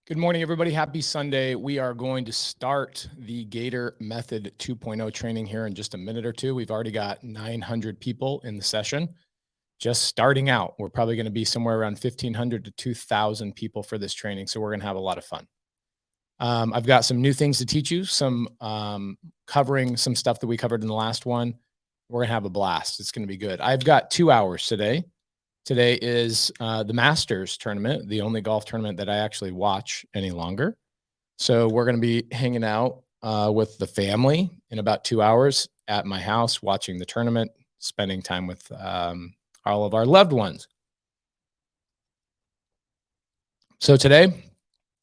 Good morning, everybody. Happy Sunday. We are going to start the Gator Method 2.0 training here in just a minute or two. We've already got 900 people in the session. Just starting out, we're probably going to be somewhere around 1,500 to 2,000 people for this training. So we're going to have a lot of fun. I've got some new things to teach you, some covering some stuff that we covered in the last one. We're going to have a blast. It's going to be good. I've got 2 hours today. Today is the Masters tournament, the only golf tournament that I actually watch any longer. So we're going to be hanging out with the family in about 2 hours at my house, watching the tournament, spending time with all of our loved ones. So today,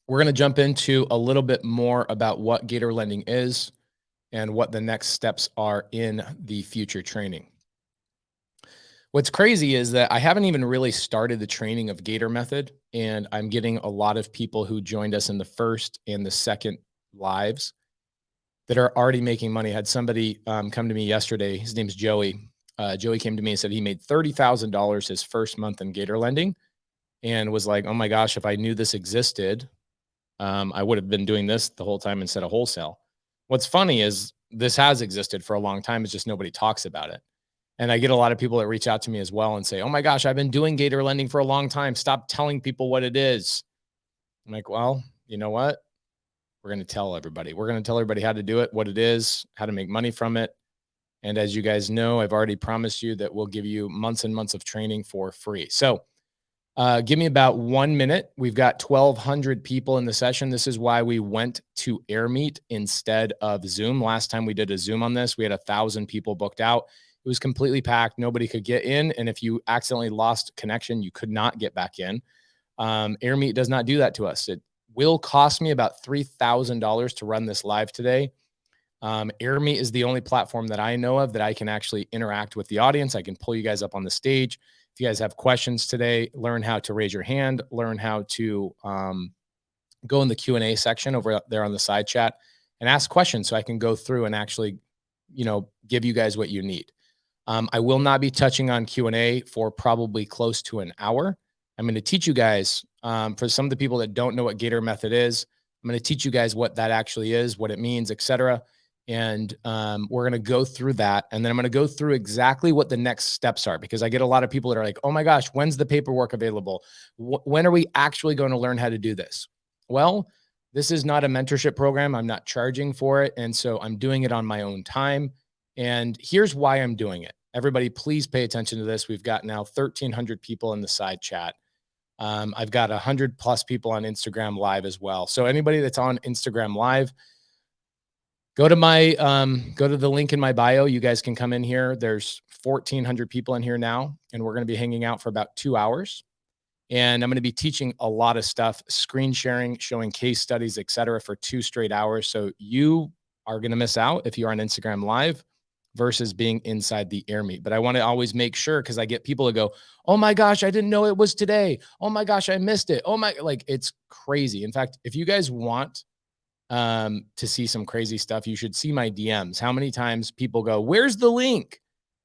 we're going to jump into a little bit more about what Gator lending is and what the next steps are in the future training. What's crazy is that I haven't even really started the training of Gator Method, and I'm getting a lot of people who joined us in the first and the second lives that are already making money. I had somebody come to me yesterday. His name's Joey. Joey came to me and said he made $30,000 his first month in Gator lending and was like, oh my gosh, if I knew this existed, I would have been doing this the whole time instead of wholesale. What's funny is this has existed for a long time. It's just nobody talks about it. And I get a lot of people that reach out to me as well and say, oh my gosh, I've been doing Gator lending for a long time. Stop telling people what it is. I'm like, well, you know what? We're going to tell everybody. We're going to tell everybody how to do it, what it is, how to make money from it. And as you guys know, I've already promised you that we'll give you months and months of training for free. So give me about 1 minute. We've got 1,200 people in the session. This is why we went to AirMeet instead of Zoom. Last time we did a Zoom on this, we had 1,000 people booked out. It was completely packed. Nobody could get in. And if you accidentally lost connection, you could not get back in. AirMeet does not do that to us. It will cost me about $3,000 to run this live today. AirMeet is the only platform that I know of that I can actually interact with the audience. I can pull you guys up on the stage. If you guys have questions today, learn how to raise your hand, learn how to go in the Q&A section over there on the side chat and ask questions so I can go through and actually, give you guys what you need. I will not be touching on Q&A for probably close to an hour. I'm going to teach you guys, for some of the people that don't know what Gator Method is, I'm going to teach you guys what that actually is, what it means, etc. And we're going to go through that. And then I'm going to go through exactly what the next steps are, because I get a lot of people that are like, oh my gosh, when's the paperwork available? When are we actually going to learn how to do this? Well, this is not a mentorship program. I'm not charging for it. And so I'm doing it on my own time. And here's why I'm doing it. Everybody, please pay attention to this. We've got now 1,300 people in the side chat. I've got 100 plus people on Instagram Live as well. So anybody that's on Instagram Live, go to the link in my bio. You guys can come in here. There's 1,400 people in here now, and we're going to be hanging out for about 2 hours. And I'm going to be teaching a lot of stuff, screen sharing, showing case studies, etc., for 2 straight hours. So you are going to miss out if you're on Instagram Live versus being inside the AirMeet. But I want to always make sure, because I get people to go, oh my gosh, I didn't know it was today. Oh my gosh, I missed it. Oh my, like, it's crazy. In fact, if you guys want to see some crazy stuff, you should see my DMs. How many times people go, where's the link?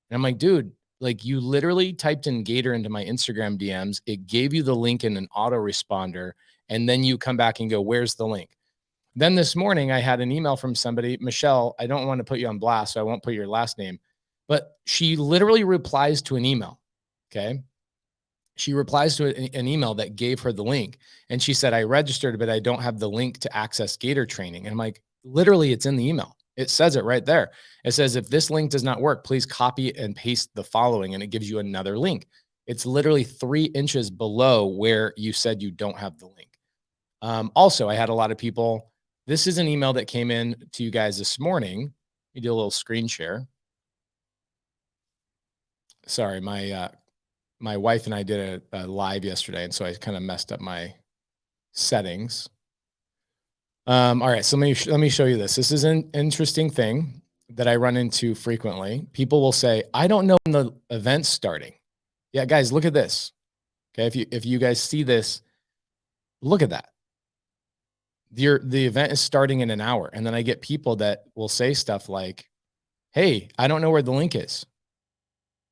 And I'm like, dude, like, you literally typed in Gator into my Instagram DMs. It gave you the link in an autoresponder. And then you come back and go, where's the link? Then this morning, I had an email from somebody, Michelle. I don't want to put you on blast, so I won't put your last name, but she literally replies to an email. Okay. She replies to an email that gave her the link. And she said, I registered, but I don't have the link to access Gator training. And I'm like, literally, it's in the email. It says it right there. It says, if this link does not work, please copy and paste the following. And it gives you another link. It's literally 3 inches below where you said you don't have the link. Also, I had a lot of people. This is an email that came in to you guys this morning. Let me do a little screen share. Sorry, my wife and I did a live yesterday, and so I kind of messed up my settings. All right, so let me show you this. This is an interesting thing that I run into frequently. People will say, I don't know when the event's starting. Yeah, guys, look at this. Okay, if you guys see this, look at that. The event is starting in an hour. And then I get people that will say stuff like, hey, I don't know where the link is.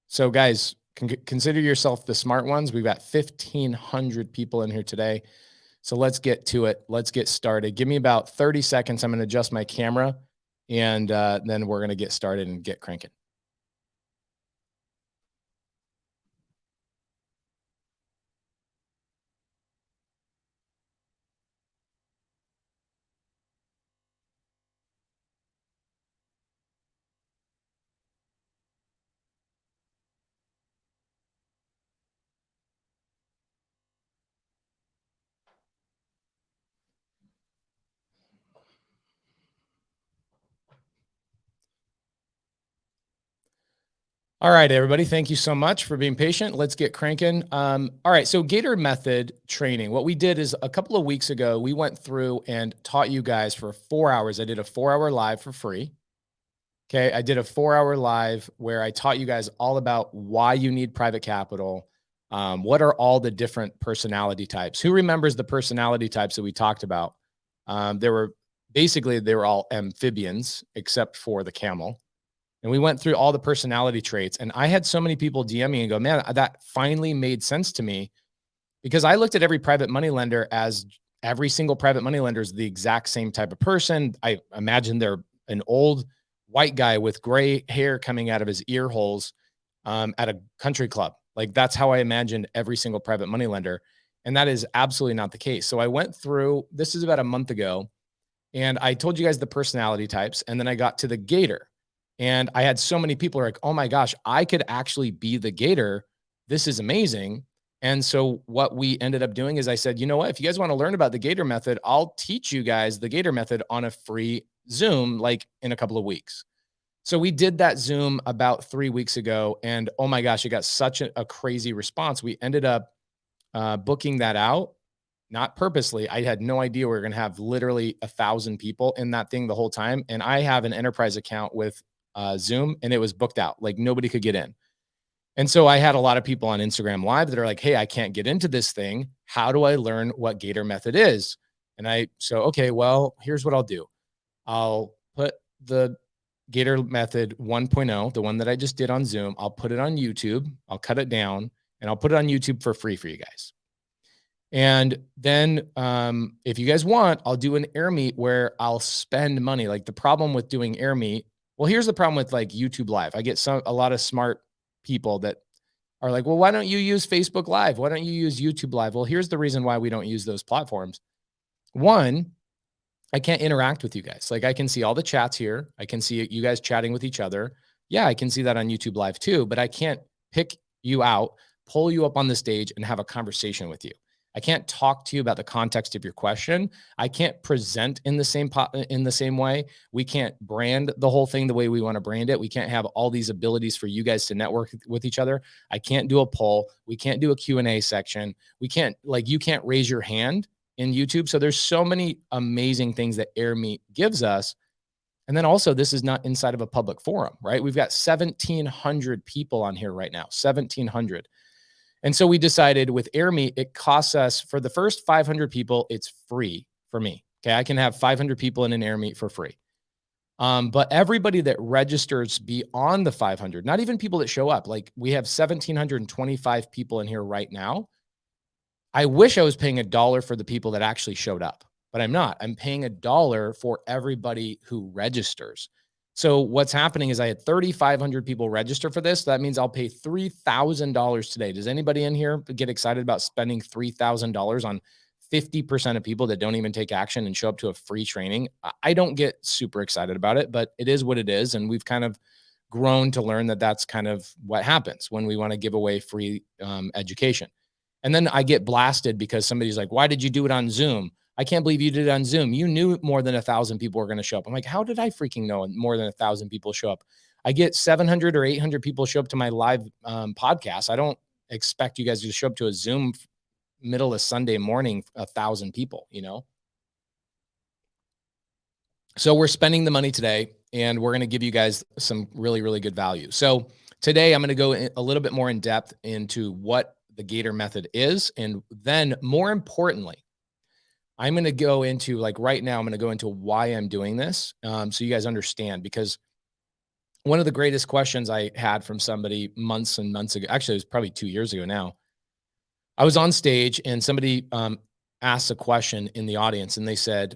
So guys, consider yourself the smart ones. We've got 1,500 people in here today. So let's get to it. Let's get started. Give me about 30 seconds. I'm going to adjust my camera, and then we're going to get started and get cranking. All right, everybody. Thank you so much for being patient. Let's get cranking. All right. So Gator Method training. What we did is a couple of weeks ago, we went through and taught you guys for 4 hours. I did a 4-hour live for free. Okay. I did a 4-hour live where I taught you guys all about why you need private capital. What are all the different personality types? Who remembers the personality types that we talked about? They were all amphibians except for the camel. And we went through all the personality traits. And I had so many people DM me and go, man, that finally made sense to me, because I looked at every private money lender as every single private money lender is the exact same type of person. I imagine they're an old white guy with gray hair coming out of his ear holes at a country club. Like, that's how I imagined every single private money lender. And that is absolutely not the case. So I went through, this is about a month ago, and I told you guys the personality types. And then I got to the Gator. And I had so many people are like, oh my gosh, I could actually be the Gator. This is amazing. And so what we ended up doing is I said, you know what, if you guys want to learn about the Gator method, I'll teach you guys the Gator method on a free Zoom, like in a couple of weeks. So we did that Zoom about 3 weeks ago. And oh my gosh, it got such a crazy response. We ended up booking that out, not purposely. I had no idea we were going to have literally 1,000 people in that thing the whole time. And I have an enterprise account with Zoom, and it was booked out. Like, nobody could get in. And so I had a lot of people on Instagram Live that are like, hey, I can't get into this thing. How do I learn what Gator Method is? And okay, well, here's what I'll do. I'll put the Gator Method 1.0, the one that I just did on Zoom, I'll put it on YouTube. I'll cut it down and I'll put it on YouTube for free for you guys. And then if you guys want, I'll do an air meet where I'll spend money. Like, the problem with doing air meet, well, here's the problem with like YouTube Live. I get a lot of smart people that are like, well, why don't you use Facebook Live? Why don't you use YouTube Live? Well, here's the reason why we don't use those platforms. One, I can't interact with you guys. Like, I can see all the chats here. I can see you guys chatting with each other. Yeah, I can see that on YouTube Live too, but I can't pick you out, pull you up on the stage and have a conversation with you. I can't talk to you about the context of your question. I can't present in the same way. We can't brand the whole thing the way we want to brand it. We can't have all these abilities for you guys to network with each other. I can't do a poll. We can't do a Q&A section. We can't, like, you can't raise your hand in YouTube. So there's so many amazing things that AirMeet gives us. And then also, this is not inside of a public forum, right? We've got 1,700 people on here right now, 1,700. And so we decided with AirMeet, it costs us, for the first 500 people, it's free for me. Okay. I can have 500 people in an AirMeet for free. But everybody that registers beyond the 500, not even people that show up, like, we have 1,725 people in here right now. I wish I was paying $1 for the people that actually showed up, but I'm not. I'm paying $1 for everybody who registers. So what's happening is I had 3,500 people register for this. So that means I'll pay $3,000 today. Does anybody in here get excited about spending $3,000 on 50% of people that don't even take action and show up to a free training? I don't get super excited about it, but it is what it is. And we've kind of grown to learn that that's kind of what happens when we want to give away free education. And then I get blasted because somebody's like, why did you do it on Zoom? I can't believe you did it on Zoom. You knew more than 1,000 people were going to show up. I'm like, how did I freaking know more than 1,000 people show up? I get 700 or 800 people show up to my live podcast. I don't expect you guys to show up to a Zoom middle of Sunday morning, 1,000 people, you know? So we're spending the money today, and we're going to give you guys some really, really good value. So today I'm going to go a little bit more in depth into what the Gator method is. And then, more importantly, I'm going to go into, like, right now, I'm going to go into why I'm doing this. So you guys understand, because one of the greatest questions I had from somebody months and months ago, actually, it was probably 2 years ago now. I was on stage and somebody asked a question in the audience and they said,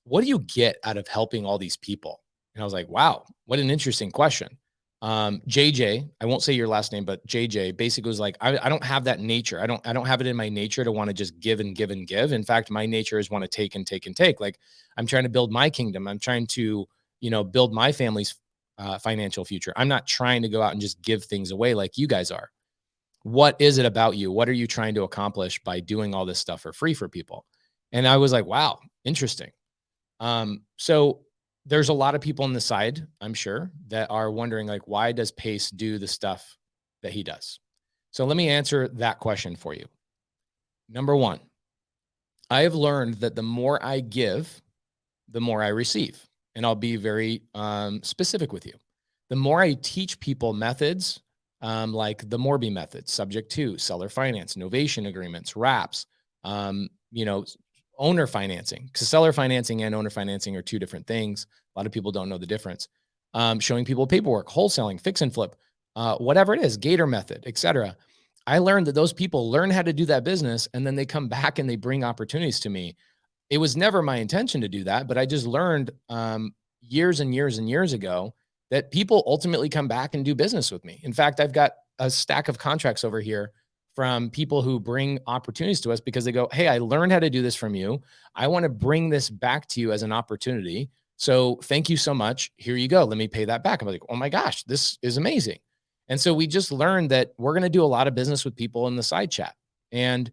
what do you get out of helping all these people? And I was like, wow, what an interesting question. JJ, I won't say your last name, but JJ basically was like, I don't have that nature. I don't have it in my nature to want to just give and give and give. In fact, my nature is want to take and take and take. Like I'm trying to build my kingdom. I'm trying to, build my family's financial future. I'm not trying to go out and just give things away like you guys are. What is it about you? What are you trying to accomplish by doing all this stuff for free for people? And I was like, wow, interesting. So there's a lot of people on the side, I'm sure, that are wondering like, why does Pace do the stuff that he does? So let me answer that question for you. Number one, I have learned that the more I give, the more I receive. And I'll be very specific with you. The more I teach people methods, like the Morby method, subject to, seller finance, novation agreements, wraps, owner financing, because seller financing and owner financing are two different things. A lot of people don't know the difference. Showing people paperwork, wholesaling, fix and flip, whatever it is, Gator Method, etc. I learned that those people learn how to do that business, and then they come back and they bring opportunities to me. It was never my intention to do that, but I just learned years and years and years ago that people ultimately come back and do business with me. In fact, I've got a stack of contracts over here from people who bring opportunities to us because they go, hey, I learned how to do this from you. I want to bring this back to you as an opportunity. So thank you so much. Here you go. Let me pay that back. I'm like, oh my gosh, this is amazing. And so we just learned that we're going to do a lot of business with people in the side chat. And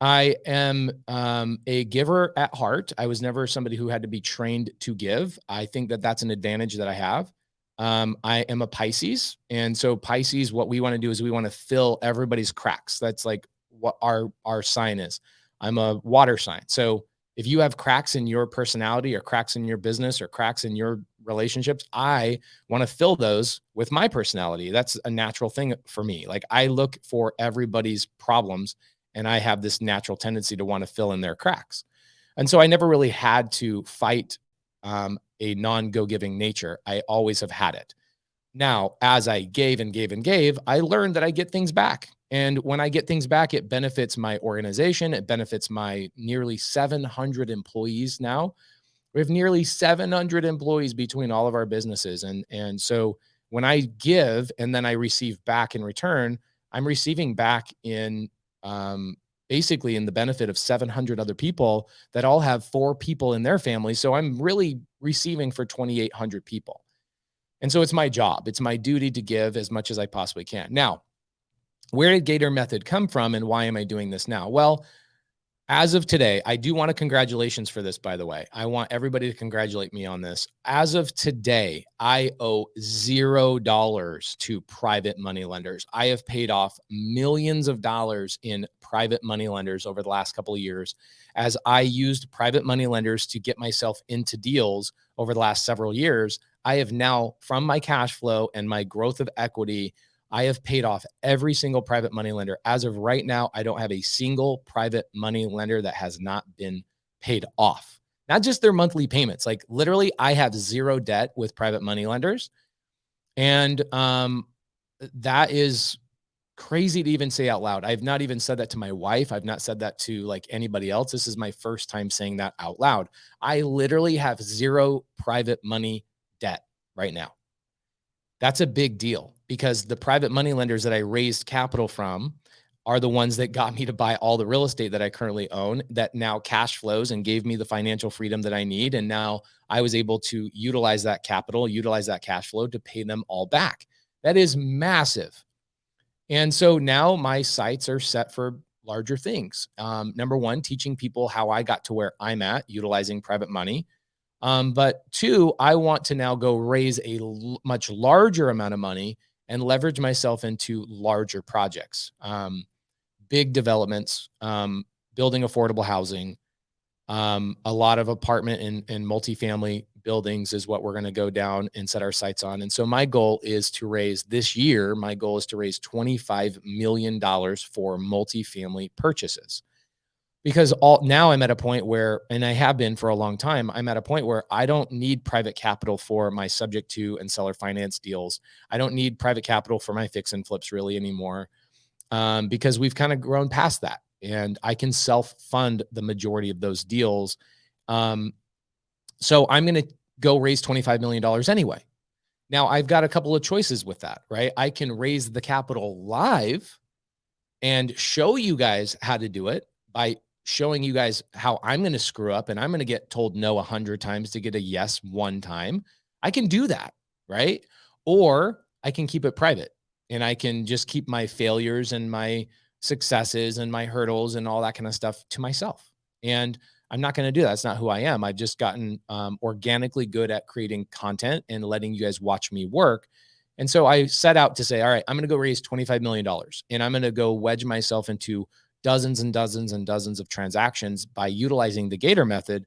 I am a giver at heart. I was never somebody who had to be trained to give. I think that that's an advantage that I have. I am a Pisces. And so Pisces, what we want to do is we want to fill everybody's cracks. That's like what our sign is. I'm a water sign. So if you have cracks in your personality or cracks in your business or cracks in your relationships, I want to fill those with my personality. That's a natural thing for me. Like I look for everybody's problems and I have this natural tendency to want to fill in their cracks. And so I never really had to fight a non-go giving nature. I always have had it. Now, as I gave and gave and gave, I learned that I get things back. And when I get things back, it benefits my organization. It benefits my nearly 700 employees now. We have nearly 700 employees between all of our businesses. And so when I give and then I receive back in return, I'm receiving back in basically in the benefit of 700 other people that all have 4 people in their family. So I'm really receiving for 2,800 people. And so it's my job. It's my duty to give as much as I possibly can. Now, where did Gator Method come from and why am I doing this now? Well, as of today, I do want to congratulations for this, by the way. I want everybody to congratulate me on this. As of today, I owe $0 to private money lenders. I have paid off millions of dollars in private money lenders over the last couple of years as I used private money lenders to get myself into deals over the last several years. I have now, from my cash flow and my growth of equity, I have paid off every single private money lender. As of right now, I don't have a single private money lender that has not been paid off. Not just their monthly payments. Like literally, I have zero debt with private money lenders. And that is crazy to even say out loud. I've not even said that to my wife. I've not said that to like anybody else. This is my first time saying that out loud. I literally have zero private money debt right now. That's a big deal because the private money lenders that I raised capital from are the ones that got me to buy all the real estate that I currently own that now cash flows and gave me the financial freedom that I need. And now I was able to utilize that capital, utilize that cash flow to pay them all back. That is massive. And so now my sights are set for larger things. Number one, teaching people how I got to where I'm at, utilizing private money. But 2, I want to now go raise a much larger amount of money and leverage myself into larger projects, big developments, building affordable housing, a lot of apartment and multifamily buildings is what we're going to go down and set our sights on. And so my goal is to raise this year, my goal is to raise $25 million for multifamily purchases. Because now I'm at a point where, and I have been for a long time, I'm at a point where I don't need private capital for my subject to and seller finance deals. I don't need private capital for my fix and flips really anymore because we've kind of grown past that. and I can self-fund the majority of those deals. So I'm going to go raise $25 million anyway. Now I've got a couple of choices with that, right? I can raise the capital live and show you guys how to do it by showing you guys how I'm going to screw up and I'm going to get told no 100 times to get a yes one time. I can do that, right? Or I can keep it private and I can just keep my failures and my successes and my hurdles and all that kind of stuff to myself. And I'm not going to do that. That's not who I am. I've just gotten organically good at creating content and letting you guys watch me work. And so I set out to say, all right, I'm going to go raise $25 million and I'm going to go wedge myself into dozens and dozens and dozens of transactions by utilizing the Gator method.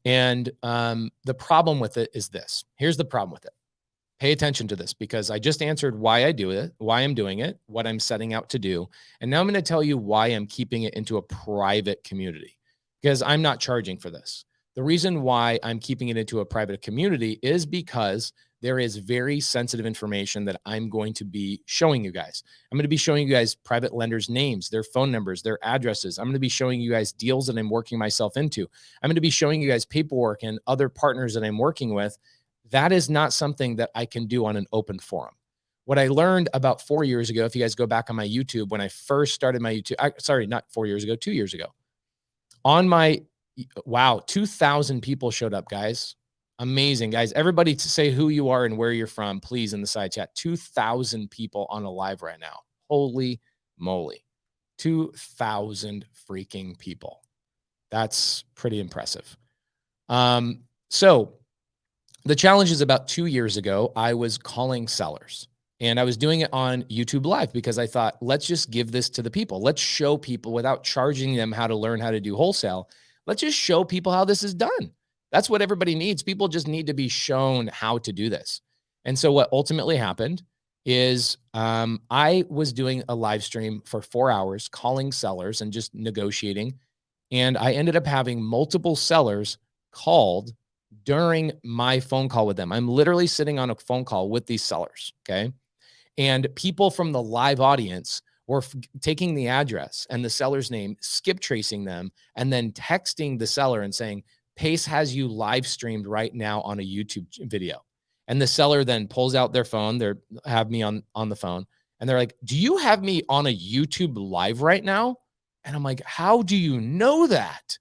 And the problem with it is this. Here's the problem with it. Pay attention to this because I just answered why I do it, why I'm doing it, what I'm setting out to do. And now I'm going to tell you why I'm keeping it into a private community because I'm not charging for this. The reason why I'm keeping it into a private community is because there is very sensitive information that I'm going to be showing you guys. I'm going to be showing you guys private lenders' names, their phone numbers, their addresses. I'm going to be showing you guys deals that I'm working myself into. I'm going to be showing you guys paperwork and other partners that I'm working with. That is not something that I can do on an open forum. What I learned about 4 years ago, if you guys go back on my YouTube, when I first started my YouTube, sorry, not 4 years ago, 2 years ago, on my, wow, 2,000 people showed up, guys. Amazing, guys. Everybody to say who you are and where you're from, please, in the side chat. 2,000 people on a live right now. Holy moly. 2,000 freaking people. That's pretty impressive. So the challenge is about 2 years ago, I was calling sellers and I was doing it on YouTube Live because I thought, let's just give this to the people. Let's show people without charging them how to learn how to do wholesale. Let's just show people how this is done. That's what everybody needs. People just need to be shown how to do this. And so what ultimately happened is I was doing a live stream for 4 hours, calling sellers and just negotiating. And I ended up having multiple sellers called during my phone call with them. I'm literally sitting on a phone call with these sellers. Okay. And people from the live audience were taking the address and the seller's name, skip tracing them, and then texting the seller and saying, Pace has you live streamed right now on a YouTube video. And the seller then pulls out their phone. They have me on the phone and they're like, do you have me on a YouTube live right now? And I'm like, how do you know that?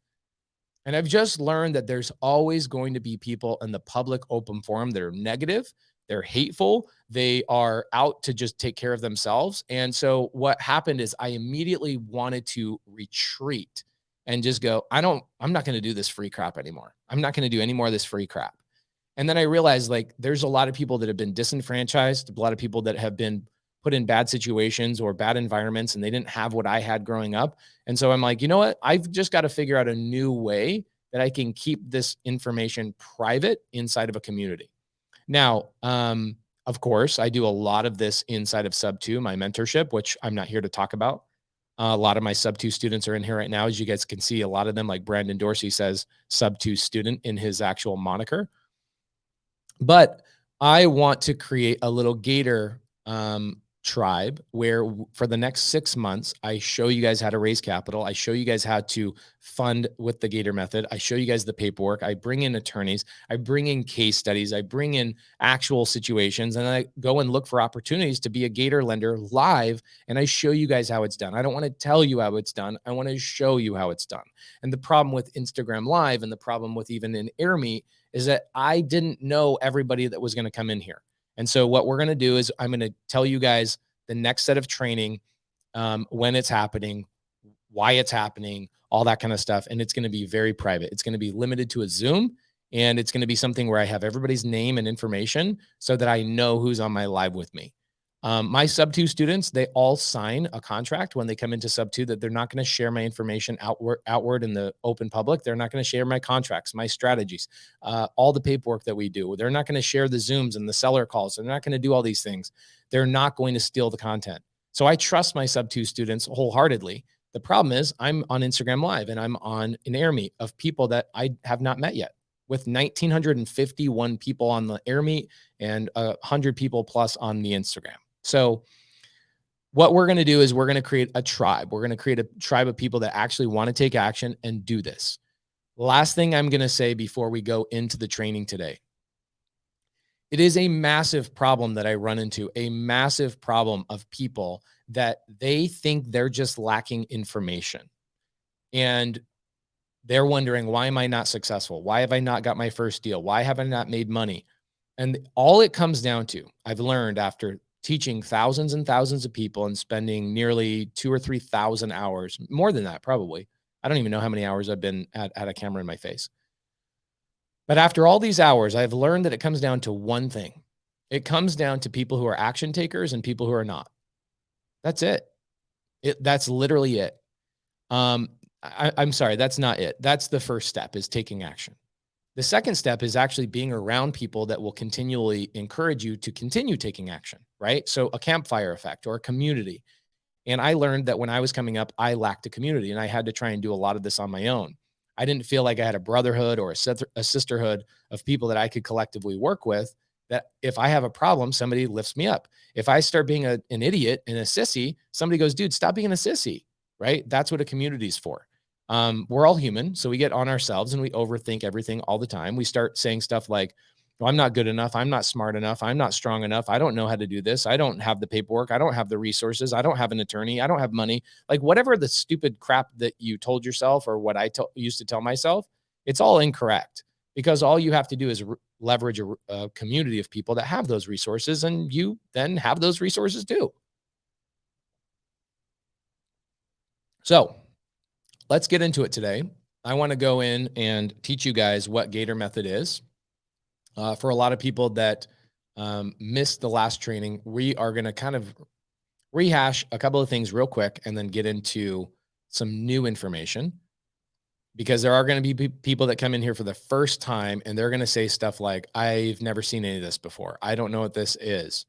And I've just learned that there's always going to be people in the public open forum that are negative, they're hateful, they are out to just take care of themselves. And so what happened is I immediately wanted to retreat and just go, I'm not going to do this free crap anymore. I'm not going to do any more of this free crap. And then I realized like there's a lot of people that have been disenfranchised, a lot of people that have been put in bad situations or bad environments and they didn't have what I had growing up. And so I'm like, you know what? I've just got to figure out a new way that I can keep this information private inside of a community. Now, of course, I do a lot of this inside of SubTo, my mentorship, which I'm not here to talk about. A lot of my SubTo students are in here right now. As you guys can see, a lot of them, like Brandon Dorsey says, SubTo student in his actual moniker. But I want to create a little Gator tribe where for the next 6 months, I show you guys how to raise capital. I show you guys how to fund with the Gator method. I show you guys the paperwork. I bring in attorneys. I bring in case studies. I bring in actual situations and I go and look for opportunities to be a Gator lender live. And I show you guys how it's done. I don't want to tell you how it's done. I want to show you how it's done. And the problem with Instagram Live and the problem with even in AirMeet is that I didn't know everybody that was going to come in here. And so what we're going to do is I'm going to tell you guys the next set of training, when it's happening, why it's happening, all that kind of stuff. And it's going to be very private. It's going to be limited to a Zoom and it's going to be something where I have everybody's name and information so that I know who's on my live with me. My SubTo students, they all sign a contract when they come into SubTo that they're not going to share my information outward in the open public. They're not going to share my contracts, my strategies, all the paperwork that we do. They're not going to share the Zooms and the seller calls. They're not going to do all these things. They're not going to steal the content. So I trust my SubTo students wholeheartedly. The problem is I'm on Instagram Live and I'm on an AirMeet of people that I have not met yet, with 1,951 people on the AirMeet and 100 people plus on the Instagram. So What we're going to do is we're going to create a tribe. We're going to create a tribe of people that actually want to take action and do this. Last thing I'm going to say before we go into the training today. It is a massive problem that I run into, a massive problem of people that they think they're just lacking information. And they're wondering, why am I not successful? Why have I not got my first deal? Why have I not made money? And all it comes down to, I've learned after teaching thousands and thousands of people and spending nearly 2 or 3,000 hours, more than that, probably. I don't even know how many hours I've been at a camera in my face. But after all these hours, I've learned that it comes down to one thing. It comes down to people who are action takers and people who are not. That's it. That's literally it. I'm sorry, that's not it. That's the first step, is taking action. The second step is actually being around people that will continually encourage you to continue taking action, right? So a campfire effect or a community. And I learned that when I was coming up, I lacked a community and I had to try and do a lot of this on my own. I didn't feel like I had a brotherhood or a sisterhood of people that I could collectively work with, that if I have a problem, somebody lifts me up. If I start being an idiot and a sissy, somebody goes, dude, stop being a sissy, right? That's what a community is for. We're all human. So we get on ourselves and we overthink everything all the time. We start saying stuff like, well, I'm not good enough. I'm not smart enough. I'm not strong enough. I don't know how to do this. I don't have the paperwork. I don't have the resources. I don't have an attorney. I don't have money. Like whatever the stupid crap that you told yourself or what I used to tell myself, it's all incorrect, because all you have to do is leverage a community of people that have those resources, and you then have those resources too. So let's get into it today. I want to go in and teach you guys what Gator Method is. For a lot of people that missed the last training, we are going to kind of rehash a couple of things real quick and then get into some new information, because there are going to be people that come in here for the first time and they're going to say stuff like, I've never seen any of this before. I don't know what this is.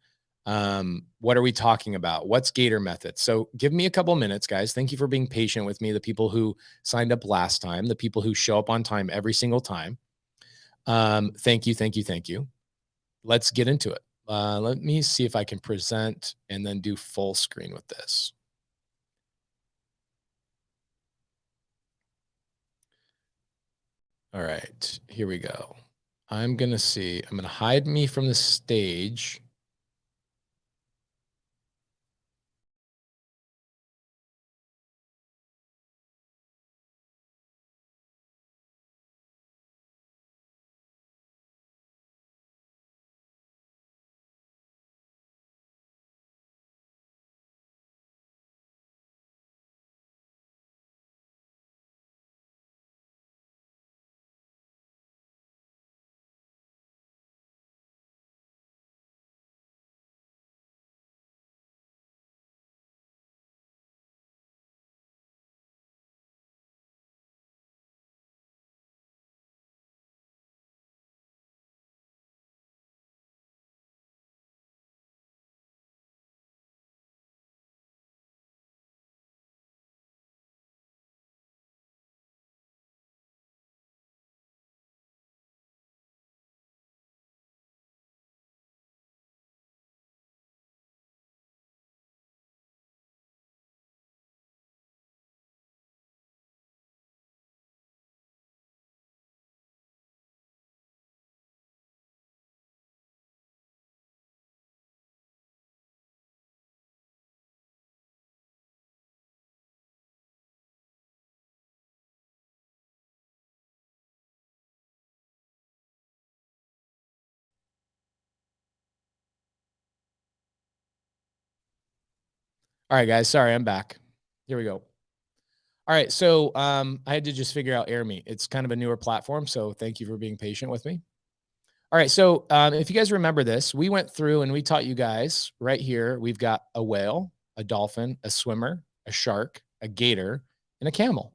What are we talking about? What's Gator Method? So give me a couple minutes, guys. Thank you for being patient with me. The people who signed up last time, the people who show up on time every single time. Thank you, thank you, thank you. Let's get into it. Let me see if I can present and then do full screen with this. All right, here we go. I'm going to hide me from the stage. All right, guys, sorry, I'm back. Here we go. All right, so I had to just figure out AirMe. It's kind of a newer platform, so thank you for being patient with me. All right, so if you guys remember this, we went through and we taught you guys right here. We've got a whale, a dolphin, a swimmer, a shark, a gator, and a camel.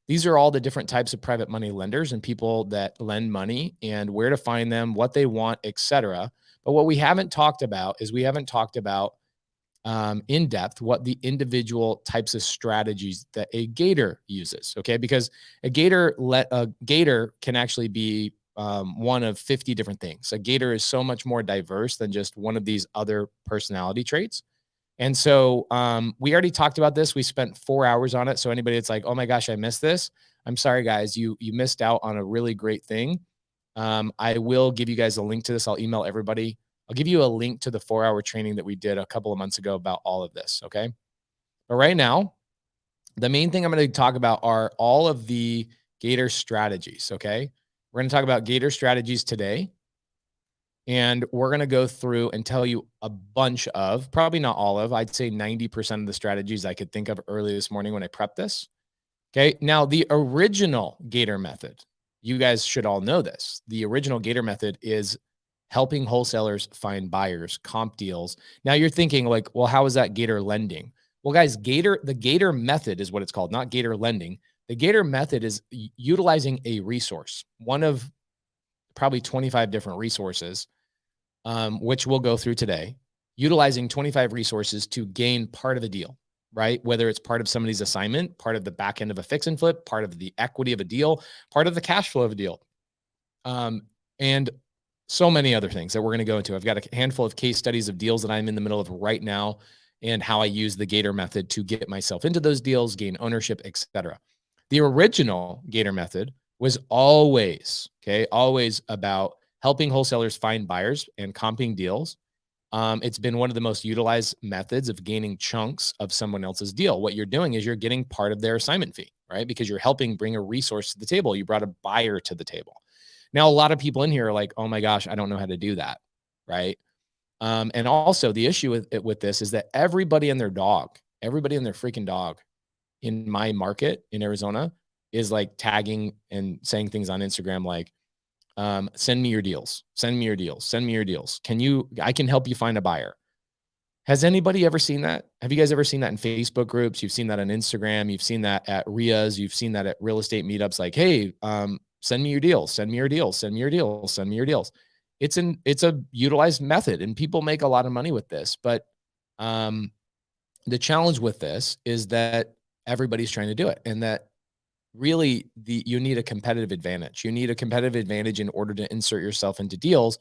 These are all the different types of private money lenders and people that lend money, and where to find them, what they want, etc. But what we haven't talked about is we haven't talked about in depth what the individual types of strategies that a gator uses. Okay, because a gator can actually be one of 50 different things. A gator is so much more diverse than just one of these other personality traits. And so we already talked about this. We spent 4 hours on it. So anybody that's like, oh my gosh, I missed this. I'm sorry, guys. You missed out on a really great thing. I will give you guys a link to this. I'll email everybody. I'll give you a link to the 4-hour training that we did a couple of months ago about all of this. Okay. But right now, the main thing I'm going to talk about are all of the Gator strategies. Okay. We're going to talk about Gator strategies today. And we're going to go through and tell you a bunch of, probably not all of, I'd say 90% of the strategies I could think of early this morning when I prepped this. Okay. Now, the original Gator method, you guys should all know this. The original Gator method is helping wholesalers find buyers, comp deals. Now you're thinking like, well, how is that Gator lending? Well, guys, the Gator method is what it's called, not Gator lending. The Gator method is utilizing a resource, one of probably 25 different resources, which we'll go through today, utilizing 25 resources to gain part of the deal, right? Whether it's part of somebody's assignment, part of the back end of a fix and flip, part of the equity of a deal, part of the cash flow of a deal, and so many other things that we're going to go into. I've got a handful of case studies of deals that I'm in the middle of right now and how I use the Gator method to get myself into those deals, gain ownership, etc. The original Gator method was always about helping wholesalers find buyers and comping deals. It's been one of the most utilized methods of gaining chunks of someone else's deal. What you're doing is you're getting part of their assignment fee, right? Because you're helping bring a resource to the table. You brought a buyer to the table. Now, a lot of people in here are like, oh my gosh, I don't know how to do that, right? And also the issue with this is that everybody and their freaking dog in my market in Arizona is like tagging and saying things on Instagram like, send me your deals, send me your deals, send me your deals. I can help you find a buyer. Has anybody ever seen that? Have you guys ever seen that in Facebook groups? You've seen that on Instagram. You've seen that at RIAs. You've seen that at real estate meetups. Like, hey, send me your deals, send me your deals, send me your deals, send me your deals. It's a utilized method and people make a lot of money with this. But the challenge with this is that everybody's trying to do it and that really you need a competitive advantage. You need a competitive advantage in order to insert yourself into deals.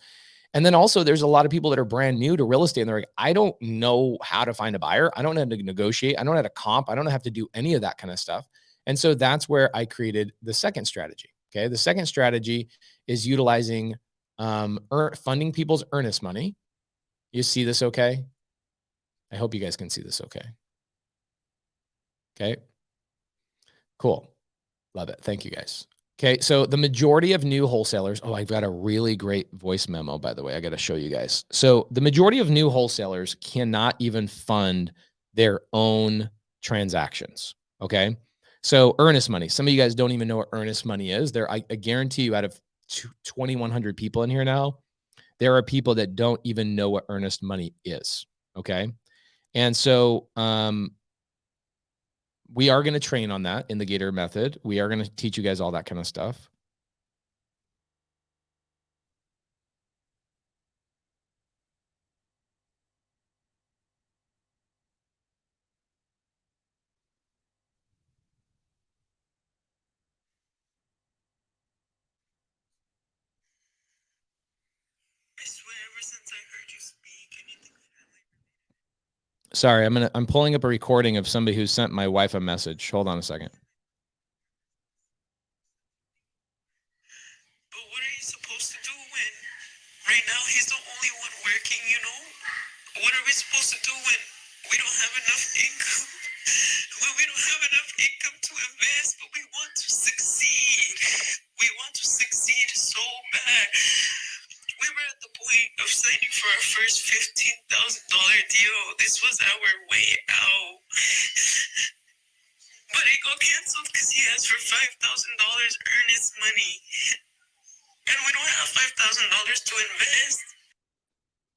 And then also there's a lot of people that are brand new to real estate and they're like, I don't know how to find a buyer. I don't know how to negotiate. I don't know how to comp. I don't have to do any of that kind of stuff. And so that's where I created the second strategy. Okay. The second strategy is utilizing funding people's earnest money. You see this okay? I hope you guys can see this okay. Okay. Cool. Love it. Thank you guys. Okay. So the majority of new wholesalers, I've got a really great voice memo, by the way. I got to show you guys. So the majority of new wholesalers cannot even fund their own transactions. Okay. So earnest money, some of you guys don't even know what earnest money is. I guarantee you out of 2,100 people in here now, there are people that don't even know what earnest money is. Okay. And so, we are going to train on that in the Gator method. We are going to teach you guys all that kind of stuff. I swear, ever since I heard you speak, anything. Sorry, I'm pulling up a recording of somebody who sent my wife a message. Hold on a second. But what are you supposed to do when right now he's the only one working, you know? What are we supposed to do when we don't have enough income? When we don't have enough income to invest, but we want to succeed. We want to succeed so bad. We were at the point of signing for our first $15,000 deal. This was our way out. But it got canceled because he asked for $5,000 earnest money. And we don't have $5,000 to invest.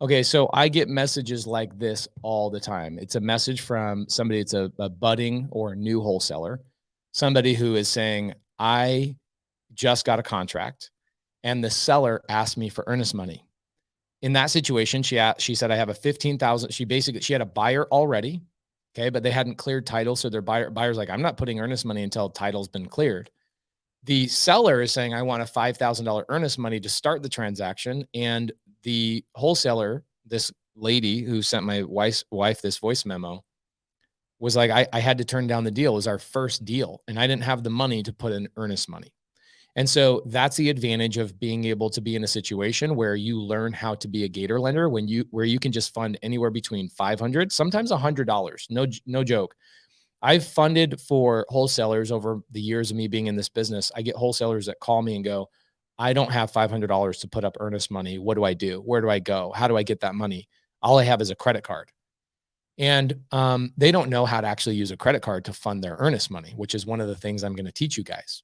Okay, so I get messages like this all the time. It's a message from somebody, it's a budding or a new wholesaler, somebody who is saying, I just got a contract and the seller asked me for earnest money. In that situation, she said, I have a 15,000. She had a buyer already. Okay. But they hadn't cleared title. So their buyer's like, I'm not putting earnest money until title's been cleared. The seller is saying, I want a $5,000 earnest money to start the transaction. And the wholesaler, this lady who sent my wife this voice memo was like, I had to turn down the deal. It was our first deal, and I didn't have the money to put in earnest money. And so that's the advantage of being able to be in a situation where you learn how to be a Gator lender where you can just fund anywhere between $500, sometimes $100. No joke. I've funded for wholesalers over the years of me being in this business. I get wholesalers that call me and go, I don't have $500 to put up earnest money. What do I do? Where do I go? How do I get that money? All I have is a credit card. And they don't know how to actually use a credit card to fund their earnest money, which is one of the things I'm going to teach you guys.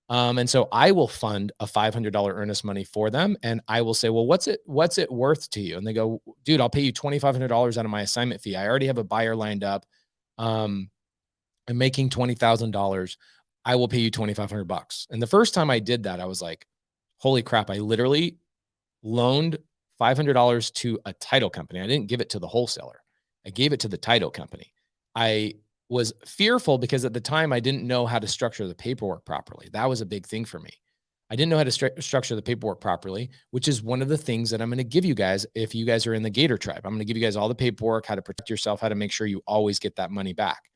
And so I will fund a $500 earnest money for them. And I will say, well, what's it worth to you? And they go, dude, I'll pay you $2,500 out of my assignment fee. I already have a buyer lined up. I'm making $20,000. I will pay you $2,500. And the first time I did that, I was like, holy crap. I literally loaned $500 to a title company. I didn't give it to the wholesaler. I gave it to the title company. I was fearful because at the time I didn't know how to structure the paperwork properly. That was a big thing for me. I didn't know how to structure the paperwork properly, which is one of the things that I'm going to give you guys if you guys are in the Gator tribe. I'm going to give you guys all the paperwork, how to protect yourself, how to make sure you always get that money back.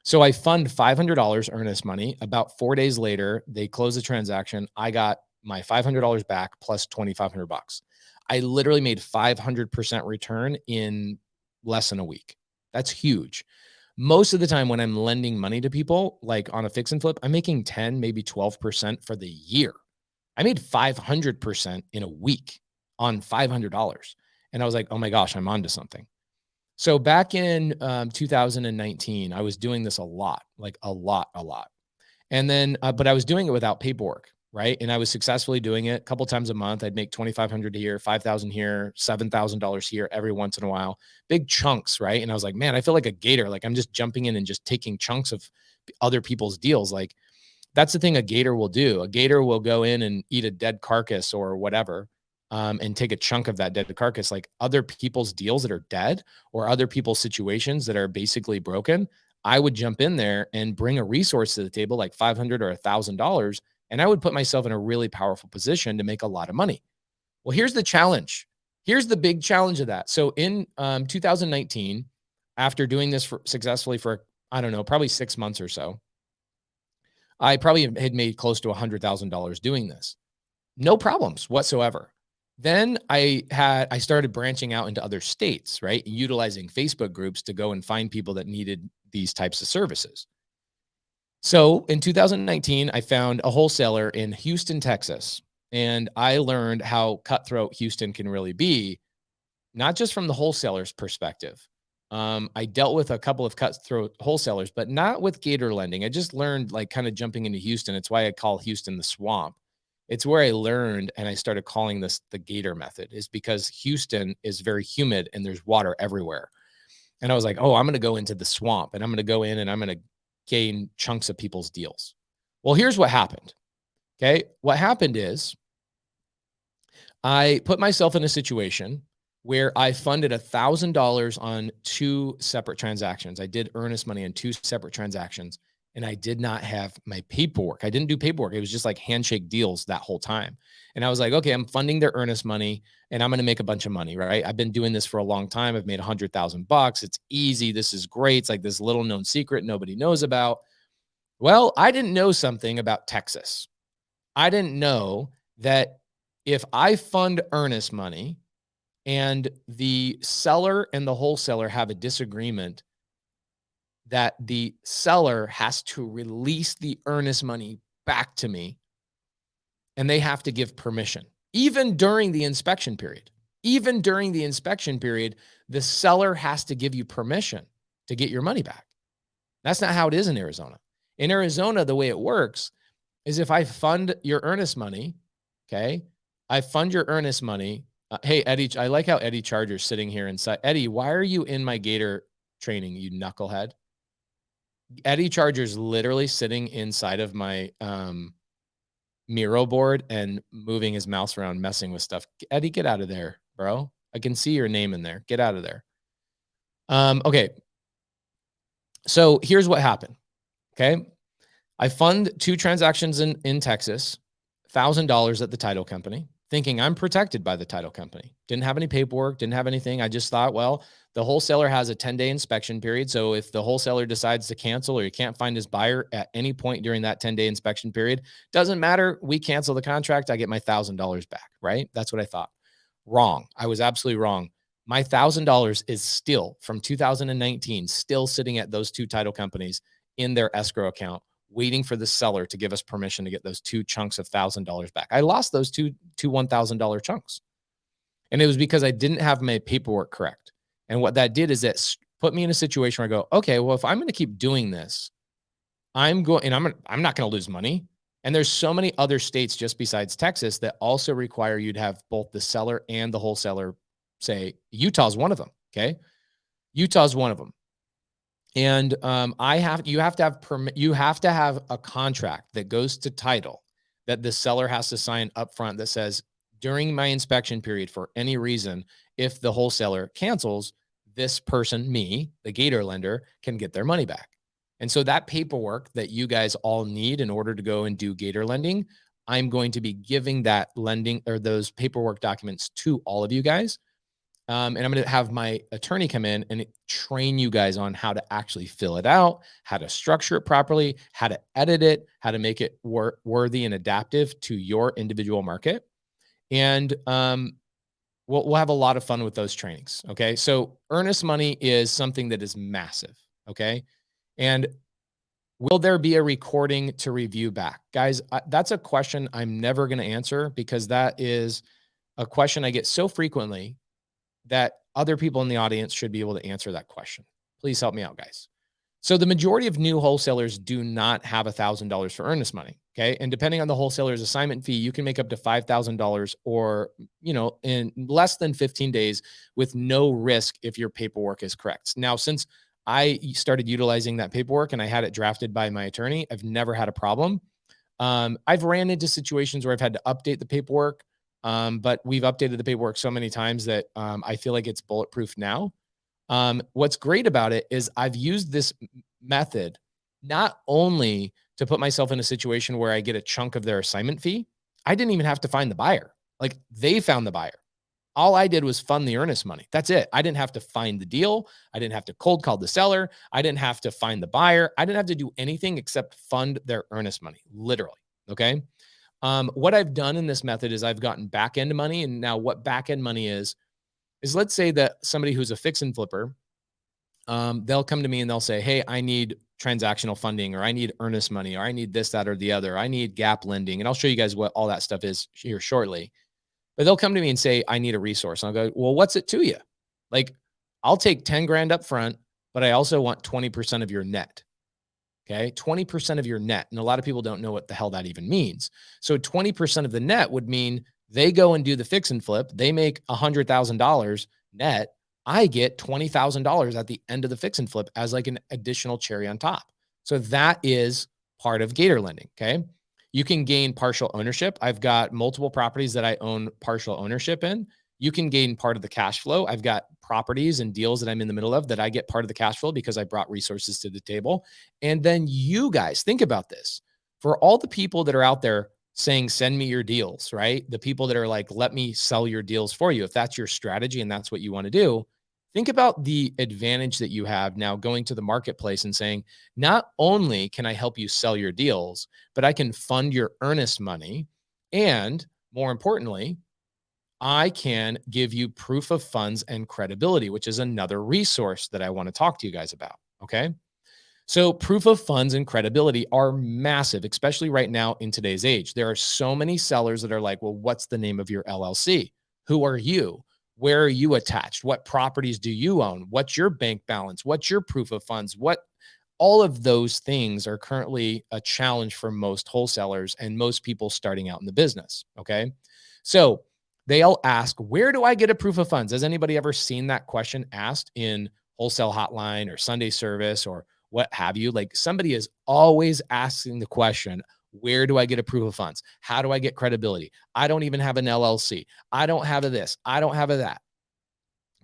So I fund $500 earnest money. About 4 days later, they close the transaction. I got my $500 back plus $2,500. I literally made 500% return in less than a week. That's huge. Most of the time when I'm lending money to people, like on a fix and flip, I'm making 10, maybe 12% for the year. I made 500% in a week on $500. And I was like, oh my gosh, I'm onto something. So back in 2019, I was doing this a lot, like a lot. And then, but I was doing it without paperwork, right? And I was successfully doing it a couple times a month. I'd make 2,500 here, 5,000 here, $7,000 here every once in a while, big chunks, right? And I was like, man, I feel like a Gator. Like I'm just jumping in and just taking chunks of other people's deals. Like that's the thing a Gator will do. A Gator will go in and eat a dead carcass or whatever, and take a chunk of that dead carcass. Like other people's deals that are dead or other people's situations that are basically broken, I would jump in there and bring a resource to the table, like $500 or $1,000, and I would put myself in a really powerful position to make a lot of money. Well, here's the challenge. Here's the big challenge of that. So in 2019, after doing this successfully for, I don't know, probably 6 months or so, I probably had made close to $100,000 doing this. No problems whatsoever. Then I started branching out into other states, right? Utilizing Facebook groups to go and find people that needed these types of services. So in 2019, I found a wholesaler in Houston, Texas, and I learned how cutthroat Houston can really be, not just from the wholesaler's perspective. I dealt with a couple of cutthroat wholesalers, but not with Gator lending. I just learned, like, kind of jumping into Houston. It's why I call Houston the swamp. It's where I learned, and I started calling this the Gator method, is because Houston is very humid and there's water everywhere. And I was like, oh, I'm going to go into the swamp and I'm going to go in and I'm going to gain chunks of people's deals. Well, here's what happened. Okay. What happened is I put myself in a situation where I funded $1,000 on 2 separate transactions. I did earnest money on 2 separate transactions, and I did not have my paperwork. I didn't do paperwork. It was just like handshake deals that whole time. And I was like, okay, I'm funding their earnest money and I'm going to make a bunch of money, right? I've been doing this for a long time. I've made $100,000. It's easy. This is great. It's like this little known secret nobody knows about. Well, I didn't know something about Texas. I didn't know that if I fund earnest money and the seller and the wholesaler have a disagreement, that the seller has to release the earnest money back to me, and they have to give permission, even during the inspection period. Even during the inspection period, the seller has to give you permission to get your money back. That's not how it is in Arizona. In Arizona, the way it works is if I fund your earnest money, okay, I fund your earnest money. Hey, Eddie, I like how Eddie Charger's sitting here inside. Eddie, why are you in my Gator training, you knucklehead? Eddie Charger's literally sitting inside of my Miro board and moving his mouse around, messing with stuff. Eddie, get out of there, bro. I can see your name in there. Get out of there. Okay. So here's what happened. Okay. I fund 2 transactions in Texas, $1,000 at the title company, thinking I'm protected by the title company. Didn't have any paperwork, didn't have anything. I just thought, well, the wholesaler has a 10-day inspection period. So if the wholesaler decides to cancel or you can't find his buyer at any point during that 10-day inspection period, doesn't matter. We cancel the contract. I get my $1,000 back, right? That's what I thought. Wrong. I was absolutely wrong. My $1,000 is still from 2019, still sitting at those two title companies in their escrow account, waiting for the seller to give us permission to get those two chunks of $1,000 back. I lost those two $1,000 chunks. And it was because I didn't have my paperwork correct. And what that did is it put me in a situation where I go, okay, well, if I'm going to keep doing this, I'm not going to lose money. And there's so many other states just besides Texas that also require you to have both the seller and the wholesaler say. Utah's one of them. Okay. Utah's one of them. And you have to have a contract that goes to title that the seller has to sign upfront that says, during my inspection period, for any reason, if the wholesaler cancels, this person, me, the Gator lender, can get their money back. And so that paperwork that you guys all need in order to go and do Gator lending, I'm going to be giving that lending or those paperwork documents to all of you guys. And I'm going to have my attorney come in and train you guys on how to actually fill it out, how to structure it properly, how to edit it, how to make it worthy and adaptive to your individual market. And we'll have a lot of fun with those trainings. Okay. So earnest money is something that is massive. Okay. And will there be a recording to review back? Guys, that's a question I'm never going to answer, because that is a question I get so frequently that other people in the audience should be able to answer that question. Please help me out, guys. So the majority of new wholesalers do not have $1,000 for earnest money. Okay. And depending on the wholesaler's assignment fee, you can make up to $5,000 or, in less than 15 days with no risk if your paperwork is correct. Now, since I started utilizing that paperwork and I had it drafted by my attorney, I've never had a problem. I've ran into situations where I've had to update the paperwork. But we've updated the paperwork so many times that I feel like it's bulletproof now. What's great about it is I've used this method not only to put myself in a situation where I get a chunk of their assignment fee. I didn't even have to find the buyer. Like, they found the buyer. All I did was fund the earnest money. That's it. I didn't have to find the deal. I didn't have to cold call the seller. I didn't have to find the buyer. I didn't have to do anything except fund their earnest money, literally. Okay. What I've done in this method is I've gotten back end money. And now what back end money is let's say that somebody who's a fix and flipper, they'll come to me and they'll say, hey, I need transactional funding, or I need earnest money, or I need this, that, or the other. I need gap lending. And I'll show you guys what all that stuff is here shortly. But they'll come to me and say, I need a resource. And I'll go, well, what's it to you? Like, I'll take 10 grand up front, but I also want 20% of your net. Okay. 20% of your net. And a lot of people don't know what the hell that even means. So 20% of the net would mean they go and do the fix and flip. They make $100,000 net. I get $20,000 at the end of the fix and flip as like an additional cherry on top. So that is part of Gator lending. Okay. You can gain partial ownership. I've got multiple properties that I own partial ownership in. You can gain part of the cash flow. I've got properties and deals that I'm in the middle of that I get part of the cash flow because I brought resources to the table. And then you guys, think about this. For all the people that are out there saying, send me your deals, right? The people that are like, let me sell your deals for you. If that's your strategy and that's what you want to do, think about the advantage that you have now going to the marketplace and saying, not only can I help you sell your deals, but I can fund your earnest money. And more importantly, I can give you proof of funds and credibility, which is another resource that I want to talk to you guys about. Okay. So proof of funds and credibility are massive, especially right now in today's age. There are so many sellers that are like, well, what's the name of your LLC? Who are you? Where are you attached? What properties do you own? What's your bank balance? What's your proof of funds? All of those things are currently a challenge for most wholesalers and most people starting out in the business. Okay. So they'll ask, where do I get a proof of funds? Has anybody ever seen that question asked in wholesale hotline or Sunday service or what have you? Like, somebody is always asking the question, where do I get a proof of funds? How do I get credibility? I don't even have an LLC. I don't have a this. I don't have a that.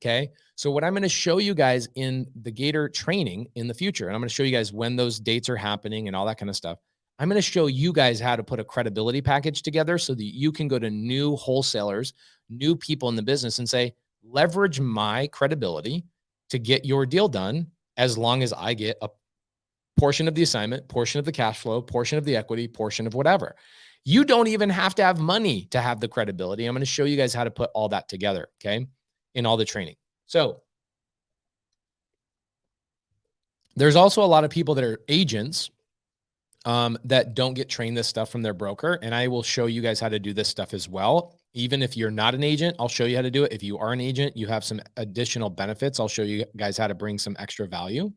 Okay. So what I'm going to show you guys in the Gator training in the future, and I'm going to show you guys when those dates are happening and all that kind of stuff. I'm going to show you guys how to put a credibility package together so that you can go to new wholesalers, new people in the business and say, leverage my credibility to get your deal done as long as I get a portion of the assignment, portion of the cash flow, portion of the equity, portion of whatever. You don't even have to have money to have the credibility. I'm going to show you guys how to put all that together, okay, in all the training. So there's also a lot of people that are agents that don't get trained this stuff from their broker. And I will show you guys how to do this stuff as well. Even if you're not an agent, I'll show you how to do it. If you are an agent, you have some additional benefits. I'll show you guys how to bring some extra value.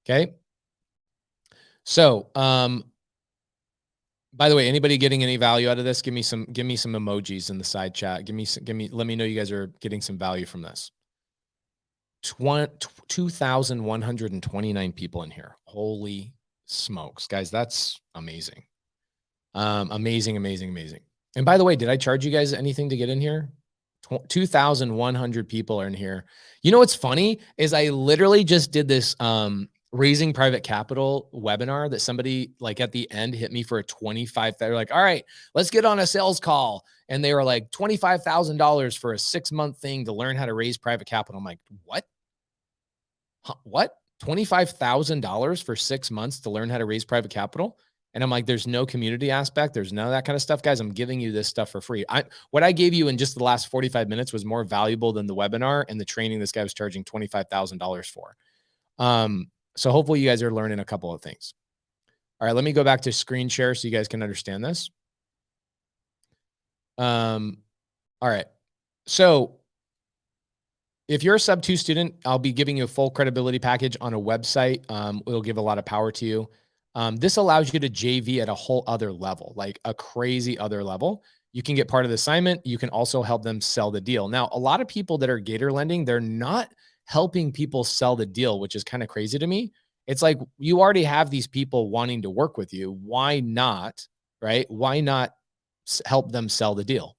Okay. So, by the way, anybody getting any value out of this? Give me some emojis in the side chat. Let me know you guys are getting some value from this. 2,129 people in here. Holy smokes, guys. That's amazing. Amazing. And by the way, did I charge you guys anything to get in here? 2,100 people are in here. You know, what's funny is I literally just did this, raising private capital webinar that somebody like at the end hit me for a 25. They're like, all right, let's get on a sales call. And they were like $25,000 for a 6-month thing to learn how to raise private capital. I'm like, what? What? $25,000 for 6 months to learn how to raise private capital? And I'm like, there's no community aspect. There's none of that kind of stuff, guys. I'm giving you this stuff for free. What I gave you in just the last 45 minutes was more valuable than the webinar and the training this guy was charging $25,000 for. So hopefully you guys are learning a couple of things. All right, let me go back to screen share so you guys can understand this. All right. So if you're a SubTo student, I'll be giving you a full credibility package on a website. It'll give a lot of power to you. This allows you to JV at a whole other level, like a crazy other level. You can get part of the assignment. You can also help them sell the deal. Now, a lot of people that are Gator lending, they're not helping people sell the deal, which is kind of crazy to me. It's like, you already have these people wanting to work with you. Why not, right? Why not help them sell the deal?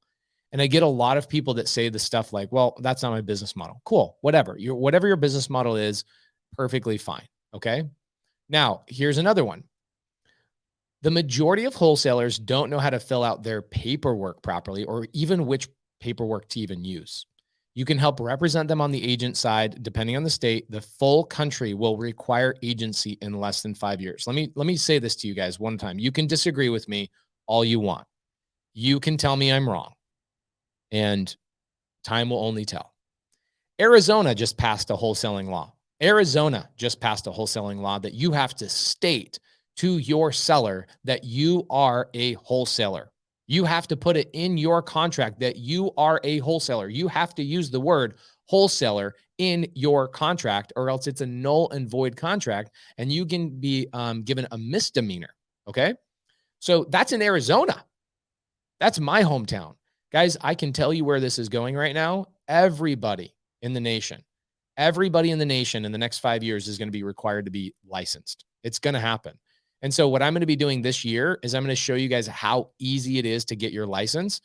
And I get a lot of people that say the stuff like, well, that's not my business model. Cool. Whatever your business model is, perfectly fine. Okay. Now, here's another one. The majority of wholesalers don't know how to fill out their paperwork properly, or even which paperwork to even use. You can help represent them on the agent side. Depending on the state, the full country will require agency in less than 5 years. Let me say this to you guys one time. You can disagree with me all you want. You can tell me I'm wrong, and time will only tell. Arizona just passed a wholesaling law. Arizona just passed a wholesaling law that you have to state to your seller that you are a wholesaler. You have to put it in your contract that you are a wholesaler. You have to use the word wholesaler in your contract, or else it's a null and void contract, and you can be given a misdemeanor. Okay. So that's in Arizona. That's my hometown. Guys, I can tell you where this is going right now. Everybody in the nation in the next 5 years is going to be required to be licensed. It's going to happen. And so what I'm going to be doing this year is I'm going to show you guys how easy it is to get your license,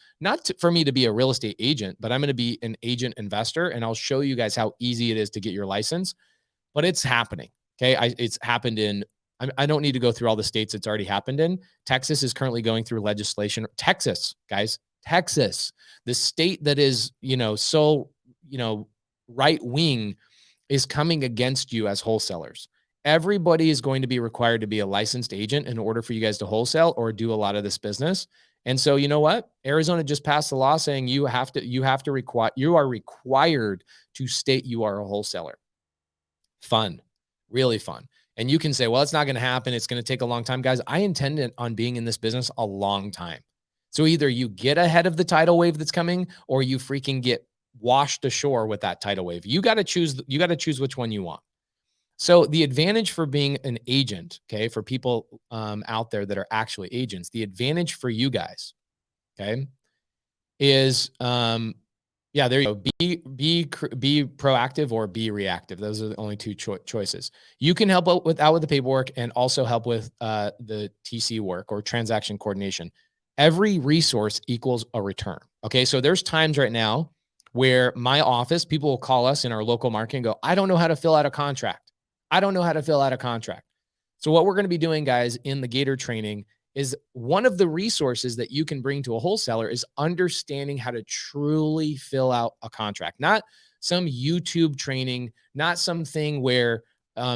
for me to be a real estate agent, but I'm going to be an agent investor, and I'll show you guys how easy it is to get your license. But it's happening. Okay. It's happened in, I don't need to go through all the states it's already happened in. Texas is currently going through legislation. Texas, guys, Texas, the state that is, so, right wing, is coming against you as wholesalers. Everybody is going to be required to be a licensed agent in order for you guys to wholesale or do a lot of this business. And so, you know what? Arizona just passed a law saying you are required to state you are a wholesaler. Fun, really fun. And you can say, well, it's not going to happen. It's going to take a long time. Guys, I intend on being in this business a long time. So either you get ahead of the tidal wave that's coming, or you freaking get washed ashore with that tidal wave. You got to choose which one you want. So the advantage for being an agent, okay, for people out there that are actually agents, the advantage for you guys, okay, is, yeah, there you go. Be proactive or be reactive. Those are the only two choices. You can help out with the paperwork and also help with the TC work or transaction coordination. Every resource equals a return. Okay, so there's times right now where my office, people will call us in our local market and go, I don't know how to fill out a contract. I don't know how to fill out a contract. So what we're going to be doing, guys, in the Gator training is one of the resources that you can bring to a wholesaler is understanding how to truly fill out a contract, not some YouTube training, not something where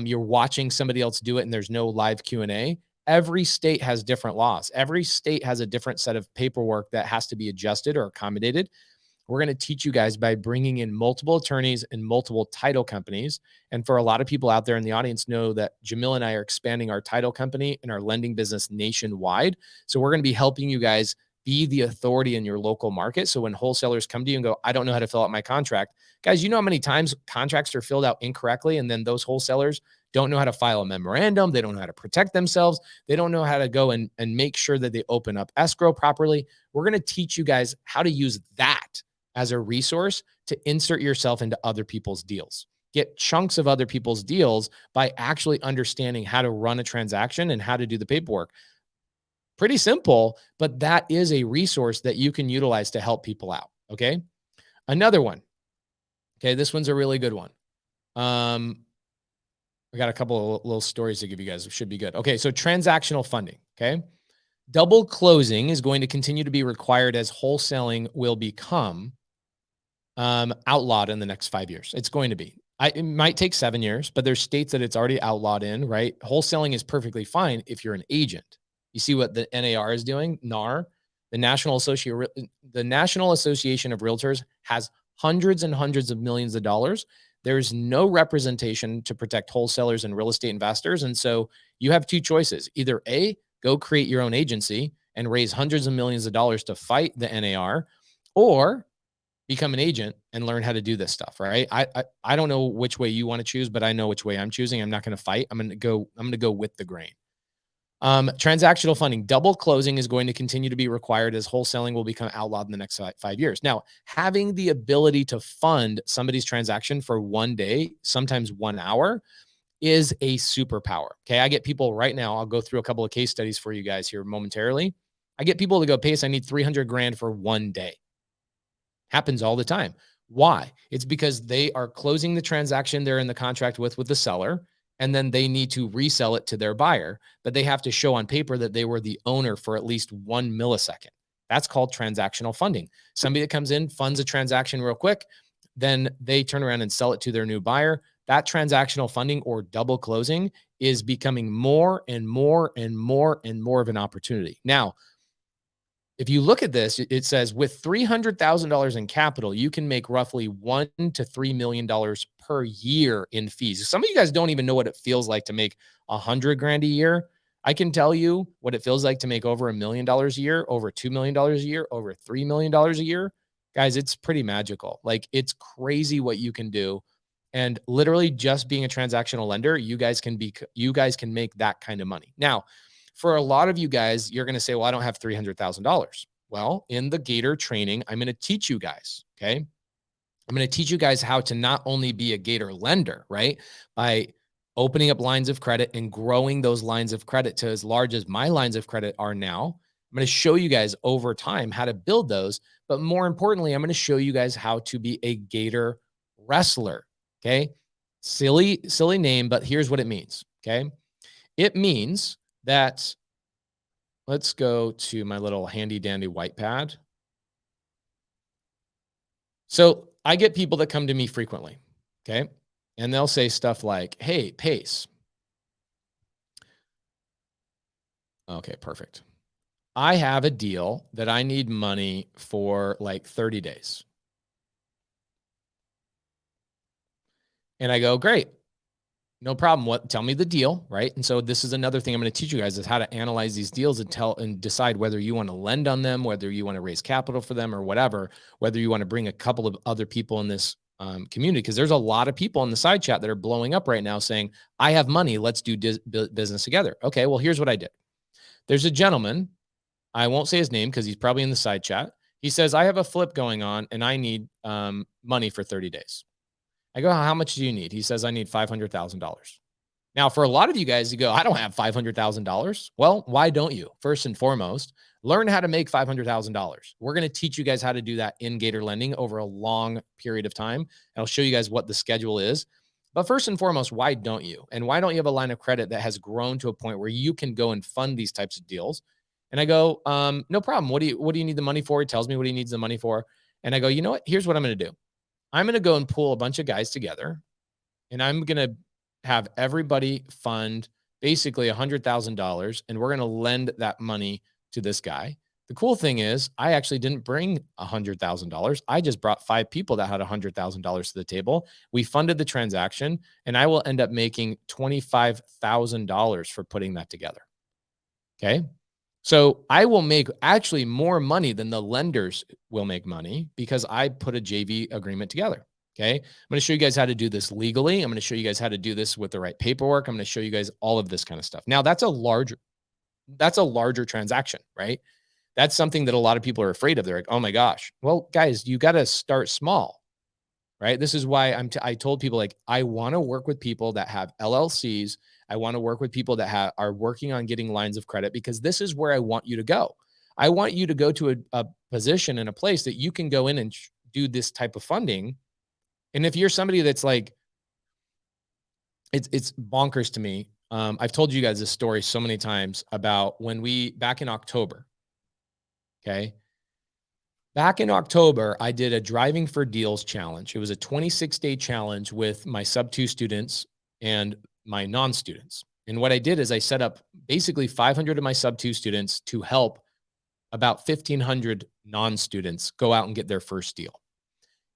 you're watching somebody else do it and there's no live Q&A. Every state has different laws. Every state has a different set of paperwork that has to be adjusted or accommodated. We're going to teach you guys by bringing in multiple attorneys and multiple title companies. And for a lot of people out there in the audience know that Jamil and I are expanding our title company and our lending business nationwide. So we're going to be helping you guys be the authority in your local market. So when wholesalers come to you and go, I don't know how to fill out my contract, guys, you know how many times contracts are filled out incorrectly, and then those wholesalers don't know how to file a memorandum. They don't know how to protect themselves. They don't know how to go and make sure that they open up escrow properly. We're going to teach you guys how to use that as a resource to insert yourself into other people's deals. Get chunks of other people's deals by actually understanding how to run a transaction and how to do the paperwork. Pretty simple, but that is a resource that you can utilize to help people out. Okay. Another one. Okay. This one's a really good one. We got a couple of little stories to give you guys. It should be good. Okay. So transactional funding. Okay. Double closing is going to continue to be required as wholesaling will become outlawed in the next 5 years. It's going to be. It might take 7 years, but there's states that it's already outlawed in, right? Wholesaling is perfectly fine if you're an agent. You see what the NAR is doing? NAR, the National Association of Realtors, has hundreds and hundreds of millions of dollars. There's no representation to protect wholesalers and real estate investors. And so you have two choices. Either A, go create your own agency and raise hundreds of millions of dollars to fight the NAR, or become an agent and learn how to do this stuff, right? I don't know which way you want to choose, but I know which way I'm choosing. I'm not going to fight. I'm going to go with the grain. Transactional funding, double closing is going to continue to be required as wholesaling will become outlawed in the next 5 years. Now, having the ability to fund somebody's transaction for 1 day, sometimes 1 hour, is a superpower. Okay. I get people right now. I'll go through a couple of case studies for you guys here momentarily. I get people to go, Pace, I need 300 grand for 1 day. Happens all the time. Why? It's because they are closing the transaction they're in the contract with the seller, and then they need to resell it to their buyer, but they have to show on paper that they were the owner for at least 1 millisecond. That's called transactional funding. Somebody that comes in, funds a transaction real quick, then they turn around and sell it to their new buyer. That transactional funding or double closing is becoming more and more and more and more of an opportunity. Now, if you look at this, it says with $300,000 in capital, you can make roughly $1 to $3 million per year in fees. Some of you guys don't even know what it feels like to make 100 grand a year. I can tell you what it feels like to make over $1 million a year, over $2 million a year, over $3 million a year. Guys, it's pretty magical. Like, it's crazy what you can do. And literally just being a transactional lender, you guys can make that kind of money. Now, for a lot of you guys, you're going to say, well, I don't have $300,000. Well, in the Gator training, I'm going to teach you guys, okay? I'm going to teach you guys how to not only be a Gator lender, right? By opening up lines of credit and growing those lines of credit to as large as my lines of credit are now. I'm going to show you guys over time how to build those. But more importantly, I'm going to show you guys how to be a Gator wrestler, okay? Silly name, but here's what it means, okay? It means that, let's go to my little handy dandy white pad. So I get people that come to me frequently, okay? And they'll say stuff like, hey, Pace. Okay, perfect. I have a deal that I need money for like 30 days. And I go, great. No problem. Tell me the deal, right? And so this is another thing I'm going to teach you guys is how to analyze these deals and decide whether you want to lend on them, whether you want to raise capital for them or whatever, whether you want to bring a couple of other people in this community. Because there's a lot of people in the side chat that are blowing up right now saying, I have money. Let's do business together. Okay, well, here's what I did. There's a gentleman. I won't say his name because he's probably in the side chat. He says, I have a flip going on and I need money for 30 days. I go, how much do you need? He says, I need $500,000. Now, for a lot of you guys, you go, I don't have $500,000. Well, why don't you? First and foremost, learn how to make $500,000. We're going to teach you guys how to do that in Gator Lending over a long period of time. And I'll show you guys what the schedule is. But first and foremost, why don't you? And why don't you have a line of credit that has grown to a point where you can go and fund these types of deals? And I go, no problem. What do you need the money for? He tells me what he needs the money for. And I go, you know what? Here's what I'm going to do. I'm going to go and pull a bunch of guys together, and I'm going to have everybody fund basically $100,000, and we're going to lend that money to this guy. The cool thing is, I actually didn't bring $100,000. I just brought 5 people that had $100,000 to the table. We funded the transaction, and I will end up making $25,000 for putting that together. Okay. So I will make actually more money than the lenders will make money because I put a JV agreement together. Okay. I'm going to show you guys how to do this legally. I'm going to show you guys how to do this with the right paperwork. I'm going to show you guys all of this kind of stuff. Now that's a larger transaction, right? That's something that a lot of people are afraid of. They're like, oh my gosh. Well, guys, you got to start small, right? This is why I told people, like, I want to work with people that have LLCs. I want to work with people that are working on getting lines of credit, because this is where I want you to go. I want you to go to a position and a place that you can go in and do this type of funding. And if you're somebody that's like, it's bonkers to me. I've told you guys this story so many times about when back in October. Okay. Back in October, I did a Driving for Deals challenge. It was a 26-day challenge with my SubTo students and my non-students. And what I did is I set up basically 500 of my SubTo students to help about 1,500 non-students go out and get their first deal.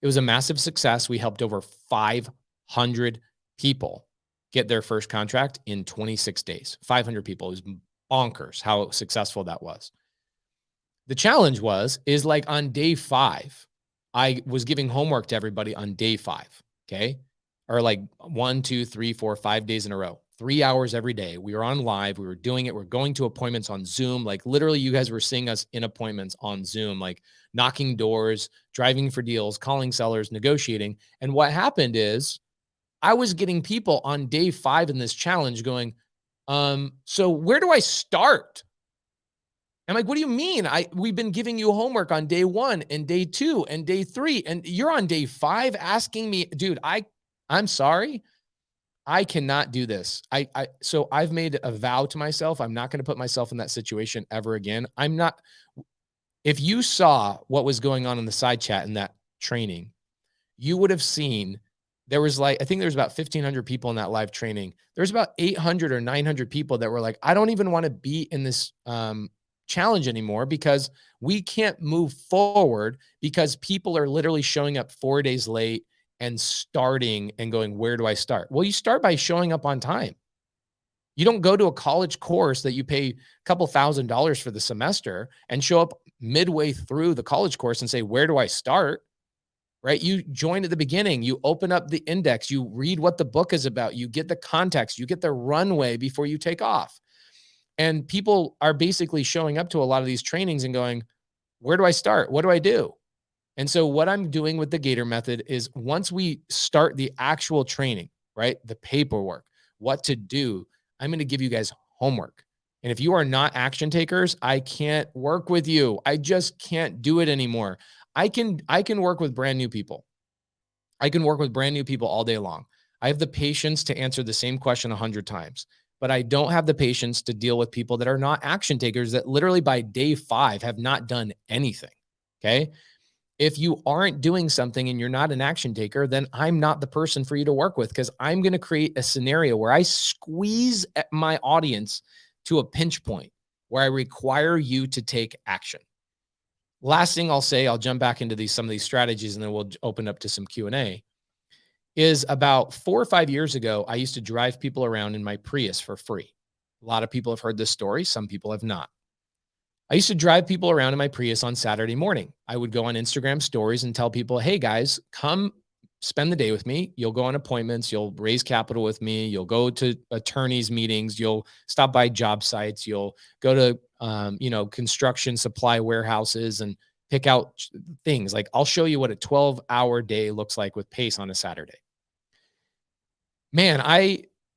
It was a massive success. We helped over 500 people get their first contract in 26 days. 500 people. It was bonkers how successful that was. The challenge is like on day 5, I was giving homework to everybody on day 5. Okay. Or like 1, 2, 3, 4, 5 days in a row, 3 hours every day. We were on live. We were doing it. We're going to appointments on Zoom. Like literally you guys were seeing us in appointments on Zoom, like knocking doors, driving for deals, calling sellers, negotiating. And what happened is I was getting people on day 5 in this challenge going, so where do I start? I'm like, what do you mean? We've been giving you homework on day 1 and day 2 and day 3, and you're on day 5 asking me, dude, I'm sorry. I cannot do this. So I've made a vow to myself. I'm not going to put myself in that situation ever again. If you saw what was going on in the side chat in that training, you would have seen there was I think there was about 1,500 people in that live training. There's about 800 or 900 people that were like, I don't even want to be in this, challenge anymore because we can't move forward because people are literally showing up 4 days late and starting and going, where do I start? Well, you start by showing up on time. You don't go to a college course that you pay a couple $1,000s for the semester and show up midway through the college course and say, where do I start? Right? You join at the beginning, you open up the index, you read what the book is about, you get the context, you get the runway before you take off. And people are basically showing up to a lot of these trainings and going, where do I start? What do I do? And so what I'm doing with the Gator method is once we start the actual training, right? The paperwork, what to do, I'm going to give you guys homework. And if you are not action takers, I can't work with you. I just can't do it anymore. I can work with brand new people. I can work with brand new people all day long. I have the patience to answer the same question 100 times. But I don't have the patience to deal with people that are not action takers that literally by day 5 have not done anything. Okay. If you aren't doing something and you're not an action taker, then I'm not the person for you to work with, because I'm going to create a scenario where I squeeze at my audience to a pinch point where I require you to take action. Last thing I'll say, I'll jump back into some of these strategies and then we'll open up to some Q&A. Is about 4 or 5 years ago, I used to drive people around in my Prius for free. A lot of people have heard this story. Some people have not. I used to drive people around in my Prius on Saturday morning. I would go on Instagram stories and tell people, hey guys, come spend the day with me. You'll go on appointments. You'll raise capital with me. You'll go to attorneys meetings. You'll stop by job sites. You'll go to, construction supply warehouses and pick out things. Like I'll show you what a 12-hour day looks like with pace on a Saturday. Man,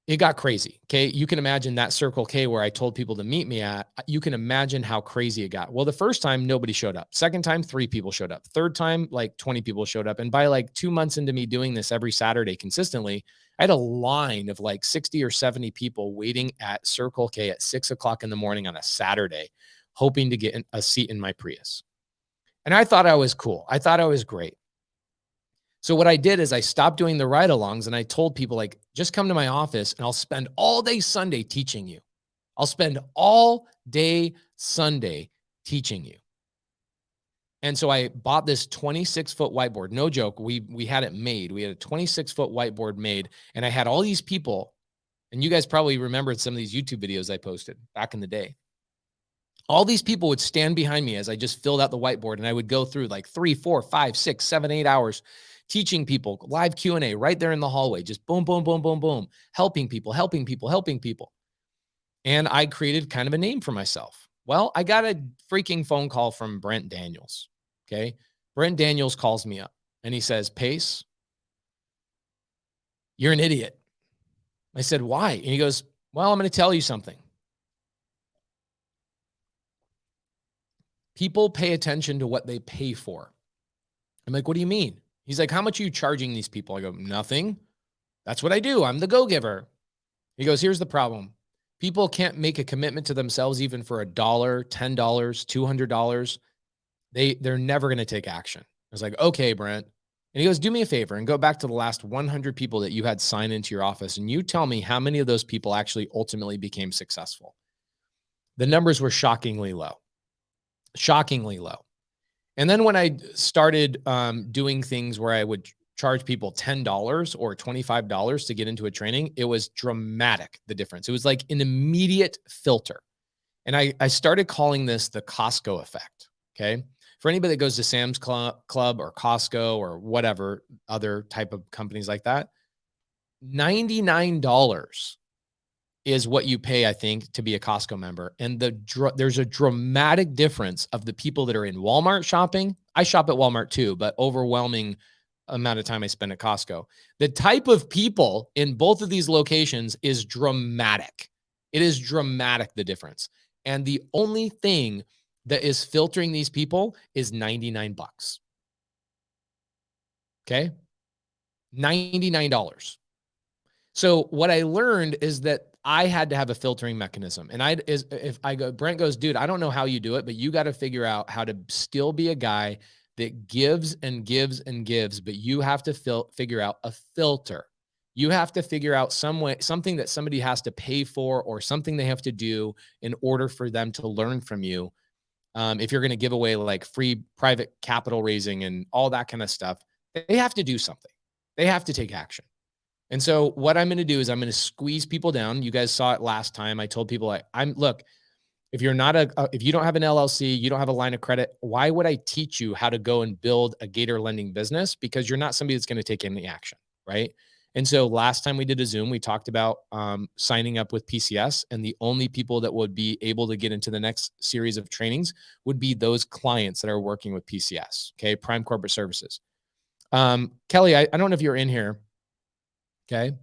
it got crazy. Okay. You can imagine that Circle K where I told people to meet me at, you can imagine how crazy it got. Well, the first time, nobody showed up. Second time, 3 people showed up. Third time, like 20 people showed up. And by like 2 months into me doing this every Saturday consistently, I had a line of like 60 or 70 people waiting at Circle K at 6 o'clock in the morning on a Saturday, hoping to get a seat in my Prius. And I thought I was cool. I thought I was great. So what I did is I stopped doing the ride-alongs and I told people, like, just come to my office and I'll spend all day Sunday teaching you. I'll spend all day Sunday teaching you. And so I bought this 26-foot whiteboard. No joke. We had it made. We had a 26-foot whiteboard made, and I had all these people, and you guys probably remembered some of these YouTube videos I posted back in the day. All these people would stand behind me as I just filled out the whiteboard, and I would go through like 3, 4, 5, 6, 7, 8 hours teaching people, live Q&A right there in the hallway, just boom, boom, boom, boom, boom, helping people, helping people, helping people. And I created kind of a name for myself. Well, I got a freaking phone call from Brent Daniels. Okay. Brent Daniels calls me up and he says, Pace, you're an idiot. I said, why? And he goes, well, I'm going to tell you something. People pay attention to what they pay for. I'm like, what do you mean? He's like, how much are you charging these people? I go, nothing. That's what I do. I'm the go-giver. He goes, here's the problem. People can't make a commitment to themselves even for $1, $10, $200. They're never going to take action. I was like, okay, Brent. And he goes, do me a favor and go back to the last 100 people that you had sign into your office. And you tell me how many of those people actually ultimately became successful. The numbers were shockingly low, shockingly low. And then when I started doing things where I would charge people $10 or $25 to get into a training, it was dramatic, the difference. It was like an immediate filter. And I started calling this the Costco effect, okay? For anybody that goes to Sam's Club or Costco or whatever other type of companies like that, $99 is what you pay, I think, to be a Costco member. And there's a dramatic difference of the people that are in Walmart shopping. I shop at Walmart too, but overwhelming amount of time I spend at Costco. The type of people in both of these locations is dramatic. It is dramatic, the difference. And the only thing that is filtering these people is $99. Okay? $99. So what I learned is that I had to have a filtering mechanism. And Brent goes, dude, I don't know how you do it, but you got to figure out how to still be a guy that gives and gives and gives, but you have to figure out a filter. You have to figure out something that somebody has to pay for or something they have to do in order for them to learn from you. If you're going to give away like free private capital raising and all that kind of stuff, they have to do something. They have to take action. And so what I'm going to do is I'm going to squeeze people down. You guys saw it last time. I told people, look, if you're not if you don't have an LLC, you don't have a line of credit, why would I teach you how to go and build a Gator lending business? Because you're not somebody that's going to take any action, right? And so last time we did a Zoom, we talked about signing up with PCS, and the only people that would be able to get into the next series of trainings would be those clients that are working with PCS, okay, Prime Corporate Services. Kelly, I don't know if you're in here, okay?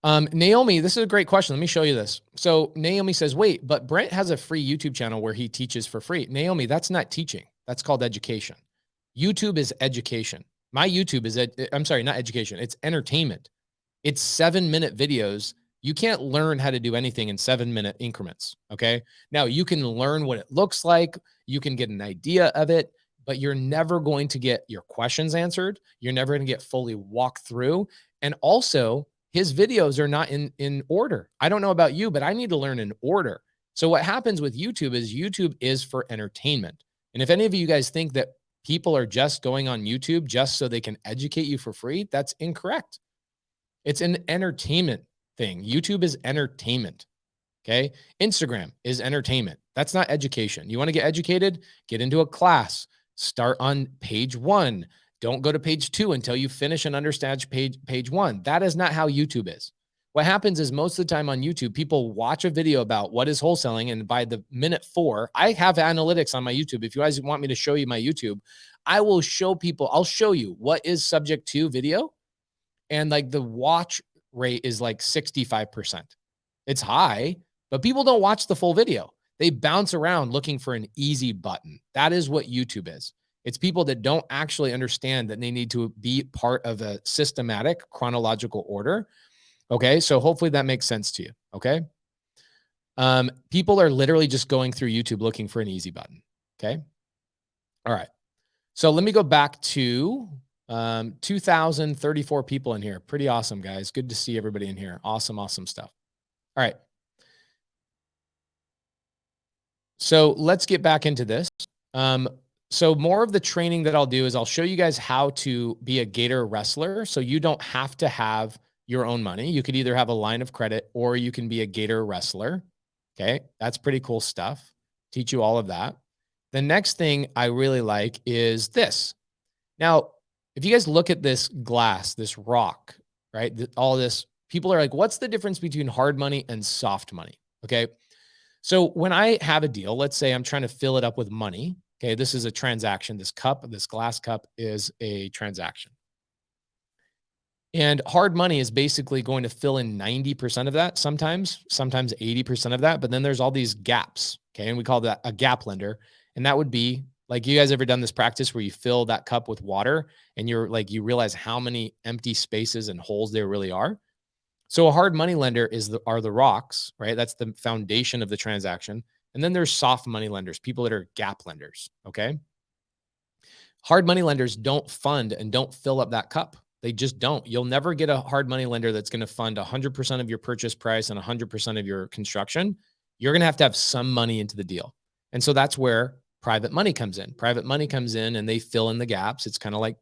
Naomi, this is a great question. Let me show you this. So Naomi says, wait, but Brent has a free YouTube channel where he teaches for free. Naomi, that's not teaching. That's called education. YouTube is education. My YouTube is, I'm sorry, not education. It's entertainment. It's 7-minute videos. You can't learn how to do anything in 7-minute increments. Okay. Now you can learn what it looks like. You can get an idea of it, but you're never going to get your questions answered. You're never going to get fully walked through. And also his videos are not in order. I don't know about you, but I need to learn in order. So what happens with YouTube is for entertainment. And if any of you guys think that people are just going on YouTube just so they can educate you for free, that's incorrect. It's an entertainment thing. YouTube is entertainment. Okay. Instagram is entertainment. That's not education. You want to get educated? Get into a class. Start on page 1. Don't go to page 2 until you finish and understand page 1. That is not how YouTube is. What happens is most of the time on YouTube, people watch a video about what is wholesaling, and by the minute 4, I have analytics on my YouTube. If you guys want me to show you my YouTube, I will show people, I'll show you what is subject to video, and like the watch rate is like 65%. It's high, but people don't watch the full video. They bounce around looking for an easy button. That is what YouTube is. It's people that don't actually understand that they need to be part of a systematic chronological order. Okay. So hopefully that makes sense to you. Okay. People are literally just going through YouTube looking for an easy button. Okay. All right. So let me go back to 2,034 people in here. Pretty awesome, guys. Good to see everybody in here. Awesome, awesome stuff. All right. So let's get back into this. So more of the training that I'll do is I'll show you guys how to be a Gator wrestler. So you don't have to have your own money. You could either have a line of credit or you can be a Gator wrestler. Okay. That's pretty cool stuff. Teach you all of that. The next thing I really like is this. Now, if you guys look at this glass, this rock, right? All this, people are like, what's the difference between hard money and soft money? Okay. So when I have a deal, let's say I'm trying to fill it up with money. Okay. This is a transaction. This cup, this glass cup is a transaction. And hard money is basically going to fill in 90% of that, sometimes 80% of that. But then there's all these gaps. Okay. And we call that a gap lender. And that would be like, you guys ever done this practice where you fill that cup with water and you're like, you realize how many empty spaces and holes there really are. So a hard money lender are the rocks, right? That's the foundation of the transaction. And then there's soft money lenders, people that are gap lenders. Okay. Hard money lenders don't fund and don't fill up that cup. They just don't. You'll never get a hard money lender that's going to fund 100% of your purchase price and 100% of your construction. You're going to have some money into the deal. And so that's where private money comes in. Private money comes in and they fill in the gaps. It's kind of like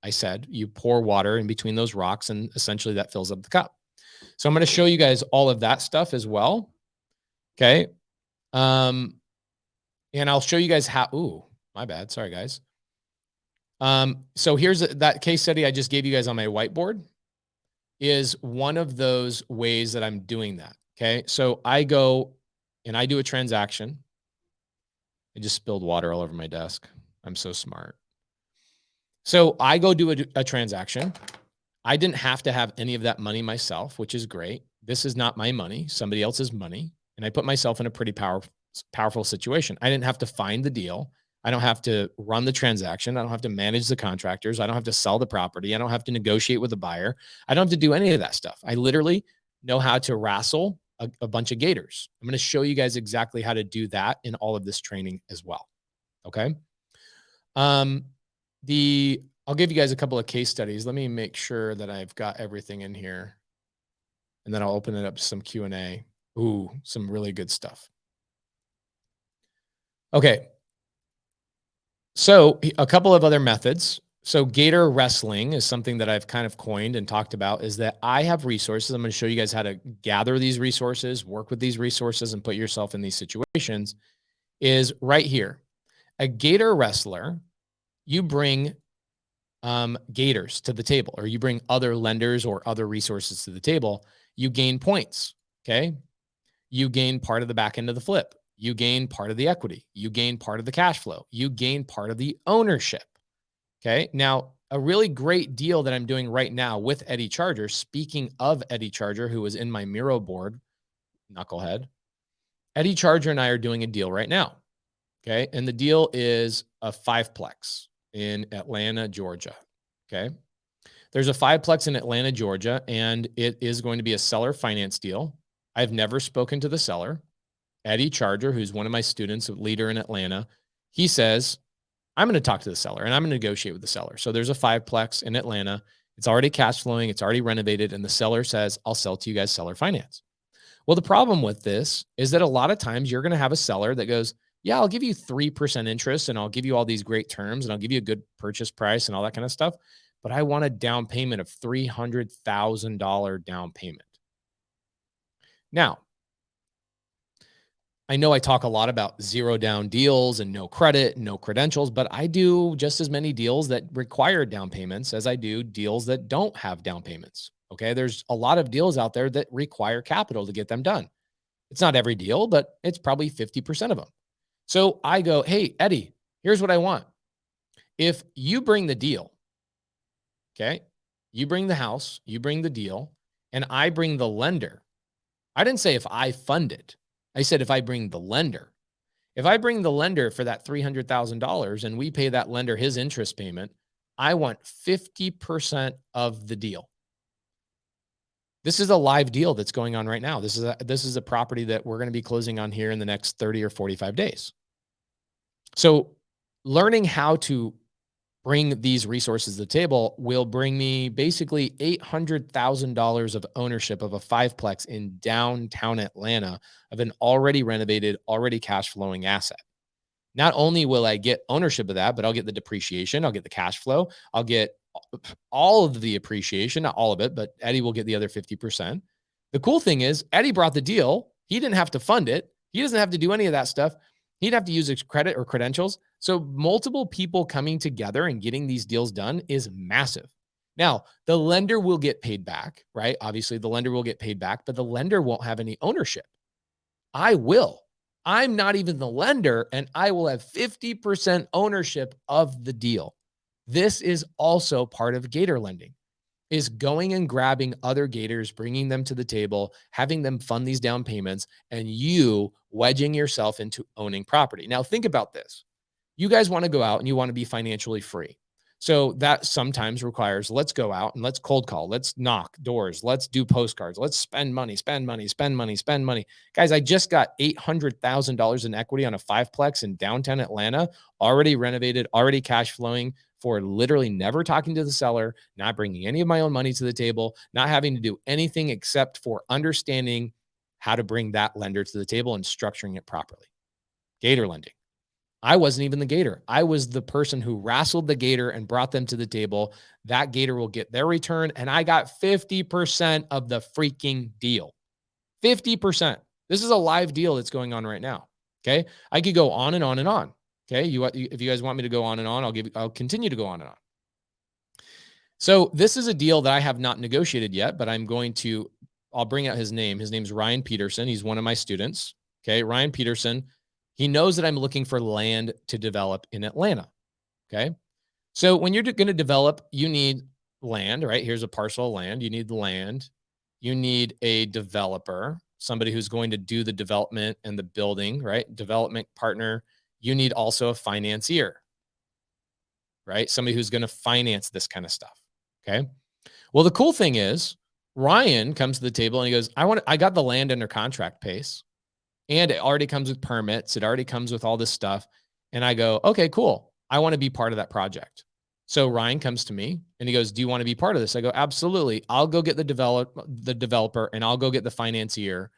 I said, you pour water in between those rocks and essentially that fills up the cup. So I'm going to show you guys all of that stuff as well. Okay. And I'll show you guys how, ooh, my bad. Sorry, guys. So here's that case study I just gave you guys on my whiteboard is one of those ways that I'm doing that. Okay. So I go and I do a transaction. I just spilled water all over my desk. I'm so smart. So I go do a transaction. I didn't have to have any of that money myself, which is great. This is not my money, somebody else's money. And I put myself in a pretty powerful situation. I didn't have to find the deal. I don't have to run the transaction. I don't have to manage the contractors. I don't have to sell the property. I don't have to negotiate with the buyer. I don't have to do any of that stuff. I literally know how to wrestle a bunch of gators. I'm going to show you guys exactly how to do that in all of this training as well. Okay. I'll give you guys a couple of case studies. Let me make sure that I've got everything in here and then I'll open it up to some Q&A. Ooh, some really good stuff. Okay. So a couple of other methods. So Gator wrestling is something that I've kind of coined and talked about is that I have resources. I'm going to show you guys how to gather these resources, work with these resources and put yourself in these situations is right here. A Gator wrestler, you bring gators to the table or you bring other lenders or other resources to the table, you gain points. Okay. You gain part of the back end of the flip. You gain part of the equity. You gain part of the cash flow. You gain part of the ownership. Okay. Now, a really great deal that I'm doing right now with Eddie Charger, speaking of Eddie Charger, who was in my Miro board, knucklehead, Eddie Charger and I are doing a deal right now. Okay. And the deal is a 5-plex in Atlanta, Georgia. Okay. There's a 5-plex in Atlanta, Georgia, and it is going to be a seller finance deal. I've never spoken to the seller. Eddie Charger, who's one of my students, a leader in Atlanta, he says, I'm going to talk to the seller and I'm going to negotiate with the seller. So there's a 5-plex in Atlanta. It's already cash flowing. It's already renovated. And the seller says, I'll sell to you guys seller finance. Well, the problem with this is that a lot of times you're going to have a seller that goes, yeah, I'll give you 3% interest and I'll give you all these great terms and I'll give you a good purchase price and all that kind of stuff. But I want a down payment of $300,000 down payment. Now, I know I talk a lot about zero down deals and no credit, no credentials, but I do just as many deals that require down payments as I do deals that don't have down payments. Okay. There's a lot of deals out there that require capital to get them done. It's not every deal, but it's probably 50% of them. So I go, hey, Eddie, here's what I want. If you bring the deal, okay, you bring the house, you bring the deal, and I bring the lender. I didn't say if I fund it. I said if I bring the lender. If I bring the lender for that $300,000 and we pay that lender his interest payment, I want 50% of the deal. This is a live deal that's going on right now. This is a property that we're going to be closing on here in the next 30 or 45 days. So learning how to bring these resources to the table will bring me basically $800,000 of ownership of a fiveplex in downtown Atlanta of an already renovated, already cash flowing asset. Not only will I get ownership of that, but I'll get the depreciation, I'll get the cash flow, I'll get all of the appreciation, not all of it, but Eddie will get the other 50%. The cool thing is Eddie brought the deal. He didn't have to fund it. He doesn't have to do any of that stuff. He'd have to use his credit or credentials. So multiple people coming together and getting these deals done is massive. Now, the lender will get paid back, right? Obviously, the lender will get paid back, but the lender won't have any ownership. I will. I'm not even the lender, and I will have 50% ownership of the deal. This is also part of Gator lending, is going and grabbing other Gators, bringing them to the table, having them fund these down payments, and you wedging yourself into owning property. Now, think about this. You guys want to go out and you want to be financially free. So that sometimes requires, let's go out and let's cold call. Let's knock doors. Let's do postcards. Let's spend money, spend money, spend money, spend money. Guys, I just got $800,000 in equity on a fiveplex in downtown Atlanta, already renovated, already cash flowing, for literally never talking to the seller, not bringing any of my own money to the table, not having to do anything except for understanding how to bring that lender to the table and structuring it properly. Gator lending. I wasn't even the Gator. I was the person who wrestled the Gator and brought them to the table. That Gator will get their return, and I got 50% of the freaking deal. 50%. This is a live deal that's going on right now. Okay. I could go on and on and on. Okay. If you guys want me to go on and on, I'll continue to go on and on. So this is a deal that I have not negotiated yet, but I'll bring out his name. His name's Ryan Peterson. He's one of my students. Okay. Ryan Peterson. He knows that I'm looking for land to develop in Atlanta. Okay. So when you're going to develop, you need land, right? Here's a parcel of land. You need land. You need a developer, somebody who's going to do the development and the building, right? Development partner. You need also a financier, right? Somebody who's going to finance this kind of stuff. Okay. Well, the cool thing is Ryan comes to the table and he goes, I got the land under contract pace. And it already comes with permits. It already comes with all this stuff. And I go, okay, cool. I want to be part of that project. So Ryan comes to me and he goes, do you want to be part of this? I go, absolutely. I'll go get the developer and I'll go get the financier.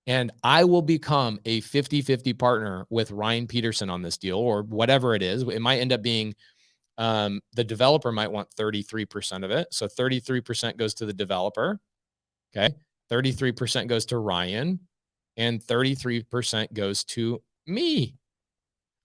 And I will become a 50-50 partner with Ryan Peterson on this deal or whatever it is. It might end up being the developer might want 33% of it. So 33% goes to the developer. Okay. 33% goes to Ryan. And 33% goes to me.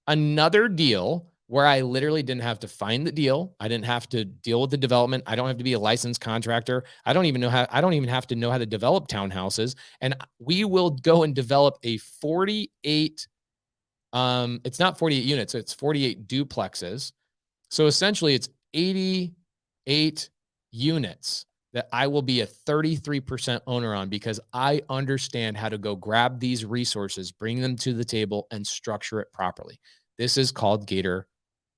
Another deal where I literally didn't have to find the deal. I didn't have to deal with the development. I don't have to be a licensed contractor. I don't even have to know how to develop townhouses. And we will go and develop a 48, it's not 48 units, it's 48 duplexes. So essentially it's 88 units that I will be a 33% owner on because I understand how to go grab these resources, bring them to the table, and structure it properly. This is called Gator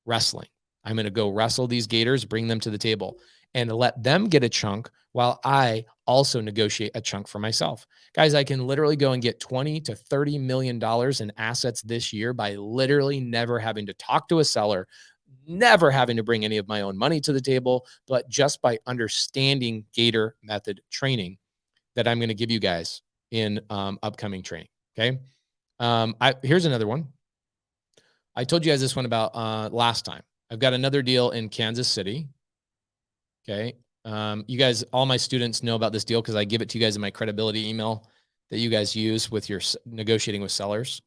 wrestling. I'm going to go wrestle these Gators, bring them to the table, and let them get a chunk while I also negotiate a chunk for myself. Guys, I can literally go and get $20 to $30 million in assets this year by literally never having to talk to a seller, never having to bring any of my own money to the table, but just by understanding Gator method training that I'm going to give you guys in upcoming training. Okay. Here's another one. I told you guys this one about last time. I've got another deal in Kansas City. Okay. You guys, all my students know about this deal because I give it to you guys in my credibility email that you guys use with your negotiating with sellers.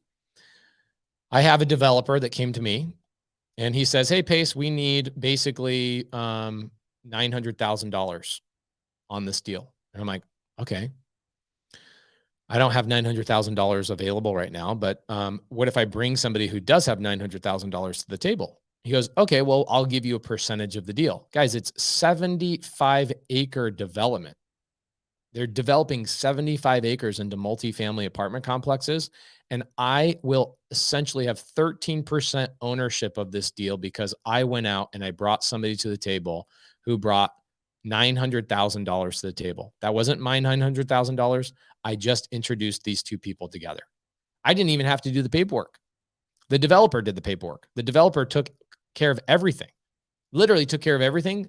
I have a developer that came to me. And he says, hey, Pace, we need basically $900,000 on this deal. And I'm like, okay. I don't have $900,000 available right now, but what if I bring somebody who does have $900,000 to the table? He goes, okay, well, I'll give you a percentage of the deal. Guys, it's 75-acre development. They're developing 75 acres into multifamily apartment complexes. And I will essentially have 13% ownership of this deal because I went out and I brought somebody to the table who brought $900,000 to the table. That wasn't my $900,000. I just introduced these two people together. I didn't even have to do the paperwork. The developer did the paperwork. The developer took care of everything, literally took care of everything.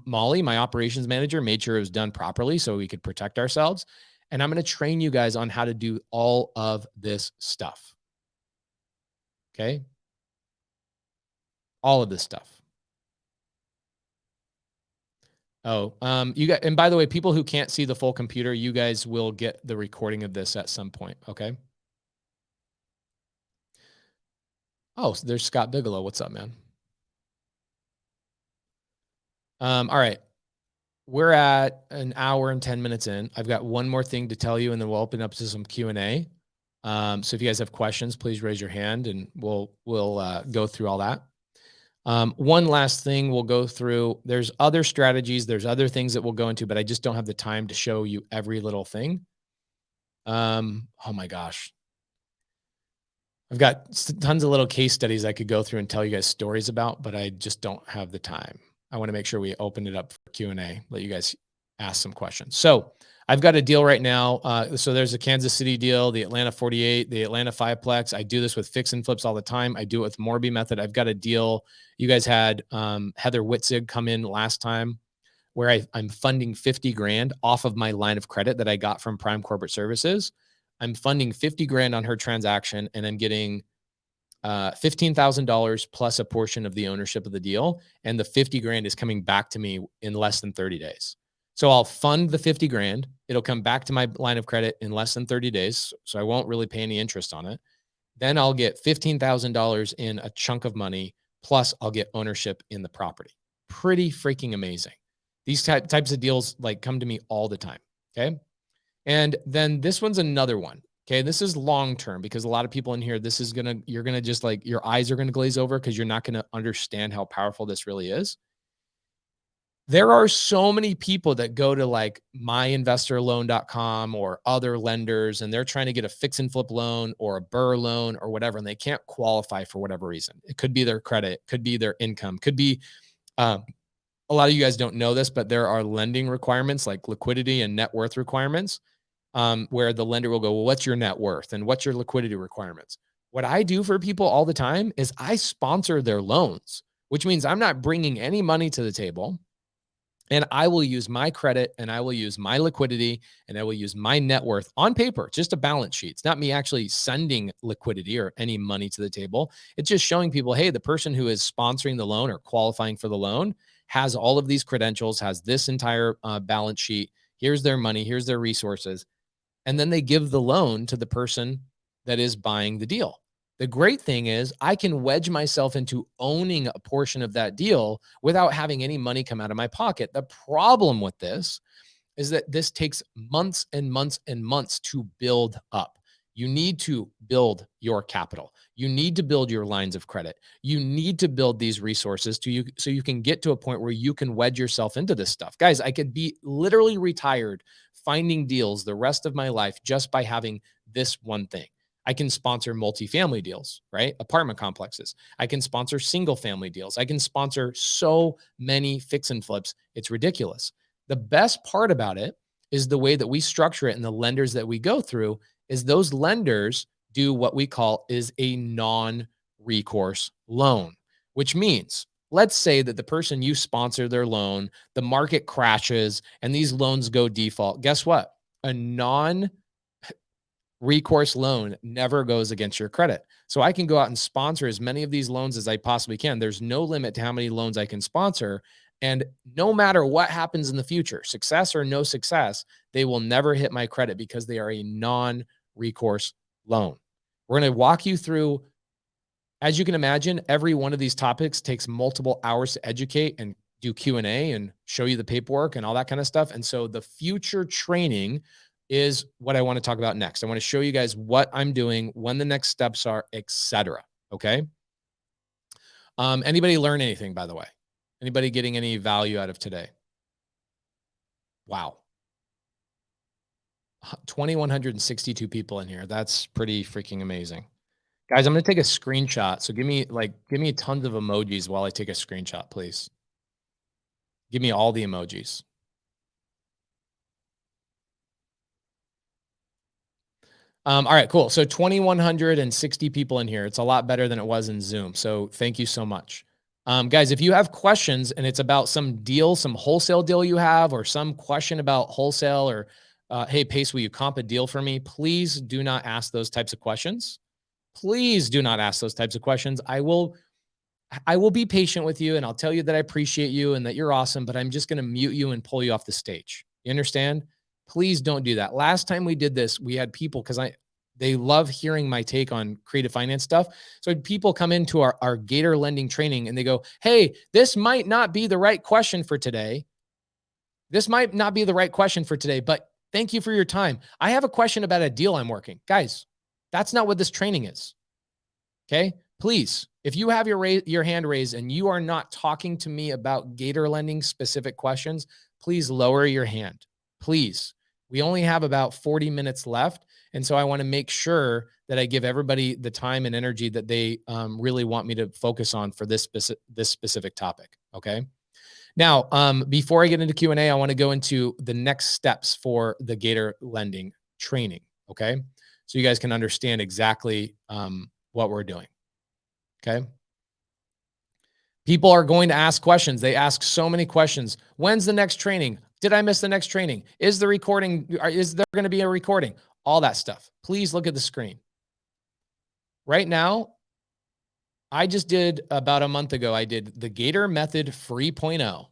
Molly, my operations manager, made sure it was done properly so we could protect ourselves. And I'm going to train you guys on how to do all of this stuff. Okay. All of this stuff. Oh, you got, and by the way, people who can't see the full computer, you guys will get the recording of this at some point. Okay. Oh, so there's Scott Bigelow. What's up, man? All right. We're at an hour and 10 minutes in. I've got one more thing to tell you, and then we'll open up to some Q&A. So if you guys have questions, please raise your hand and we'll go through all that. One last thing we'll go through. There's other strategies. There's other things that we'll go into, but I just don't have the time to show you every little thing. Oh my gosh. I've got tons of little case studies I could go through and tell you guys stories about, but I just don't have the time. I want to make sure we open it up for Q&A, let you guys ask some questions. So I've got a deal right now. So there's a Kansas City deal, the Atlanta 48, the Atlanta 5-plex. I do this with fix and flips all the time. I do it with Morby method. I've got a deal. You guys had Heather Witzig come in last time where I'm funding 50 grand off of my line of credit that I got from Prime Corporate Services. I'm funding 50 grand on her transaction and I'm getting $15,000 plus a portion of the ownership of the deal. And the 50 grand is coming back to me in less than 30 days. So I'll fund the 50 grand. It'll come back to my line of credit in less than 30 days. So I won't really pay any interest on it. Then I'll get $15,000 in a chunk of money, plus I'll get ownership in the property. Pretty freaking amazing. These types of deals like come to me all the time. Okay. And then this one's another one. Okay. This is long-term because a lot of people in here, you're going to just like your eyes are going to glaze over because you're not going to understand how powerful this really is. There are so many people that go to like myinvestorloan.com or other lenders and they're trying to get a fix and flip loan or a BRRRR loan or whatever, and they can't qualify for whatever reason. It could be their credit, could be their income, could be a lot of you guys don't know this, but there are lending requirements like liquidity and net worth requirements where the lender will go, well, what's your net worth and what's your liquidity requirements? What I do for people all the time is I sponsor their loans, which means I'm not bringing any money to the table. And I will use my credit and I will use my liquidity and I will use my net worth on paper, just a balance sheet. It's not me actually sending liquidity or any money to the table. It's just showing people, hey, the person who is sponsoring the loan or qualifying for the loan has all of these credentials, has this entire balance sheet. Here's their money. Here's their resources. And then they give the loan to the person that is buying the deal. The great thing is I can wedge myself into owning a portion of that deal without having any money come out of my pocket. The problem with this is that this takes months and months and months to build up. You need to build your capital. You need to build your lines of credit. You need to build these resources so you can get to a point where you can wedge yourself into this stuff. Guys, I could be literally retired finding deals the rest of my life just by having this one thing. I can sponsor multifamily deals, right? Apartment complexes. I can sponsor single family deals. I can sponsor so many fix and flips. It's ridiculous. The best part about it is the way that we structure it and the lenders that we go through is those lenders do what we call is a non-recourse loan, which means let's say that the person you sponsor their loan, the market crashes and these loans go default. Guess what? A non-recourse loan never goes against your credit. So I can go out and sponsor as many of these loans as I possibly can. There's no limit to how many loans I can sponsor. And no matter what happens in the future, success or no success, they will never hit my credit because they are a non-recourse loan. We're going to walk you through, as you can imagine, every one of these topics takes multiple hours to educate and do Q&A and show you the paperwork and all that kind of stuff. And so the future training is what I want to talk about next. I want to show you guys what I'm doing, when the next steps are, etc. Okay. Anybody learn anything, by the way? Anybody getting any value out of today? Wow. 2,162 people in here. That's pretty freaking amazing. Guys, I'm going to take a screenshot. So give me tons of emojis while I take a screenshot, please. Give me all the emojis. All right, cool. So 2,160 people in here. It's a lot better than it was in Zoom. So thank you so much. Guys, if you have questions and it's about some deal, some wholesale deal you have, or some question about wholesale, or hey, Pace, will you comp a deal for me? Please do not ask those types of questions. Please do not ask those types of questions. I will be patient with you and I'll tell you that I appreciate you and that you're awesome, but I'm just going to mute you and pull you off the stage. You understand? Please don't do that. Last time we did this, we had people, because they love hearing my take on creative finance stuff. So people come into our Gator lending training and they go, hey, this might not be the right question for today. This might not be the right question for today, but thank you for your time. I have a question about a deal I'm working. Guys, that's not what this training is. Okay. Please, if you have your hand raised and you are not talking to me about Gator lending specific questions, please lower your hand. Please. We only have about 40 minutes left. And so I want to make sure that I give everybody the time and energy that they really want me to focus on for this specific topic. Okay. Now, before I get into Q&A, I want to go into the next steps for the Gator lending training. Okay. So you guys can understand exactly what we're doing. Okay. People are going to ask questions. They ask so many questions. When's the next training? Did I miss the next training? Is there going to be a recording? All that stuff. Please look at the screen. Right now, I just did about a month ago, I did the Gator Method 3.0.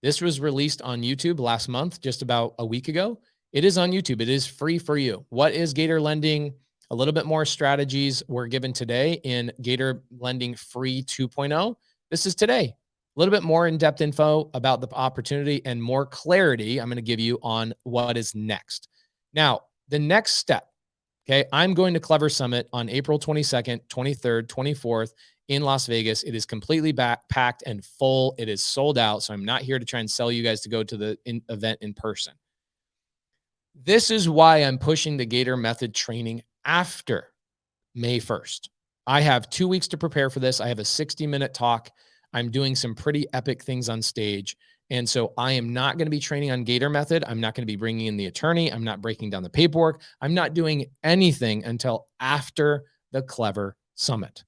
This was released on YouTube last month, just about a week ago. It is on YouTube. It is free for you. What is Gator lending? A little bit more strategies were given today in Gator Lending Free 2.0. This is today. A little bit more in-depth info about the opportunity and more clarity I'm going to give you on what is next. Now, the next step, okay, I'm going to Clever Summit on April 22nd, 23rd, 24th in Las Vegas. It is completely packed and full. It is sold out, so I'm not here to try and sell you guys to go to the event in person. This is why I'm pushing the Gator Method training after May 1st. I have 2 weeks to prepare for this. I have a 60-minute talk. I'm doing some pretty epic things on stage. And so I am not going to be training on Gator Method. I'm not going to be bringing in the attorney. I'm not breaking down the paperwork. I'm not doing anything until after the Clever Summit.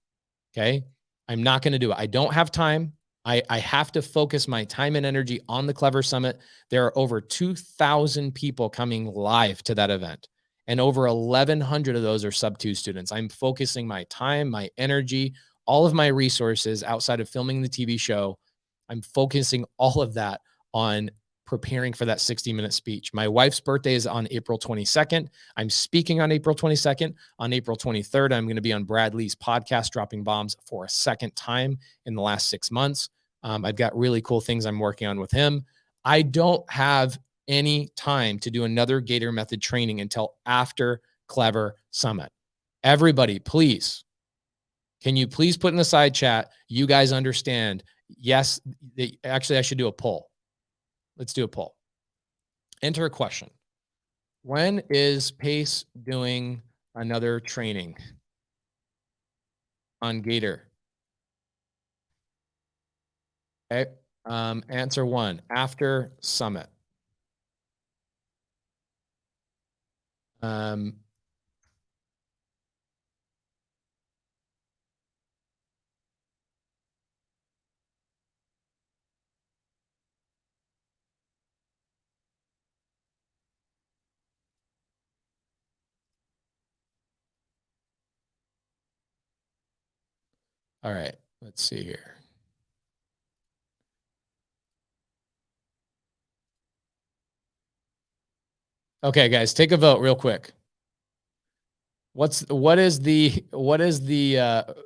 Okay. I'm not going to do it. I don't have time. I have to focus my time and energy on the Clever Summit. There are over 2,000 people coming live to that event, and over 1,100 of those are SubTo students. I'm focusing my time, my energy, all of my resources outside of filming the TV show. I'm focusing all of that on preparing for that 60-minute speech. My wife's birthday is on April 22nd. I'm speaking on April 22nd. On April 23rd, I'm going to be on Brad Lee's podcast, Dropping Bombs, for a second time in the last 6 months. I've got really cool things I'm working on with him. I don't have any time to do another Gator Method training until after Clever Summit. Everybody, please, can you please put in the side chat, you guys understand? Yes, actually, I should do a poll. Let's do a poll. Enter a question. When is Pace doing another training on Gator? Okay. Answer 1, after Summit. All right, let's see here. Okay, guys, take a vote real quick. What is the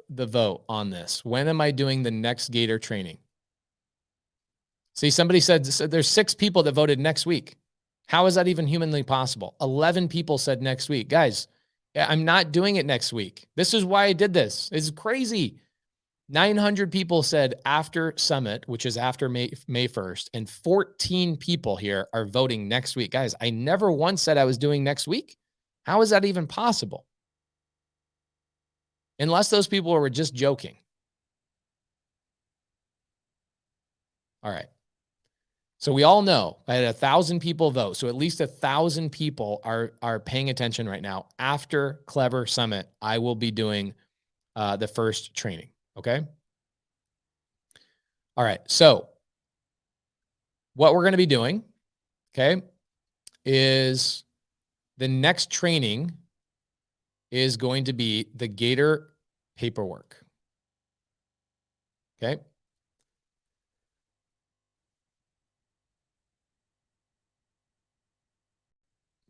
vote on this? When am I doing the next Gator training? See, somebody said there's 6 people that voted next week. How is that even humanly possible? 11 people said next week. Guys, I'm not doing it next week. This is why I did this. It's crazy. 900 people said after Summit, which is after May 1st, and 14 people here are voting next week. Guys, I never once said I was doing next week. How is that even possible? Unless those people were just joking. All right. So we all know I had 1,000 people vote. So at least 1,000 people are paying attention right now. After Clever Summit, I will be doing the first training. Okay. All right. So what we're going to be doing, okay, is the next training is going to be the Gator paperwork. Okay.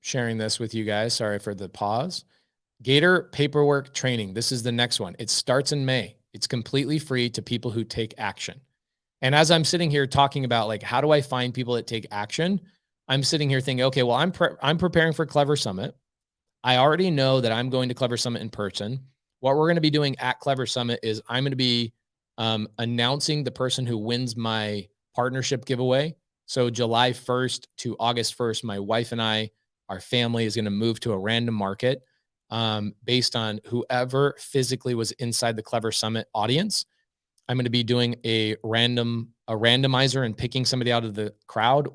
Sharing this with you guys. Sorry for the pause. Gator paperwork training. This is the next one. It starts in May. It's completely free to people who take action. And as I'm sitting here talking about like, how do I find people that take action? I'm sitting here thinking, okay, well, I'm preparing for Clever Summit. I already know that I'm going to Clever Summit in person. What we're going to be doing at Clever Summit is I'm going to be announcing the person who wins my partnership giveaway. So July 1st to August 1st, my wife and I, our family is going to move to a random market based on whoever physically was inside the Clever Summit audience. I'm going to be doing a randomizer and picking somebody out of the crowd.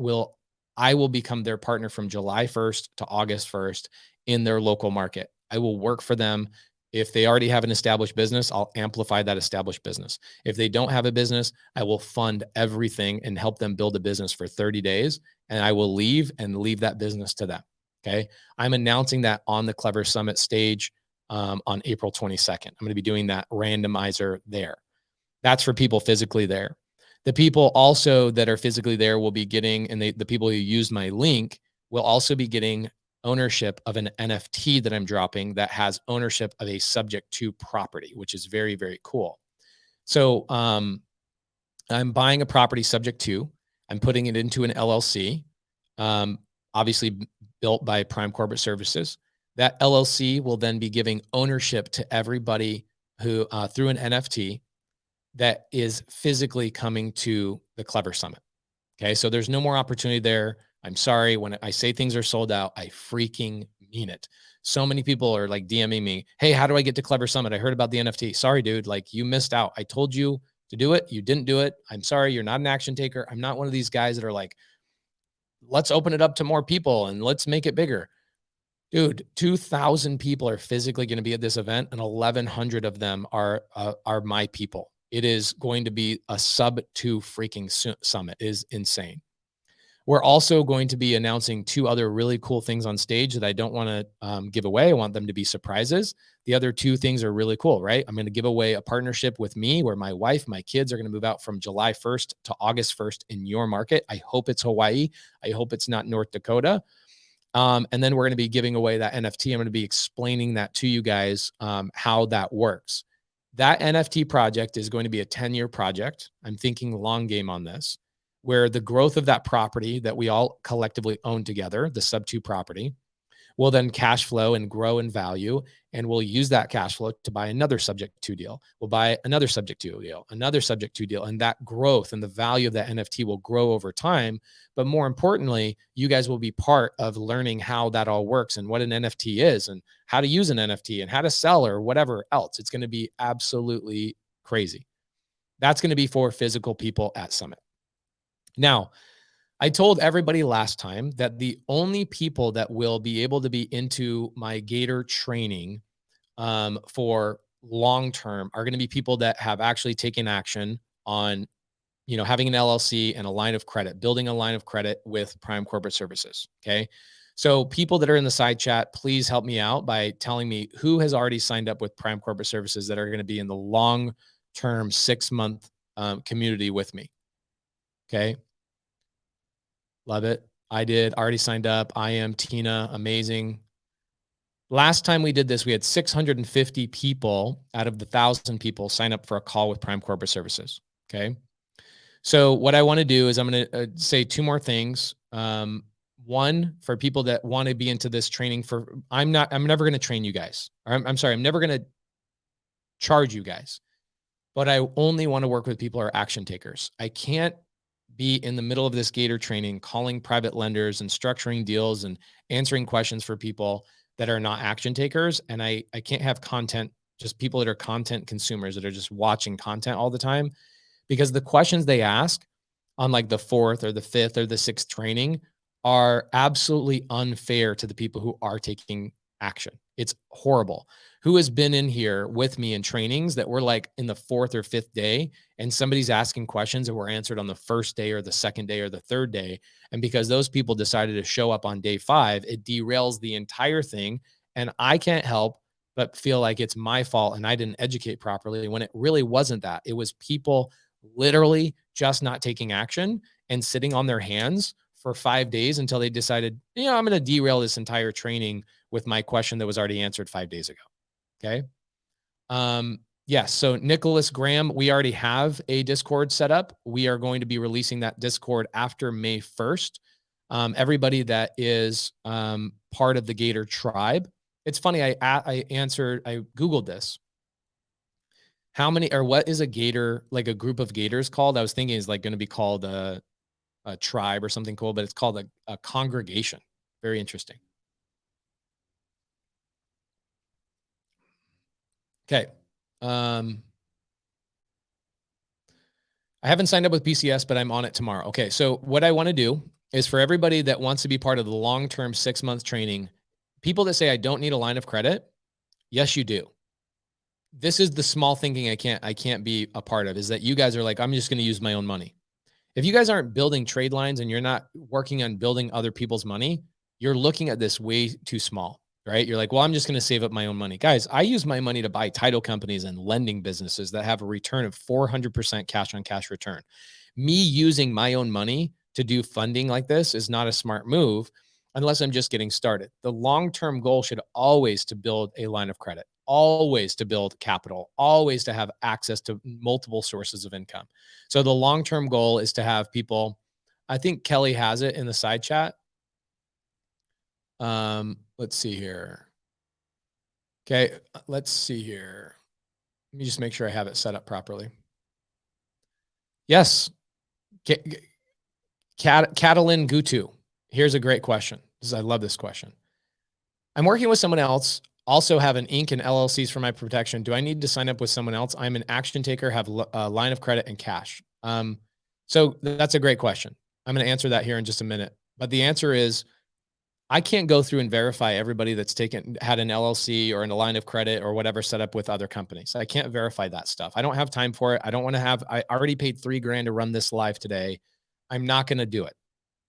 I will become their partner from July 1st to August 1st in their local market. I will work for them. If they already have an established business, I'll amplify that established business. If they don't have a business, I will fund everything and help them build a business for 30 days. And I will leave that business to them. Okay. I'm announcing that on the Clever Summit stage on April 22nd. I'm going to be doing that randomizer there. That's for people physically there. The people also that are physically there will be getting, and the people who use my link will also be getting ownership of an NFT that I'm dropping that has ownership of a subject to property, which is very, very cool. So I'm buying a property subject to, I'm putting it into an LLC, obviously built by Prime Corporate Services. That LLC will then be giving ownership to everybody who through an NFT that is physically coming to the Clever Summit. Okay. So there's no more opportunity there. I'm sorry. When I say things are sold out, I freaking mean it. So many people are like DMing me, hey, how do I get to Clever Summit? I heard about the NFT. Sorry, dude. Like you missed out. I told you to do it. You didn't do it. I'm sorry. You're not an action taker. I'm not one of these guys that are like, let's open it up to more people and let's make it bigger. Dude, 2,000 people are physically going to be at this event, and 1,100 of them are my people. It is going to be a SubTo freaking summit. It is insane. We're also going to be announcing 2 other really cool things on stage that I don't want to give away. I want them to be surprises. The other 2 things are really cool, right? I'm going to give away a partnership with me where my wife, my kids are going to move out from July 1st to August 1st in your market. I hope it's Hawaii. I hope it's not North Dakota. And then we're going to be giving away that NFT. I'm going to be explaining that to you guys, how that works. That NFT project is going to be a 10-year project. I'm thinking long game on this, where the growth of that property that we all collectively own together, the SubTo property, will then cash flow and grow in value. And we'll use that cash flow to buy another subject to deal. We'll buy another subject to deal, another subject to deal. And that growth and the value of that NFT will grow over time. But more importantly, you guys will be part of learning how that all works and what an NFT is and how to use an NFT and how to sell or whatever else. It's going to be absolutely crazy. That's going to be for physical people at Summit. Now, I told everybody last time that the only people that will be able to be into my Gator training for long-term are going to be people that have actually taken action on, having an LLC and a line of credit, building a line of credit with Prime Corporate Services. Okay. So people that are in the side chat, please help me out by telling me who has already signed up with Prime Corporate Services that are going to be in the long-term 6-month community with me. Okay. Love it. I did. Already signed up. I am Tina. Amazing. Last time we did this, we had 650 people out of the 1,000 people sign up for a call with Prime Corporate Services. Okay. So what I want to do is I'm going to say 2 more things. One, for people that want to be into this training I'm never going to train you guys. I'm sorry. I'm never going to charge you guys. but I only want to work with people who are action takers. I can't be in the middle of this Gator training, calling private lenders and structuring deals and answering questions for people that are not action takers. And I can't have content, just people that are content consumers that are just watching content all the time, because the questions they ask on like the 4th or the 5th or the 6th training are absolutely unfair to the people who are taking action. It's horrible. Who has been in here with me in trainings that we're like in the 4th or 5th day, and somebody's asking questions that were answered on the 1st day or the 2nd day or the 3rd day. And because those people decided to show up on day 5, it derails the entire thing. And I can't help but feel like it's my fault and I didn't educate properly, when it really wasn't that. It was people literally just not taking action and sitting on their hands for 5 days until they decided, I'm going to derail this entire training with my question that was already answered 5 days ago. Okay. Yes. So Nicholas Graham, we already have a Discord set up. We are going to be releasing that Discord after May 1st. Everybody that is part of the Gator tribe. It's funny. I Googled this. How many, or what is a Gator, like a group of Gators called? I was thinking is like going to be called a tribe or something cool, but it's called a congregation. Very interesting. Okay. I haven't signed up with PCS, but I'm on it tomorrow. Okay. So what I want to do is, for everybody that wants to be part of the long-term 6-month training, people that say I don't need a line of credit, yes, you do. This is the small thinking I can't be a part of, is that you guys are like, I'm just going to use my own money. If you guys aren't building trade lines and you're not working on building other people's money, you're looking at this way too small, right? You're like, well, I'm just going to save up my own money. Guys, I use my money to buy title companies and lending businesses that have a return of 400% cash on cash return. Me using my own money to do funding like this is not a smart move unless I'm just getting started. The long-term goal should always to build a line of credit, always to build capital, always to have access to multiple sources of income. So the long-term goal is to have people, I think Kelly has it in the side chat. Let's see here. Okay, let's see here. Let me just make sure I have it set up properly. Yes. Catalin Gutu. Here's a great question. I love this question. I'm working with someone else, also have an Inc. and LLCs for my protection. Do I need to sign up with someone else? I'm an action taker, have a line of credit and cash. So that's a great question. I'm going to answer that here in just a minute. But the answer is, I can't go through and verify everybody that's had an LLC or in a line of credit or whatever set up with other companies. I can't verify that stuff. I don't have time for it. I don't want to I already paid $3,000 to run this live today. I'm not going to do it.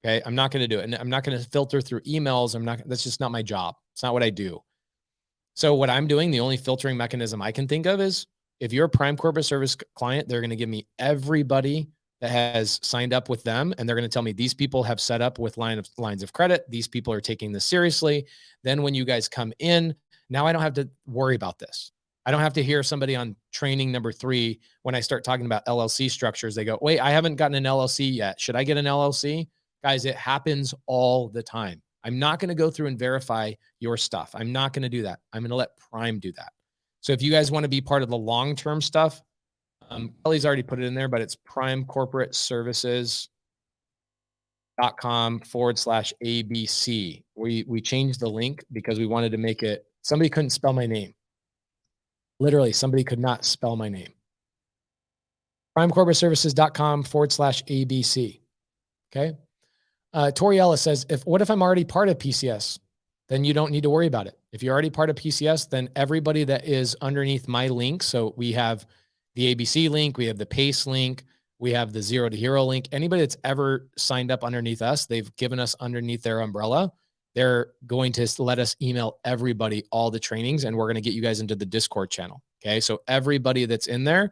Okay. I'm not going to do it. And I'm not going to filter through emails. That's just not my job. It's not what I do. So what I'm doing, the only filtering mechanism I can think of is, if you're a prime corporate service client, they're going to give me everybody that has signed up with them. And they're going to tell me these people have set up with lines of credit. These people are taking this seriously. Then when you guys come in, now I don't have to worry about this. I don't have to hear somebody on training number 3, when I start talking about LLC structures, they go, wait, I haven't gotten an LLC yet. Should I get an LLC? Guys, it happens all the time. I'm not going to go through and verify your stuff. I'm not going to do that. I'm going to let Prime do that. So if you guys want to be part of the long-term stuff, Kelly's already put it in there, but it's primecorporateservices.com/ABC. We changed the link because we wanted to make it, somebody couldn't spell my name. Literally, somebody could not spell my name. primecorporateservices.com/ABC. Okay. Toriella says, what if I'm already part of PCS? Then you don't need to worry about it. If you're already part of PCS, then everybody that is underneath my link, so we have the ABC link, we have the PACE link, we have the Zero to Hero link. Anybody that's ever signed up underneath us, they've given us underneath their umbrella, they're going to let us email everybody all the trainings, and we're going to get you guys into the Discord channel. Okay. So everybody that's in there,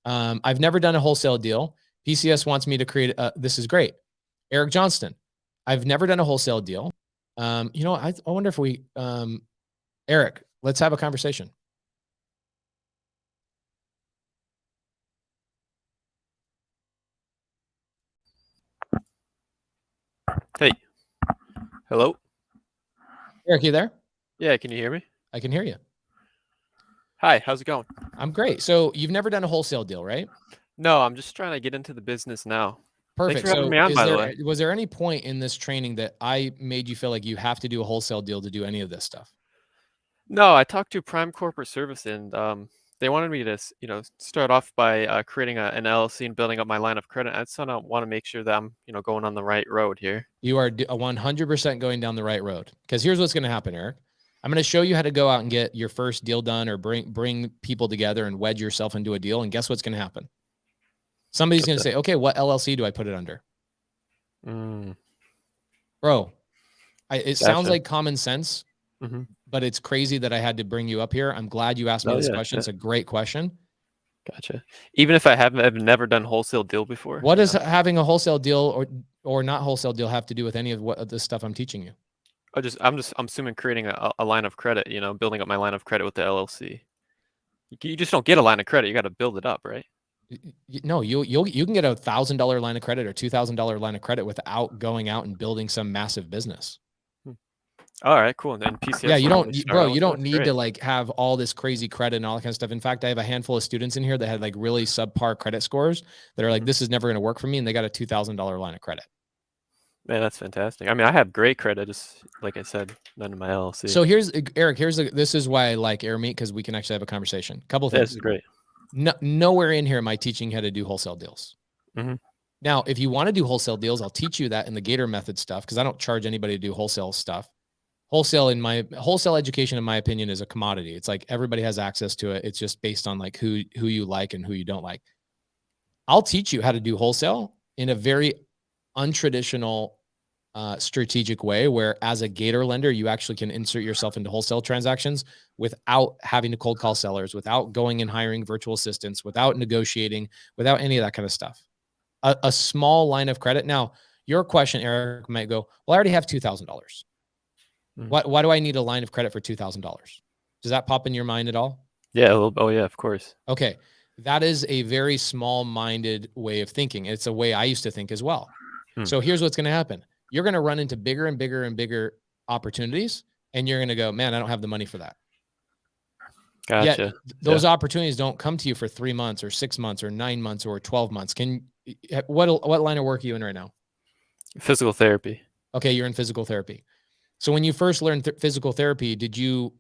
I've never done a wholesale deal. PCS wants me to create, this is great. Eric Johnston, I've never done a wholesale deal. I wonder if we, Eric, let's have a conversation. Hey. Hello. Eric, you there? Yeah, can you hear me? I can hear you. Hi, how's it going? I'm great. So you've never done a wholesale deal, right? No, I'm just trying to get into the business now. Thanks Perfect. for having So me on, by the way. was there any point in this training that I made you feel like you have to do a wholesale deal to do any of this stuff? No, I talked to Prime Corporate Service, and they wanted me to, start off by creating an LLC and building up my line of credit. I just want to make sure that I'm, going on the right road here. You are 100% going down the right road. Because here's what's going to happen, Eric. I'm going to show you how to go out and get your first deal done, or bring people together and wedge yourself into a deal. And guess what's going to happen? Somebody's going to say, okay, what LLC do I put it under? Bro, it sounds like common sense, but it's crazy that I had to bring you up here. I'm glad you asked me this question. It's a great question. Gotcha. Even if I've never done wholesale deal before. What does having a wholesale deal or not wholesale deal have to do with any of what the stuff I'm teaching you? I'm assuming creating a line of credit, building up my line of credit with the LLC. You just don't get a line of credit. You got to build it up, right? No, you can get $1,000 line of credit or $2,000 line of credit without going out and building some massive business. All right, cool. And then PCS. Yeah, you don't need to like have all this crazy credit and all that kind of stuff. In fact, I have a handful of students in here that had like really subpar credit scores that are like, this is never going to work for me. And they got a $2,000 line of credit. Man, that's fantastic. I mean, I have great credit, just like I said, none of my LLC. So here's Eric. This is why I like Air Meet, because we can actually have a conversation. Couple things. This is great. Nowhere in here am I teaching how to do wholesale deals. Now, if you want to do wholesale deals, I'll teach you that in the Gator Method stuff, because I don't charge anybody to do wholesale stuff. Wholesale education, in my opinion, is a commodity. It's like everybody has access to it. It's just based on like who you like and who you don't like. I'll teach you how to do wholesale in a very untraditional, strategic way, where as a Gator lender, you actually can insert yourself into wholesale transactions without having to cold call sellers, without going and hiring virtual assistants, without negotiating, without any of that kind of stuff. A small line of credit. Now, your question, Eric, might go, well, I already have $2,000. Why do I need a line of credit for $2,000? Does that pop in your mind at all? Yeah. Oh yeah, of course. Okay. That is a very small-minded way of thinking. It's a way I used to think as well. So here's what's going to happen. You're going to run into bigger and bigger and bigger opportunities, and you're going to go, man, I don't have the money for that. Gotcha. Yet, those opportunities don't come to you for 3 months or 6 months or 9 months or 12 months. What line of work are you in right now? Physical therapy. Okay. You're in physical therapy. So when you first learned physical therapy, did you,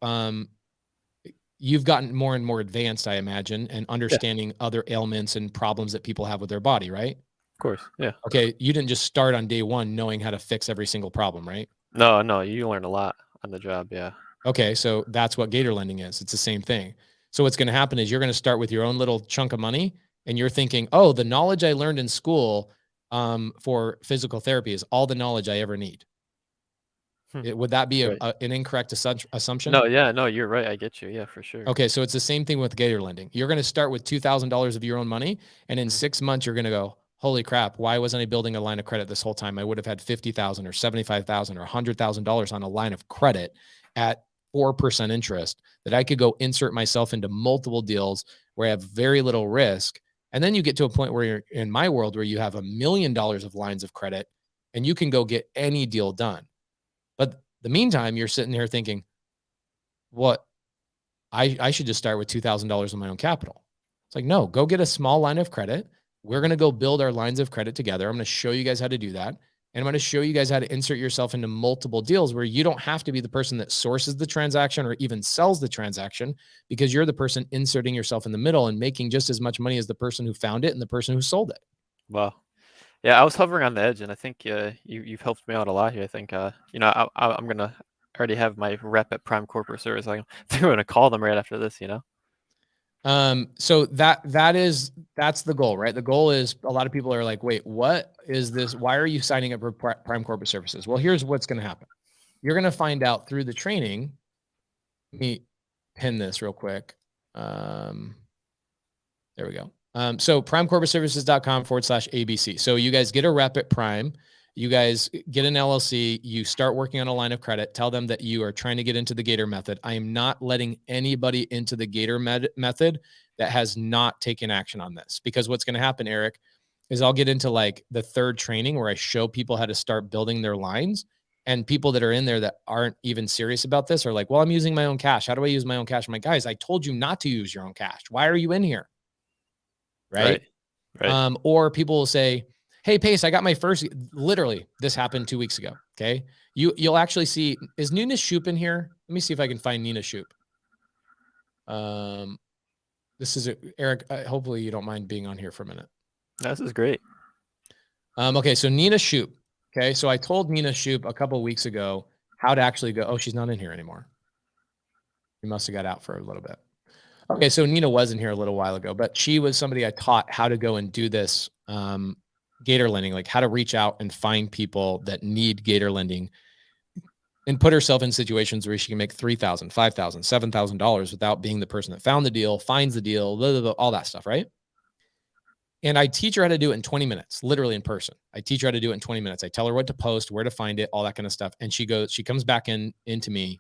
you've gotten more and more advanced, I imagine, and understanding other ailments and problems that people have with their body, right? Of course. Yeah. Okay. You didn't just start on day one knowing how to fix every single problem, right? No, you learn a lot on the job. Yeah. Okay. So that's what Gator lending is. It's the same thing. So what's going to happen is you're going to start with your own little chunk of money, and you're thinking, oh, the knowledge I learned in school for physical therapy is all the knowledge I ever need. Would that be an incorrect assumption? No, yeah, no, you're right. I get you. Yeah, for sure. Okay. So it's the same thing with Gator lending. You're going to start with $2,000 of your own money. And in 6 months, you're going to go, holy crap, why wasn't I building a line of credit this whole time? I would have had $50,000 or $75,000 or $100,000 on a line of credit at 4% interest that I could go insert myself into multiple deals where I have very little risk. And then you get to a point where you're in my world where you have $1 million of lines of credit and you can go get any deal done. But the meantime, you're sitting here thinking, what? I should just start with $2,000 in my own capital. It's like, no, go get a small line of credit. We're going to go build our lines of credit together. I'm going to show you guys how to do that. And I'm going to show you guys how to insert yourself into multiple deals where you don't have to be the person that sources the transaction or even sells the transaction, because you're the person inserting yourself in the middle and making just as much money as the person who found it and the person who sold it. Wow. Yeah, I was hovering on the edge, and I think you've helped me out a lot here. I think I'm gonna already have my rep at Prime Corporate Service. I'm gonna call them right after this. So that's the goal, right? The goal is, a lot of people are like, wait, what is this? Why are you signing up for Prime Corporate Services? Well, here's what's going to happen. You're going to find out through the training. Let me pin this real quick. There we go. So primecorporateservices.com/ABC. So you guys get a rep at Prime. You guys get an LLC. You start working on a line of credit. Tell them that you are trying to get into the Gator Method. I am not letting anybody into the Gator Method that has not taken action on this, because what's going to happen, Eric, is I'll get into like the third training where I show people how to start building their lines. And people that are in there that aren't even serious about this are like, well, I'm using my own cash. How do I use my own cash? I'm like, guys, I told you not to use your own cash. Why are you in here? Right. Or people will say, hey, Pace, I got my first, literally, this happened 2 weeks ago. Okay. You'll actually see, is Nina Shoop in here? Let me see if I can find Nina Shoop. This is Eric. Hopefully you don't mind being on here for a minute. This is great. Okay. So Nina Shoop. Okay. So I told Nina Shoop a couple of weeks ago how to actually go. Oh, she's not in here anymore. She must have got out for a little bit. Okay. So Nina was in here a little while ago, but she was somebody I taught how to go and do this Gator lending, like how to reach out and find people that need Gator lending and put herself in situations where she can make $3,000, $5,000, $7,000 without being the person that found the deal, finds the deal, blah, blah, blah, all that stuff, right? And I teach her how to do it in 20 minutes, literally in person. I teach her how to do it in 20 minutes. I tell her what to post, where to find it, all that kind of stuff. And she comes back into me.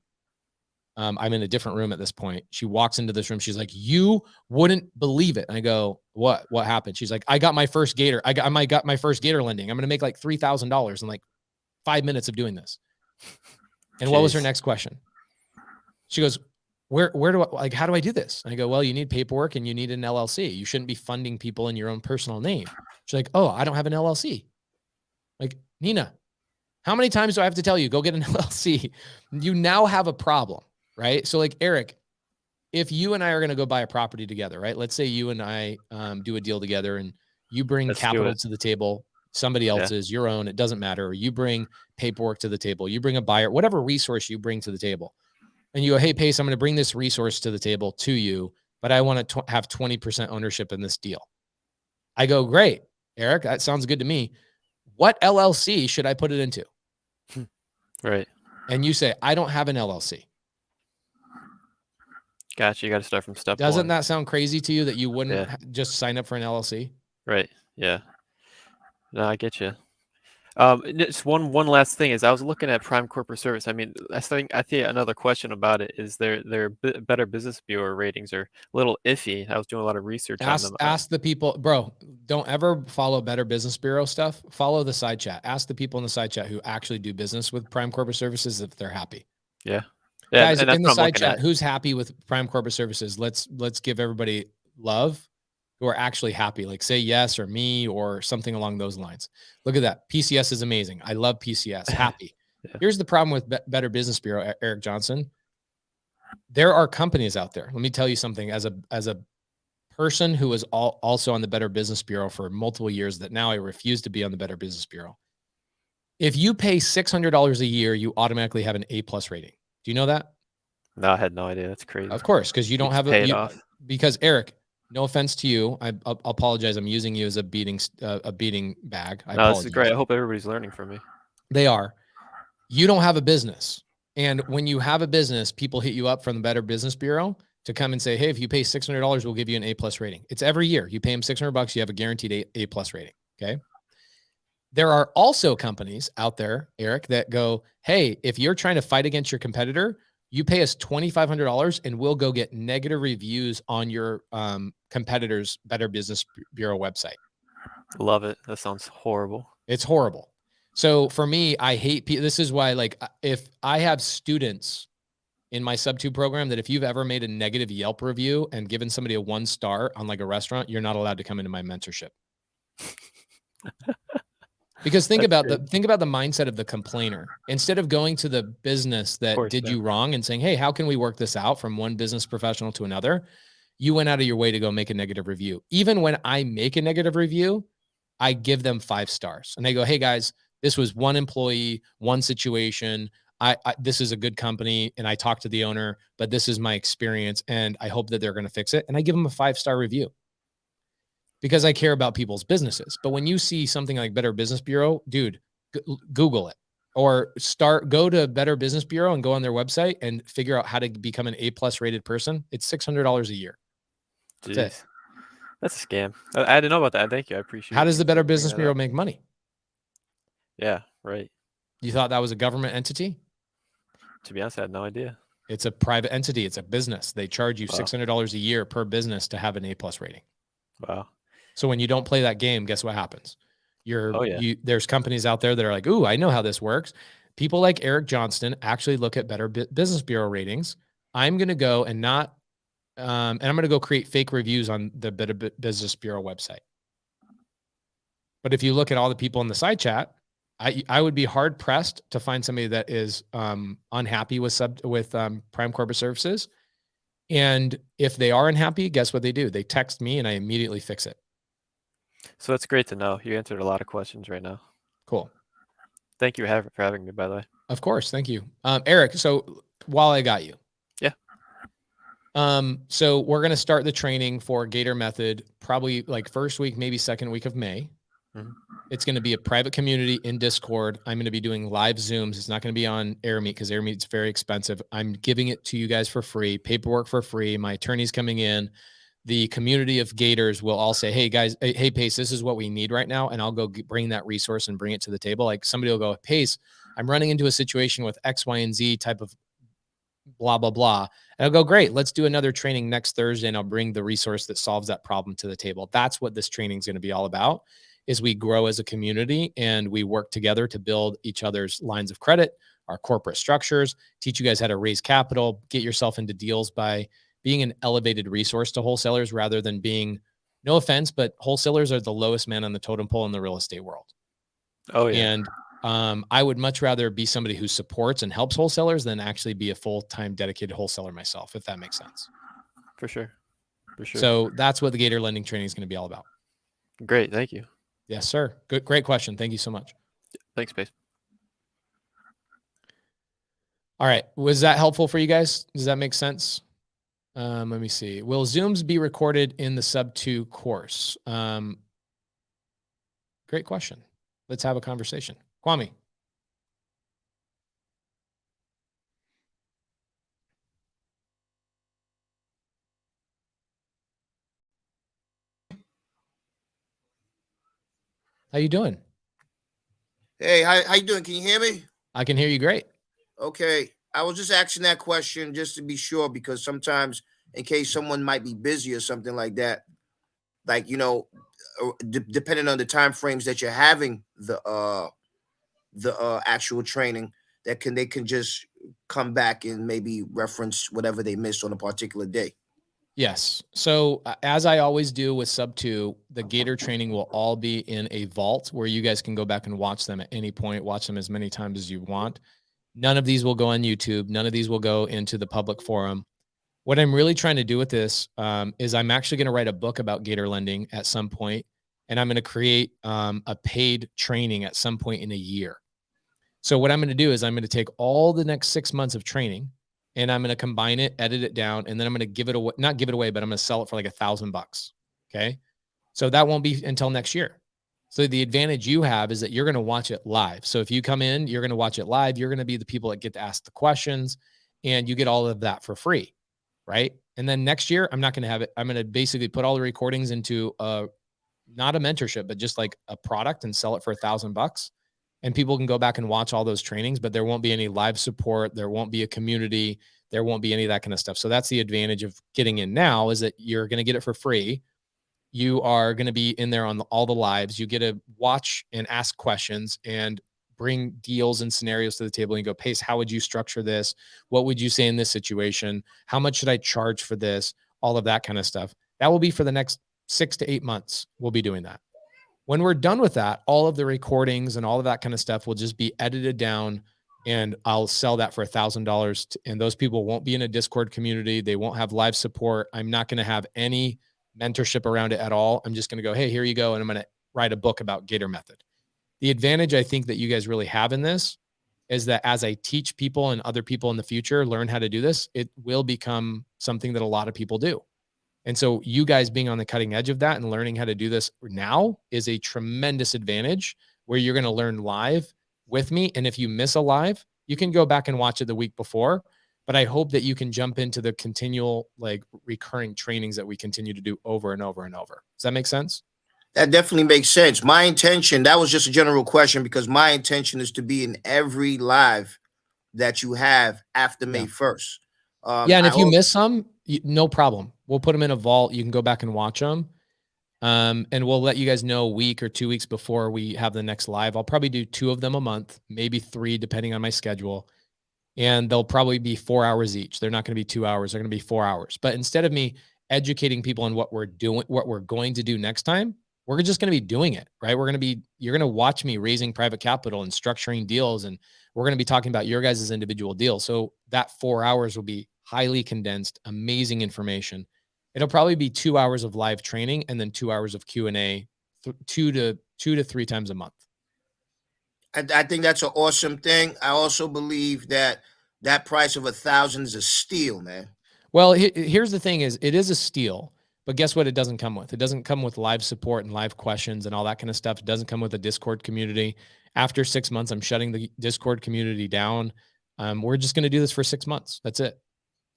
I'm in a different room at this point. She walks into this room. She's like, you wouldn't believe it. And I go, what happened? She's like, I got my first Gator. I got my first Gator lending. I'm going to make like $3,000 in like 5 minutes of doing this. And what was her next question? She goes, where do I, like, how do I do this? And I go, well, you need paperwork and you need an LLC. You shouldn't be funding people in your own personal name. She's like, oh, I don't have an LLC. Like, Nina, how many times do I have to tell you, go get an LLC? You now have a problem, right? So like, Eric, if you and I are going to go buy a property together, right? Let's say you and I do a deal together and you bring capital to the table, somebody else's, your own, it doesn't matter. Or you bring paperwork to the table, you bring a buyer, whatever resource you bring to the table. And you go, hey, Pace, I'm going to bring this resource to the table to you, but I want to have 20% ownership in this deal. I go, great, Eric, that sounds good to me. What LLC should I put it into? Right. And you say, I don't have an LLC. Gotcha. You got to start from step one. Doesn't that sound crazy to you that you wouldn't just sign up for an LLC? Right. Yeah. No, I get you. Just one last thing is I was looking at Prime Corporate Service. I mean, I think another question about it is their Better Business Bureau ratings are a little iffy. I was doing a lot of research on them. Ask the people, bro, don't ever follow Better Business Bureau stuff. Follow the side chat. Ask the people in the side chat who actually do business with Prime Corporate Services if they're happy. Yeah. Guys, in the side chat, who's happy with Prime Corporate Services? Let's give everybody love who are actually happy. Like say yes or me or something along those lines. Look at that. PCS is amazing. I love PCS. Happy. Here's the problem with Better Business Bureau, Eric Johnson. There are companies out there. Let me tell you something as a person who was also on the Better Business Bureau for multiple years that now I refuse to be on the Better Business Bureau. If you pay $600 a year, you automatically have an A+ rating. Do you know that? No, I had no idea. That's crazy. Of course, because you don't have because Eric, no offense to you, I apologize. I'm using you as a beating bag. No, this is great. I hope everybody's learning from me. They are. You don't have a business, and when you have a business, people hit you up from the Better Business Bureau to come and say, "Hey, if you pay $600, we'll give you an A+ rating." It's every year. You pay them $600, you have a guaranteed A+ rating. Okay. There are also companies out there, Eric, that go, hey, if you're trying to fight against your competitor, you pay us $2,500 and we'll go get negative reviews on your competitor's Better Business Bureau website. Love it. That sounds horrible. It's horrible. So for me, I hate people. This is why, like, if I have students in my SubTo program that if you've ever made a negative Yelp review and given somebody a 1 star on like a restaurant, you're not allowed to come into my mentorship. Because think about the mindset of the complainer. Instead of going to the business that did you wrong and saying, hey, how can we work this out from one business professional to another? You went out of your way to go make a negative review. Even when I make a negative review, I give them 5 stars. And I go, hey guys, this was one employee, one situation. This is a good company. And I talked to the owner, but this is my experience. And I hope that they're going to fix it. And I give them a 5-star review. Because I care about people's businesses. But when you see something like Better Business Bureau, dude, Google it or go to Better Business Bureau and go on their website and figure out how to become an A+ rated person. It's $600 a year. That's a scam. I didn't know about that. Thank you. I appreciate it. How does the Better Business Bureau make money? Yeah, right. You thought that was a government entity? To be honest, I had no idea. It's a private entity. It's a business. They charge you $600 a year per business to have an A+ rating. Wow. So when you don't play that game, guess what happens? There's companies out there that are like, ooh, I know how this works. People like Eric Johnston actually look at Better Business Bureau ratings. I'm going to go and not, and I'm going to go create fake reviews on the Better Business Bureau website. But if you look at all the people in the side chat, I would be hard pressed to find somebody that is unhappy with Prime Corporate Services. And if they are unhappy, guess what they do? They text me and I immediately fix it. So that's great to know. You answered a lot of questions right now. Cool. Thank you for having me, by the way. Of course. Thank you. Eric, so while I got you. Yeah. So we're going to start the training for Gator Method, probably like first week, maybe second week of May. Mm-hmm. It's going to be a private community in Discord. I'm going to be doing live Zooms. It's not going to be on AirMeet because AirMeet's very expensive. I'm giving it to you guys for free, paperwork for free. My attorney's coming in. The community of Gators will all say, hey guys, hey Pace, this is what we need right now. And I'll go bring that resource and bring it to the table. Like somebody will go, Pace, I'm running into a situation with X, Y, and Z type of blah, blah, blah. And I'll go, great, let's do another training next Thursday. And I'll bring the resource that solves that problem to the table. That's what this training is going to be all about, is we grow as a community and we work together to build each other's lines of credit, our corporate structures, teach you guys how to raise capital, get yourself into deals by being an elevated resource to wholesalers rather than being, no offense, but wholesalers are the lowest man on the totem pole in the real estate world. Oh yeah. And I would much rather be somebody who supports and helps wholesalers than actually be a full-time dedicated wholesaler myself, if that makes sense. For sure. For sure. So that's what the Gator lending training is going to be all about. Great. Thank you. Yes, sir. Good. Great question. Thank you so much. Thanks, Pace. All right. Was that helpful for you guys? Does that make sense? Let me see. Will Zooms be recorded in the SubTo course? Great question. Let's have a conversation. Kwame. How you doing? Hey, how you doing? Can you hear me? I can hear you great. Okay. I was just asking that question just to be sure, because sometimes in case someone might be busy or something like that, like, you know, depending on the time frames that you're having the actual training, they can just come back and maybe reference whatever they missed on a particular day. Yes. So as I always do with SubTo, the Gator training will all be in a vault where you guys can go back and watch them at any point, watch them as many times as you want. None of these will go on YouTube. None of these will go into the public forum. What I'm really trying to do with this is I'm actually going to write a book about Gator lending at some point, and I'm going to create a paid training at some point in a year. So what I'm going to do is I'm going to take all the next 6 months of training and I'm going to combine it, edit it down, and then I'm going to give it away, not give it away, but I'm going to sell it for like $1,000. Okay. So that won't be until next year. So the advantage you have is that you're going to watch it live. So if you come in, you're going to watch it live. You're going to be the people that get to ask the questions, and you get all of that for free. Right. And then next year, I'm not going to have it. I'm going to basically put all the recordings into not a mentorship, but just like a product and sell it for $1,000. And people can go back and watch all those trainings, but there won't be any live support. There won't be a community. There won't be any of that kind of stuff. So that's the advantage of getting in now, is that you're going to get it for free. You are going to be in there on all the lives. You get to watch and ask questions and bring deals and scenarios to the table and go, Pace, how would you structure this? What would you say in this situation? How much should I charge for this? All of that kind of stuff. That will be for the next 6 to 8 months. We'll be doing that. When we're done with that, all of the recordings and all of that kind of stuff will just be edited down, and I'll sell that for $1,000. And those people won't be in a Discord community. They won't have live support. I'm not going to have any mentorship around it at all. I'm just going to go, hey, here you go. And I'm going to write a book about Gator Method. The advantage I think that you guys really have in this is that as I teach people and other people in the future learn how to do this, it will become something that a lot of people do. And so you guys being on the cutting edge of that and learning how to do this now is a tremendous advantage, where you're going to learn live with me. And if you miss a live, you can go back and watch it the week before. But I hope that you can jump into the continual, like, recurring trainings that we continue to do over and over and over. Does that make sense? That definitely makes sense. My intention, that was just a general question, because my intention is to be in every live that you have after May 1st. And if you miss some, no problem. We'll put them in a vault. You can go back and watch them. And we'll let you guys know a week or 2 weeks before we have the next live. I'll probably do 2 of them a month, maybe 3, depending on my schedule. And they'll probably be 4 hours each. They're not going to be 2 hours. They're going to be 4 hours. But instead of me educating people on what we're doing, what we're going to do next time, we're just going to be doing it, right? You're going to watch me raising private capital and structuring deals. And we're going to be talking about your guys' individual deals. So that 4 hours will be highly condensed, amazing information. It'll probably be 2 hours of live training and then 2 hours of Q&A, 2 to 3 times a month. I think that's an awesome thing. I also believe that price of 1,000 is a steal, man. Well, here's the thing is it is a steal, but guess what? It doesn't come with. It doesn't come with live support and live questions and all that kind of stuff. It doesn't come with a Discord community. After 6 months, I'm shutting the Discord community down. We're just going to do this for 6 months. That's it.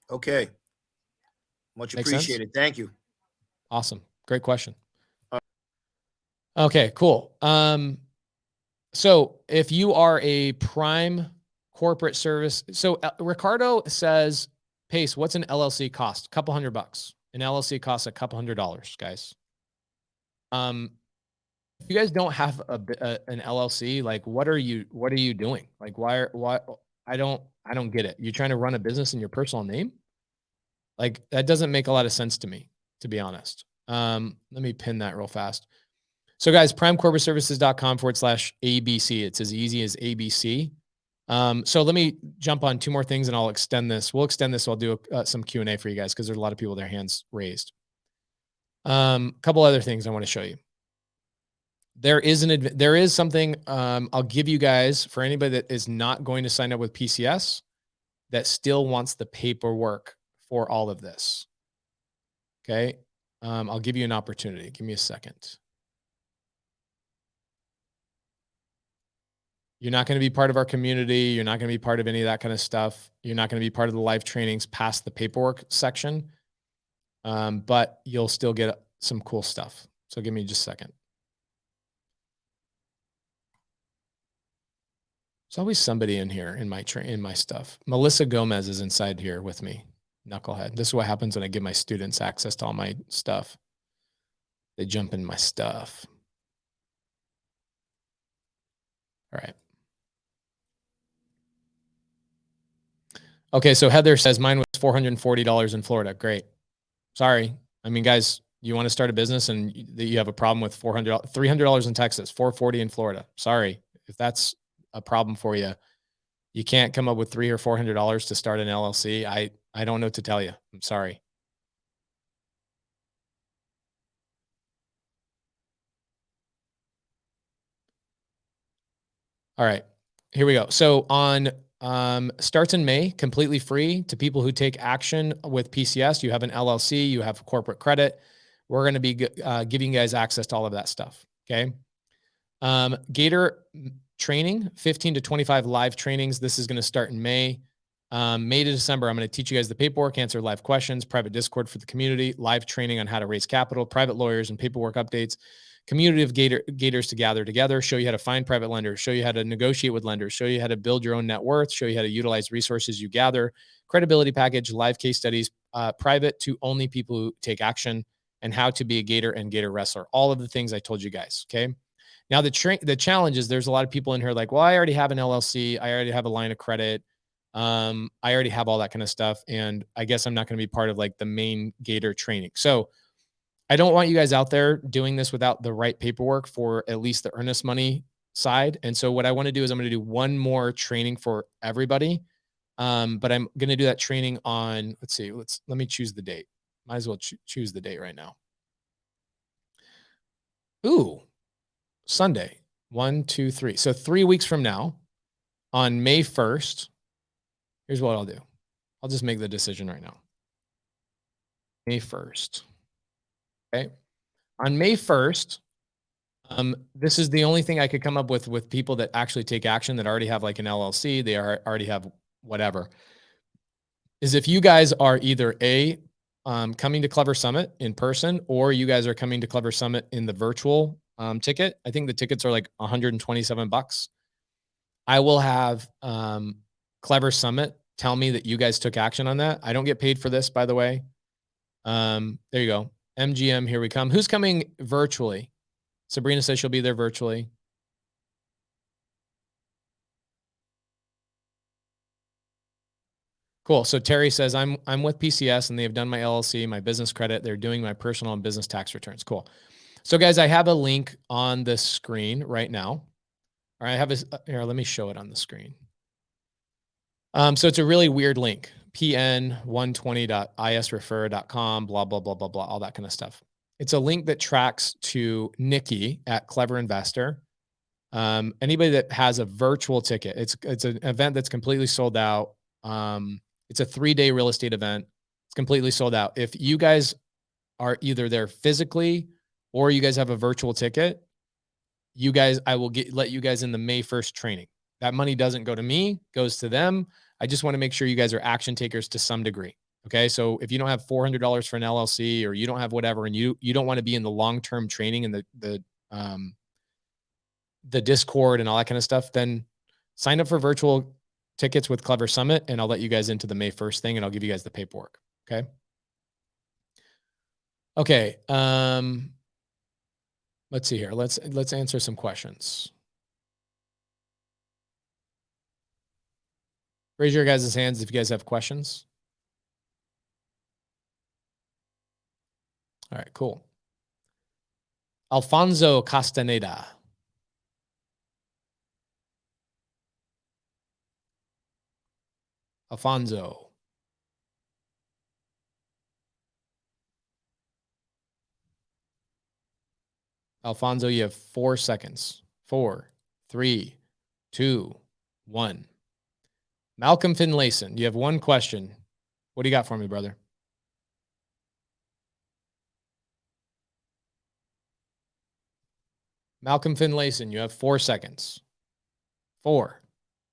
Okay. Much appreciated. Thank you. Awesome. Great question. Okay, cool. So if you are a prime corporate service, so Ricardo says, Pace, what's an LLC cost? A couple $100. An LLC costs a couple $100, guys. If you guys don't have an LLC, like what are you doing? Like why I don't get it. You're trying to run a business in your personal name? Like that doesn't make a lot of sense to me, to be honest. Let me pin that real fast. So guys, primecorporateservices.com/ABC. It's as easy as ABC. So let me jump on 2 more things and I'll extend this. We'll extend this. I'll do some Q&A for you guys because there's a lot of people with their hands raised. Couple other things I want to show you. There is something I'll give you guys for anybody that is not going to sign up with PCS that still wants the paperwork for all of this. Okay. I'll give you an opportunity. Give me a second. You're not going to be part of our community. You're not going to be part of any of that kind of stuff. You're not going to be part of the live trainings past the paperwork section. But you'll still get some cool stuff. So give me just a second. There's always somebody in here in my stuff. Melissa Gomez is inside here with me. Knucklehead. This is what happens when I give my students access to all my stuff. They jump in my stuff. All right. Okay, so Heather says mine was $440 in Florida. Great. Sorry. I mean, guys, you want to start a business and you have a problem with $300 in Texas, $440 in Florida. Sorry. If that's a problem for you, you can't come up with $300 or $400 to start an LLC. I don't know what to tell you. I'm sorry. All right, here we go. So on starts in May, completely free to people who take action with PCS. You have an LLC, you have corporate credit. We're going to be giving you guys access to all of that stuff. Okay. Gator training, 15 to 25 live trainings. This is going to start in May. May to December, I'm going to teach you guys the paperwork, answer live questions, private Discord for the community, live training on how to raise capital, private lawyers and paperwork updates, community of Gators to gather together, show you how to find private lenders, show you how to negotiate with lenders, show you how to build your own net worth, show you how to utilize resources you gather, credibility package, live case studies, private to only people who take action, and how to be a Gator and Gator wrestler. All of the things I told you guys. Okay. Now the challenge is there's a lot of people in here like, well, I already have an LLC. I already have a line of credit. I already have all that kind of stuff. And I guess I'm not going to be part of like the main Gator training. So I don't want you guys out there doing this without the right paperwork for at least the earnest money side. And so what I want to do is I'm going to do one more training for everybody. But I'm going to do that training on, let me choose the date. Might as well choose the date right now. Ooh, Sunday, 1, 2, 3. So 3 weeks from now on May 1st, here's what I'll do. I'll just make the decision right now. May 1st. Okay. On May 1st, this is the only thing I could come up with people that actually take action that already have like an LLC. They already have whatever. Is if you guys are either coming to Clever Summit in person, or you guys are coming to Clever Summit in the virtual ticket. I think the tickets are like $127. I will have Clever Summit tell me that you guys took action on that. I don't get paid for this, by the way. There you go. MGM, here we come. Who's coming virtually? Sabrina says she'll be there virtually. Cool. So Terry says, I'm with PCS and they have done my LLC, my business credit. They're doing my personal and business tax returns. Cool. So guys, I have a link on the screen right now. All right, I have here, let me show it on the screen. So it's a really weird link, pn120.isrefer.com, blah, blah, blah, blah, blah, all that kind of stuff. It's a link that tracks to Nikki at Clever Investor. Anybody that has a virtual ticket, it's an event that's completely sold out. It's a 3-day real estate event. It's completely sold out. If you guys are either there physically or you guys have a virtual ticket, you guys, I will let you guys in the May 1st training. That money doesn't go to me, goes to them. I just want to make sure you guys are action takers to some degree. Okay. So if you don't have $400 for an LLC or you don't have whatever, and you don't want to be in the long-term training and the Discord and all that kind of stuff, then sign up for virtual tickets with Clever Summit and I'll let you guys into the May 1st thing and I'll give you guys the paperwork. Okay. Okay. Let's see here. Let's answer some questions. Raise your guys' hands if you guys have questions. All right, cool. Alfonso Castaneda. Alfonso. Alfonso, you have 4 seconds. 4, 3, 2, 1. Malcolm Finlayson, you have 1 question. What do you got for me, brother? Malcolm Finlayson, you have 4 seconds. 4,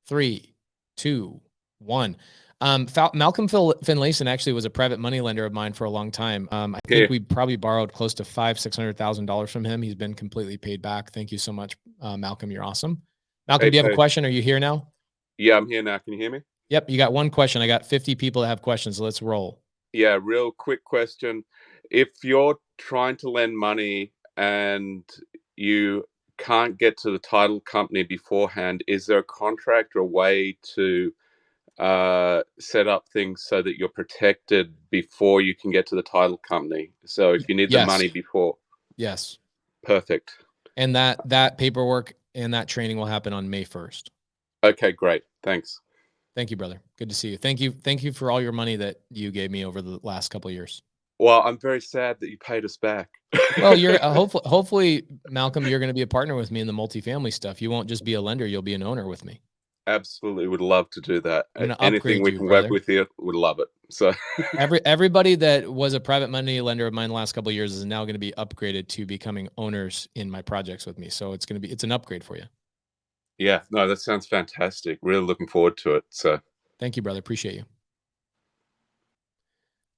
3, 2, 1. Malcolm Finlayson actually was a private money lender of mine for a long time. I think we probably borrowed close to $500,000-$600,000 from him. He's been completely paid back. Thank you so much, Malcolm. You're awesome. Malcolm, do you have a question? Are you here now? Yeah, I'm here now. Can you hear me? Yep, you got 1 question. I got 50 people that have questions. Let's roll. Yeah, real quick question. If you're trying to lend money and you can't get to the title company beforehand, is there a contract or a way to set up things so that you're protected before you can get to the title company? So if you need the money before. Yes. Perfect. And that paperwork and that training will happen on May 1st. Okay, great. Thanks. Thank you, brother. Good to see you. Thank you for all your money that you gave me over the last couple of years. Well, I'm very sad that you paid us back. Well, you're hopefully, Malcolm, you're going to be a partner with me in the multifamily stuff. You won't just be a lender; you'll be an owner with me. Absolutely, would love to do that. Anything we can work with you, would love it. So everybody that was a private money lender of mine the last couple of years is now going to be upgraded to becoming owners in my projects with me. So it's an upgrade for you. Yeah, no, that sounds fantastic. Really looking forward to it. So thank you, brother. Appreciate you.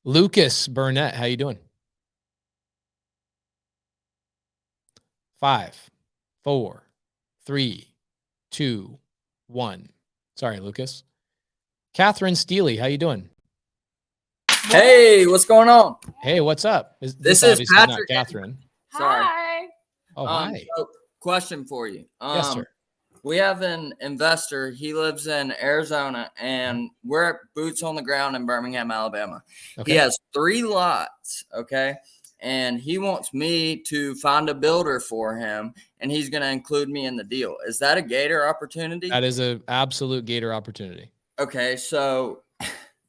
Lucas Burnett, how you doing? 5, 4, 3, 2, 1. Sorry, Lucas. Catherine Steely, how you doing? Hey, what's going on? Hey, what's up? This is Patrick. Not Catherine. Sorry. Hi. Oh, hi. So, question for you. Yes, sir. We have an investor. He lives in Arizona, and we're at boots on the ground in Birmingham, Alabama. Okay. He has 3 lots, okay? And he wants me to find a builder for him, and he's going to include me in the deal. Is that a Gator opportunity? That is an absolute Gator opportunity. Okay, so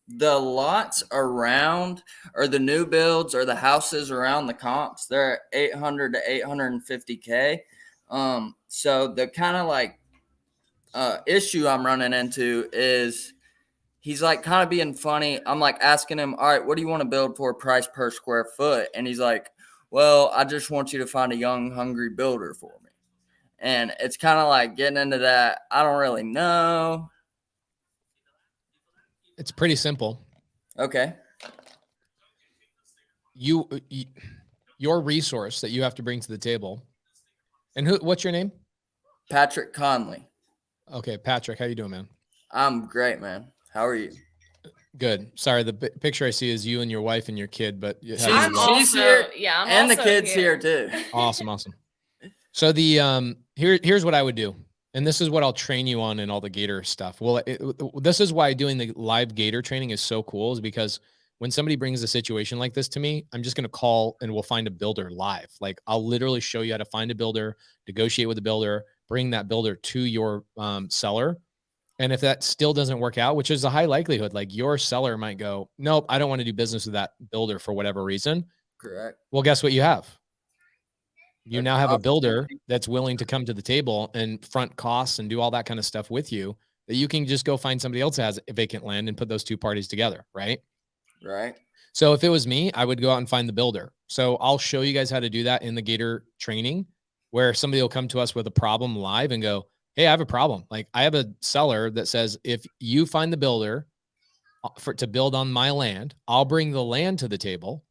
the lots around, or the new builds, or the houses around the comps, they're at 800 to 850K. So the kind of like issue I'm running into is he's like kind of being funny. I'm like asking him, all right, what do you want to build for price per square foot? And he's like, well, I just want you to find a young, hungry builder for me. And it's kind of like getting into that. I don't really know. It's pretty simple. Okay. Your resource that you have to bring to the table. And what's your name? Patrick Conley. Okay, Patrick, how you doing, man? I'm great, man. How are you? Good. Sorry, the picture I see is you and your wife and your kid, but you have She's- your- she's here, Yeah, I'm and the also kids here too. awesome. So the here's what I would do, and this is what I'll train you on in all the Gator stuff. Well, this is why doing the live Gator training is so cool, is because when somebody brings a situation like this to me, I'm just going to call and we'll find a builder live. Like I'll literally show you how to find a builder, negotiate with the builder, bring that builder to your seller. And if that still doesn't work out, which is a high likelihood, like your seller might go, nope, I don't want to do business with that builder for whatever reason. Correct. Well, guess what you have? You That's now have a builder opportunity. that's willing to come to the table and front costs and do all that kind of stuff with you, that you can just go find somebody else that has a vacant land and put those two parties together, right? Right. So if it was me, I would go out and find the builder. So I'll show you guys how to do that in the Gator training, where somebody will come to us with a problem live and go, hey, I have a problem. Like I have a seller that says, if you find the builder to build on my land, I'll bring the land to the table.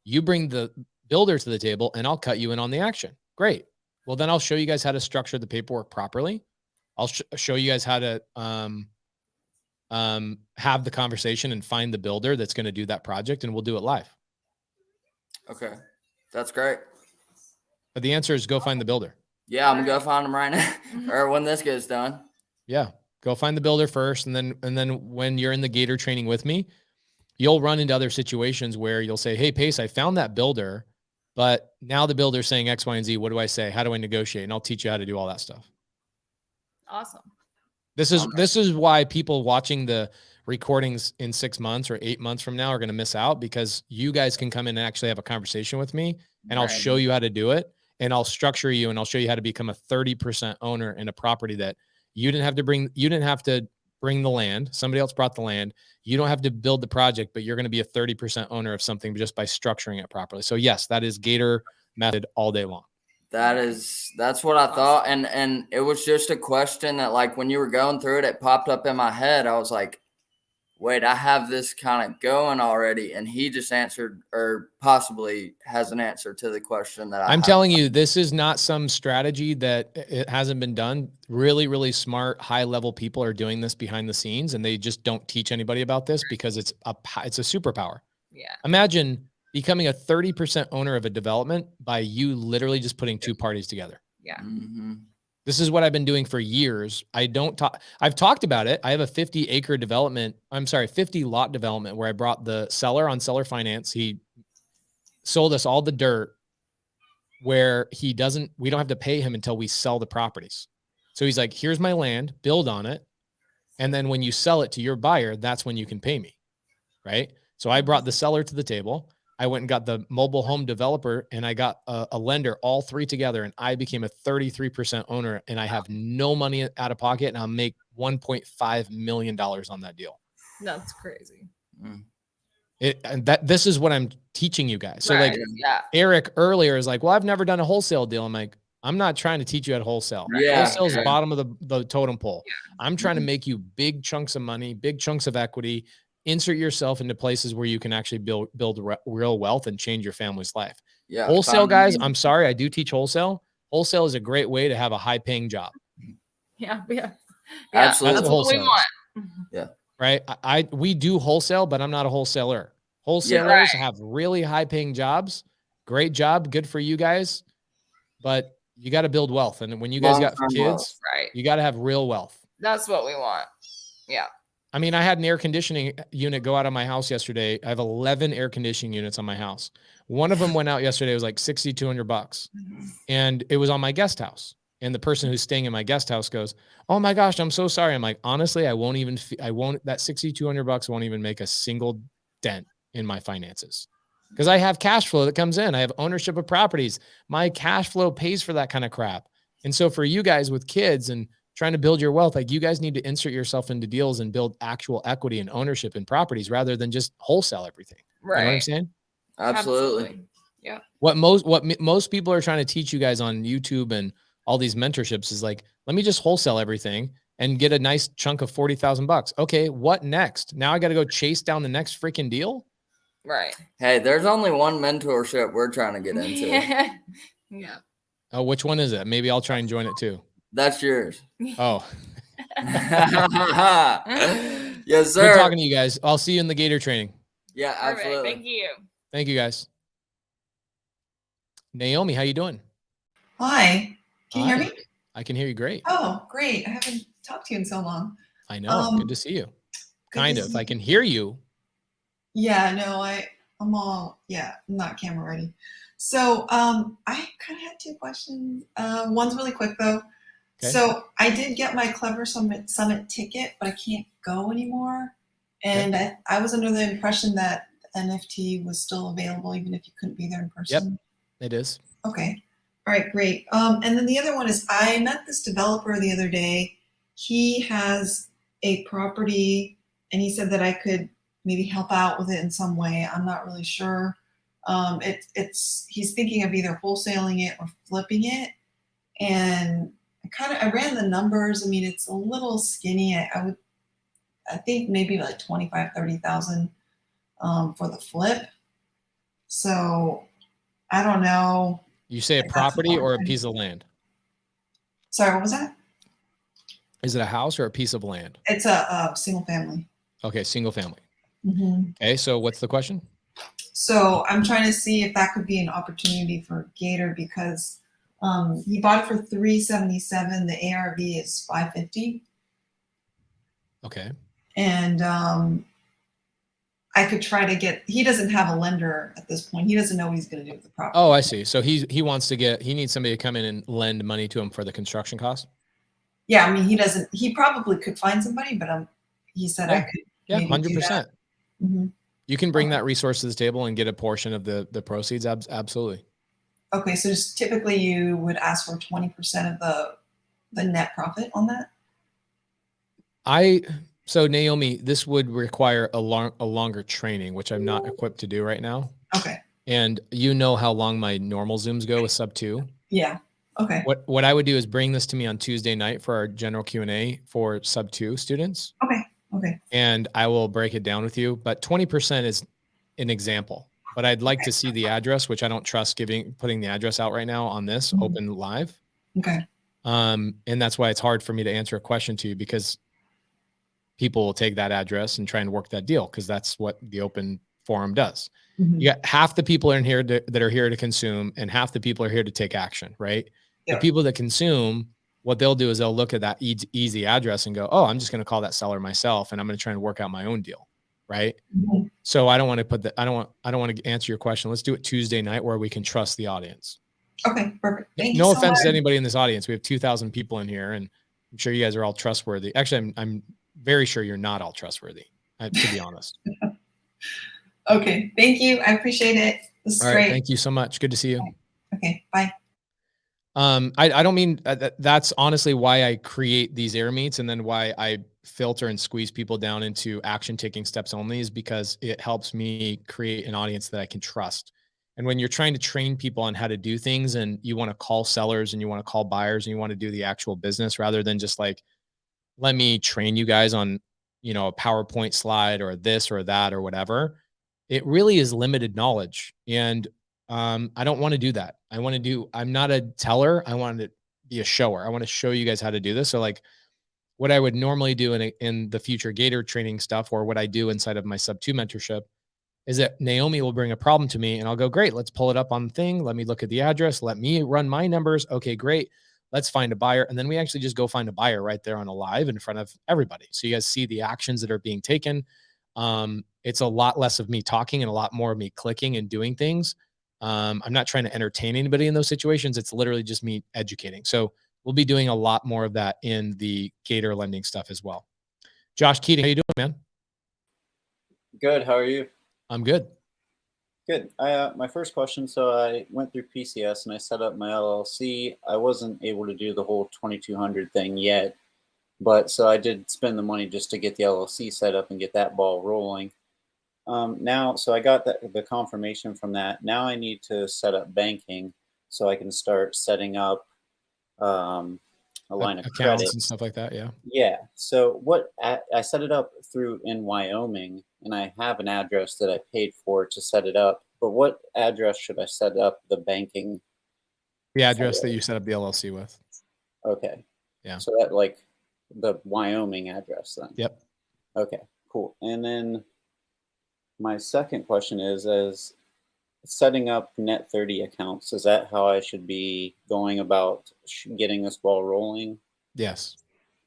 You bring the builder to the table and I'll cut you in on the action. Great. Well, then I'll show you guys how to structure the paperwork properly. I'll show you guys how to have the conversation and find the builder that's going to do that project, and we'll do it live. Okay. That's great. But the answer is go find the builder. Yeah, I'm gonna go find them right now, or when this gets done. Yeah. Go find the builder first. And then when you're in the Gator training with me, you'll run into other situations where you'll say, hey, Pace, I found that builder, but now the builder's saying X, Y, and Z. What do I say? How do I negotiate? And I'll teach you how to do all that stuff. Awesome. This is why people watching the recordings in 6 months or 8 months from now are going to miss out, because you guys can come in and actually have a conversation with me, and I'll show you how to do it, and I'll structure you, and I'll show you how to become a 30% owner in a property that you didn't have to bring the land. Somebody else brought the land. You don't have to build the project, but you're going to be a 30% owner of something just by structuring it properly. So yes, that is Gator Method all day long. That's what I thought. And it was just a question that, like, when you were going through it, it popped up in my head. I was like, wait, I have this kind of going already. And he just answered, or possibly has an answer to the question that I'm telling you, this is not some strategy that it hasn't been done. Really, really smart, high level people are doing this behind the scenes, and they just don't teach anybody about this because it's a superpower. Yeah. Imagine becoming a 30% owner of a development by you literally just putting two parties together. Yeah. Mm-hmm. This is what I've been doing for years. I've talked about it. I have a 50 lot development where I brought the seller on seller finance. He sold us all the dirt where we don't have to pay him until we sell the properties. So he's like, here's my land, build on it. And then when you sell it to your buyer, that's when you can pay me. Right. So I brought the seller to the table. I went and got the mobile home developer, and I got a lender, all three together, and I became a 33% owner, and I have no money out of pocket, and I'll make $1.5 million on that deal. That's crazy. This is what I'm teaching you guys. So Right. like Yeah. Eric earlier is like, well, I've never done a wholesale deal. I'm like, I'm not trying to teach you how to wholesale. Yeah. Wholesale is the bottom of the totem pole. Yeah. I'm trying to make you big chunks of money, big chunks of equity, insert yourself into places where you can actually build real wealth and change your family's life. Yeah. Wholesale, guys, I'm sorry, I do teach wholesale. Wholesale is a great way to have a high paying job. Yeah. Yeah. Absolutely. That's what we want. Yeah. Right. We do wholesale, but I'm not a wholesaler. Wholesalers right. have really high paying jobs. Great job. Good for you guys. But you got to build wealth. And when you guys got Long-term kids, wealth. Right. you got to have real wealth. That's what we want. Yeah. I mean, I had an air conditioning unit go out of my house yesterday. I have 11 air conditioning units on my house. One of them went out yesterday. It was like $6,200, and it was on my guest house. And the person who's staying in my guest house goes, "Oh my gosh, I'm so sorry." I'm like, honestly, that $6,200 won't even make a single dent in my finances, because I have cash flow that comes in. I have ownership of properties. My cash flow pays for that kind of crap. And so for you guys with kids and trying to build your wealth, like, you guys need to insert yourself into deals and build actual equity and ownership in properties rather than just wholesale everything. Right. You know what I'm saying? Absolutely. Yeah. What most people are trying to teach you guys on YouTube and all these mentorships is like, let me just wholesale everything and get a nice chunk of $40,000. Okay, what next? Now I got to go chase down the next freaking deal. Right. Hey, there's only one mentorship we're trying to get into. Yeah. Oh, which one is it? Maybe I'll try and join it too. That's yours. Oh, Yes, Good sir. talking to you guys. I'll see you in the Gator training. Yeah, Perfect. absolutely. Thank you. Thank you guys. Naomi, how you doing? Hi, can you hear Hi. me? I can hear you great. Oh, great. I haven't talked to you in so long. I know. Good to see you. Kind to of. see I can hear you. Yeah, no, I'm all, yeah, I'm not camera ready. So I kind of had two questions. One's really quick though. Okay. So I did get my Clever Summit ticket, but I can't go anymore. And I was under the impression that NFT was still available even if you couldn't be there in person. Yep, it is. Okay. All right, great. And then the other one is I met this developer the other day. He has a property and he said that I could maybe help out with it in some way. I'm not really sure. He's thinking of either wholesaling it or flipping it. And I ran the numbers. I mean, it's a little skinny. I think maybe like 25, 30,000 for the flip. So I don't know. You say a property or a piece of land? Sorry, what was that? Is it a house or a piece of land? It's a single family. Okay, single family. Mm-hmm. Okay, so what's the question? So I'm trying to see if that could be an opportunity for Gator because he bought it for $377. The ARV is $550. Okay. And I could try to get. He doesn't have a lender at this point. He doesn't know what he's going to do with the property. Oh, I see. So he needs somebody to come in and lend money to him for the construction cost. Yeah, I mean, he doesn't. He probably could find somebody, but he said I could. Yeah, maybe 100%. Mm-hmm. You can bring that resource to the table and get a portion of the proceeds. Absolutely. Okay, so just typically you would ask for 20% of the net profit on that. So Naomi, this would require a longer training, which I'm not equipped to do right now. Okay. And you know how long my normal Zooms go with SubTo. Yeah. Okay. What I would do is bring this to me on Tuesday night for our general Q&A for SubTo students. Okay. Okay. And I will break it down with you. But 20% is an example. But I'd like to see the address, which I don't trust putting the address out right now on this open live. Okay. And that's why it's hard for me to answer a question to you because people will take that address and try and work that deal because that's what the open forum does. Mm-hmm. You got half the people in here that are here to consume and half the people are here to take action, right? Yeah. The people that consume, what they'll do is they'll look at that easy address and go, oh, I'm just going to call that seller myself and I'm going to try and work out my own deal, right? Mm-hmm. So I don't want to I don't want to answer your question. Let's do it Tuesday night where we can trust the audience. Okay, perfect. Thank you. No so offense much. to anybody in this audience. We have 2,000 people in here and I'm sure you guys are all trustworthy. Actually, I'm very sure you're not all trustworthy, to be honest. Okay. Thank you. I appreciate it. This is All right. great. Thank you so much. Good to see you. Okay. Bye. I don't mean that's honestly why I create these air meets and then why I filter and squeeze people down into action taking steps only is because it helps me create an audience that I can trust. And when you're trying to train people on how to do things and you want to call sellers and you want to call buyers and you want to do the actual business rather than just like, let me train you guys on, a PowerPoint slide or this or that or whatever. It really is limited knowledge. And I don't want to do that. I'm not a teller. I want to be a shower. I want to show you guys how to do this. So like what I would normally do in the future Gator training stuff, or what I do inside of my SubTo mentorship is that Naomi will bring a problem to me and I'll go, great, let's pull it up on the thing. Let me look at the address. Let me run my numbers. Okay, great. Let's find a buyer. And then we actually just go find a buyer right there on a live in front of everybody. So you guys see the actions that are being taken. It's a lot less of me talking and a lot more of me clicking and doing things. I'm not trying to entertain anybody in those situations. It's literally just me educating. So we'll be doing a lot more of that in the Gator lending stuff as well. Josh Keating, how you doing, man? Good. How are you? I'm good. Good. My first question, so I went through PCS and I set up my LLC. I wasn't able to do the whole 2200 thing yet, but so I did spend the money just to get the LLC set up and get that ball rolling. Now, so I got the confirmation from that. Now I need to set up banking so I can start setting up a line of accounts credit and stuff like that. Yeah. Yeah. So I set it up in Wyoming, and I have an address that I paid for to set it up. But what address should I set up the banking? The address that you set up the LLC with. Okay. Yeah. So that the Wyoming address then. Yep. Okay, cool. And then my second question is, as setting up net 30 accounts, is that how I should be going about getting this ball rolling? Yes.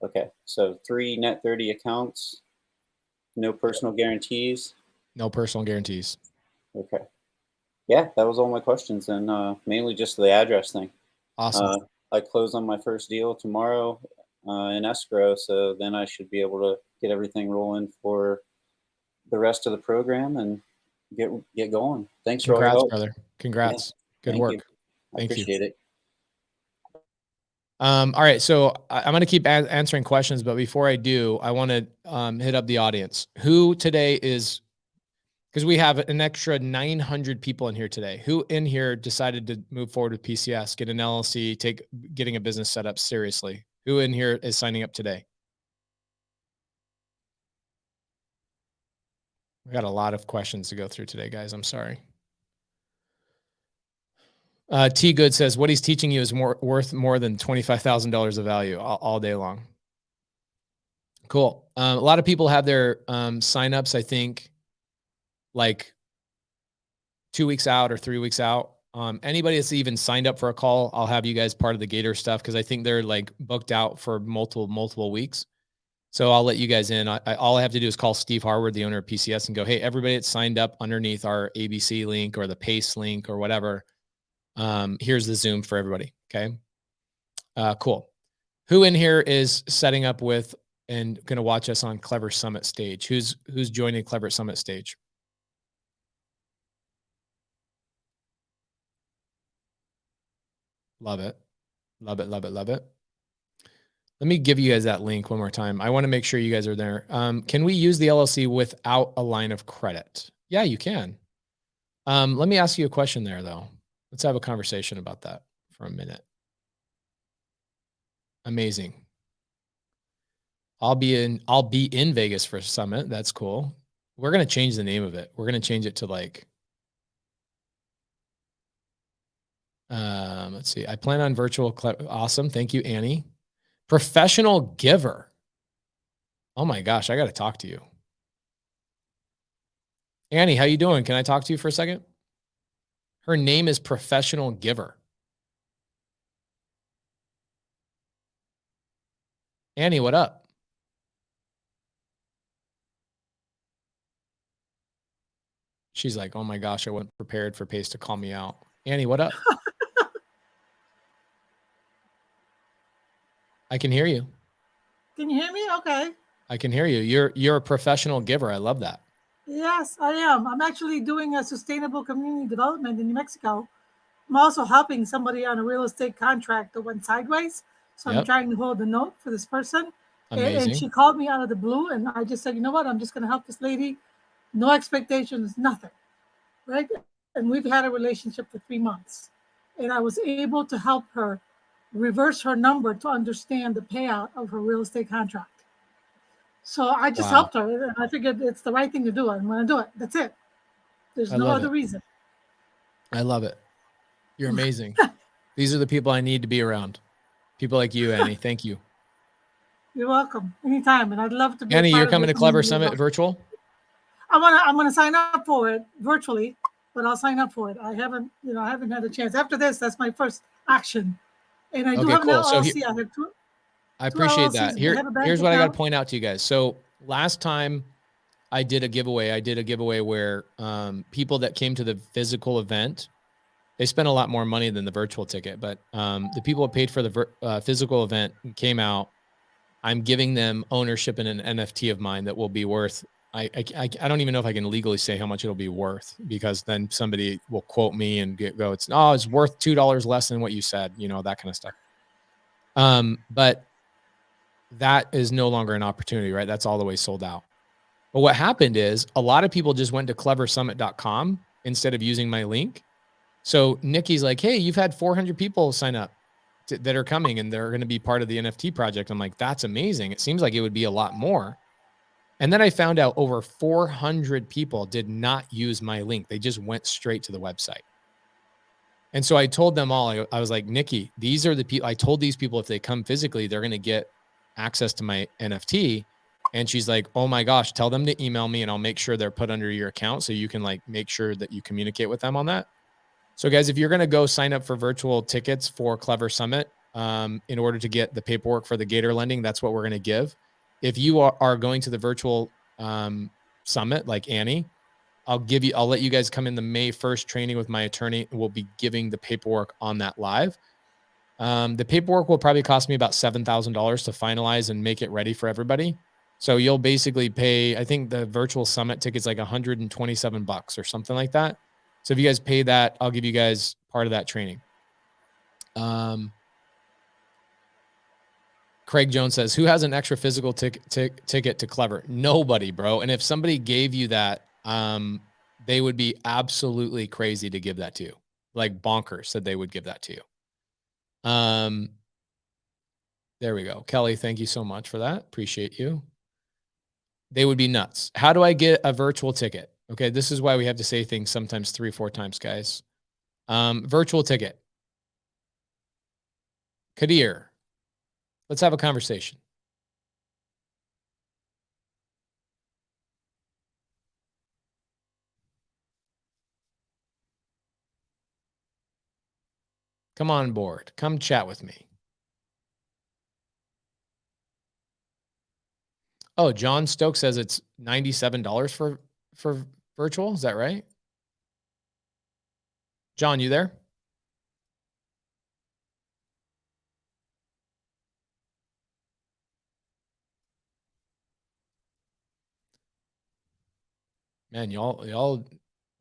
Okay, so 3 net 30 accounts, no personal guarantees. No personal guarantees. Okay. Yeah, that was all my questions, and mainly just the address thing. Awesome. I close on my first deal tomorrow in escrow, so then I should be able to get everything rolling for the rest of the program and get going. Thanks for all your Congrats, help. brother. Congrats. Good Thank work. you. I Thank you. appreciate it. All right. So I'm going to keep answering questions, but before I do, I want to hit up the audience. Who today is, because we have an extra 900 people in here today. Who in here decided to move forward with PCS, get an LLC, getting a business set up seriously? Who in here is signing up today? We got a lot of questions to go through today, guys. I'm sorry. T Good says what he's teaching you is worth more than $25,000 of value all day long. Cool. A lot of people have their signups, I think, like 2 weeks out or 3 weeks out. Anybody that's even signed up for a call, I'll have you guys part of the Gator stuff because I think they're like booked out for multiple weeks. So I'll let you guys in. All I have to do is call Steve Harward, the owner of PCS, and go, hey, everybody that's signed up underneath our ABC link or the PACE link or whatever, here's the Zoom for everybody. Okay. Cool. Who in here is setting up with and going to watch us on Clever Summit stage? Who's joining Clever Summit stage? Love it. Love it. Love it. Love it. Let me give you guys that link one more time. I want to make sure you guys are there. Can we use the LLC without a line of credit? Yeah, you can. Let me ask you a question there though. Let's have a conversation about that for a minute. Amazing. I'll be in Vegas for Summit. That's cool. We're going to change the name of it. We're going to change it to like, let's see. I plan on virtual. Awesome. Thank you, Annie. Professional giver. Oh my gosh. I got to talk to you. Annie, how you doing? Can I talk to you for a second? Her name is Professional Giver. Annie, what up? She's like, oh my gosh, I wasn't prepared for Pace to call me out. Annie, what up? I can hear you. Can you hear me? Okay. I can hear you. You're a professional giver. I love that. Yes, I am. I'm actually doing a sustainable community development in New Mexico. I'm also helping somebody on a real estate contract that went sideways. So I'm trying to hold the note for this person. Amazing. And she called me out of the blue, and I just said, you know what? I'm just going to help this lady. No expectations, nothing. Right? And we've had a relationship for 3 months. And I was able to help her reverse her number to understand the payout of her real estate contract. So I just helped her. And I figured it's the right thing to do. I'm going to do it. That's it. There's no other reason. I love it. You're amazing. These are the people I need to be around. People like you, Annie. Thank you. You're welcome. Anytime. And I'd love to be Annie, you're coming to Clever Summit virtual? I'm gonna sign up for it virtually, but I'll sign up for it. I haven't had a chance. After this, that's my first action. And I do have an LLC. I have two. I appreciate that. Here's what I got to point out to you guys. So last time I did a giveaway where people that came to the physical event, they spent a lot more money than the virtual ticket, but the people that paid for the physical event came out. I'm giving them ownership in an NFT of mine that will be worth, I don't even know if I can legally say how much it'll be worth, because then somebody will quote me and go, it's worth $2 less than what you said, that kind of stuff. But that is no longer an opportunity, right? That's all the way sold out. But what happened is a lot of people just went to cleversummit.com instead of using my link. So Nikki's like, hey, you've had 400 people sign up that are coming and they're going to be part of the NFT project. I'm like, that's amazing. It seems like it would be a lot more. And then I found out over 400 people did not use my link. They just went straight to the website. And so I told them all, I was like, Nikki, these are the people, I told these people if they come physically, they're going to get access to my NFT. And she's like, oh my gosh, tell them to email me and I'll make sure they're put under your account so you can like make sure that you communicate with them on that. So guys, if you're going to go sign up for virtual tickets for Clever Summit, in order to get the paperwork for the Gator lending, that's what we're going to give. If you are going to the virtual summit, like Annie, I'll let you guys come in the May 1st training with my attorney. We'll be giving the paperwork on that live. The paperwork will probably cost me about $7,000 to finalize and make it ready for everybody. So you'll basically pay, I think the virtual summit ticket's like $127 or something like that. So if you guys pay that, I'll give you guys part of that training. Craig Jones says, who has an extra physical ticket to Clever? Nobody, bro. And if somebody gave you that, they would be absolutely crazy to give that to you. Like bonkers said they would give that to you. There we go. Kelly, thank you so much for that. Appreciate you. They would be nuts. How do I get a virtual ticket? Okay, this is why we have to say things sometimes 3 or 4 times, guys. Virtual ticket. Kadir, let's have a conversation. Come on board. Come chat with me. Oh, John Stokes says it's $97 for virtual. Is that right? John, you there? Man, y'all.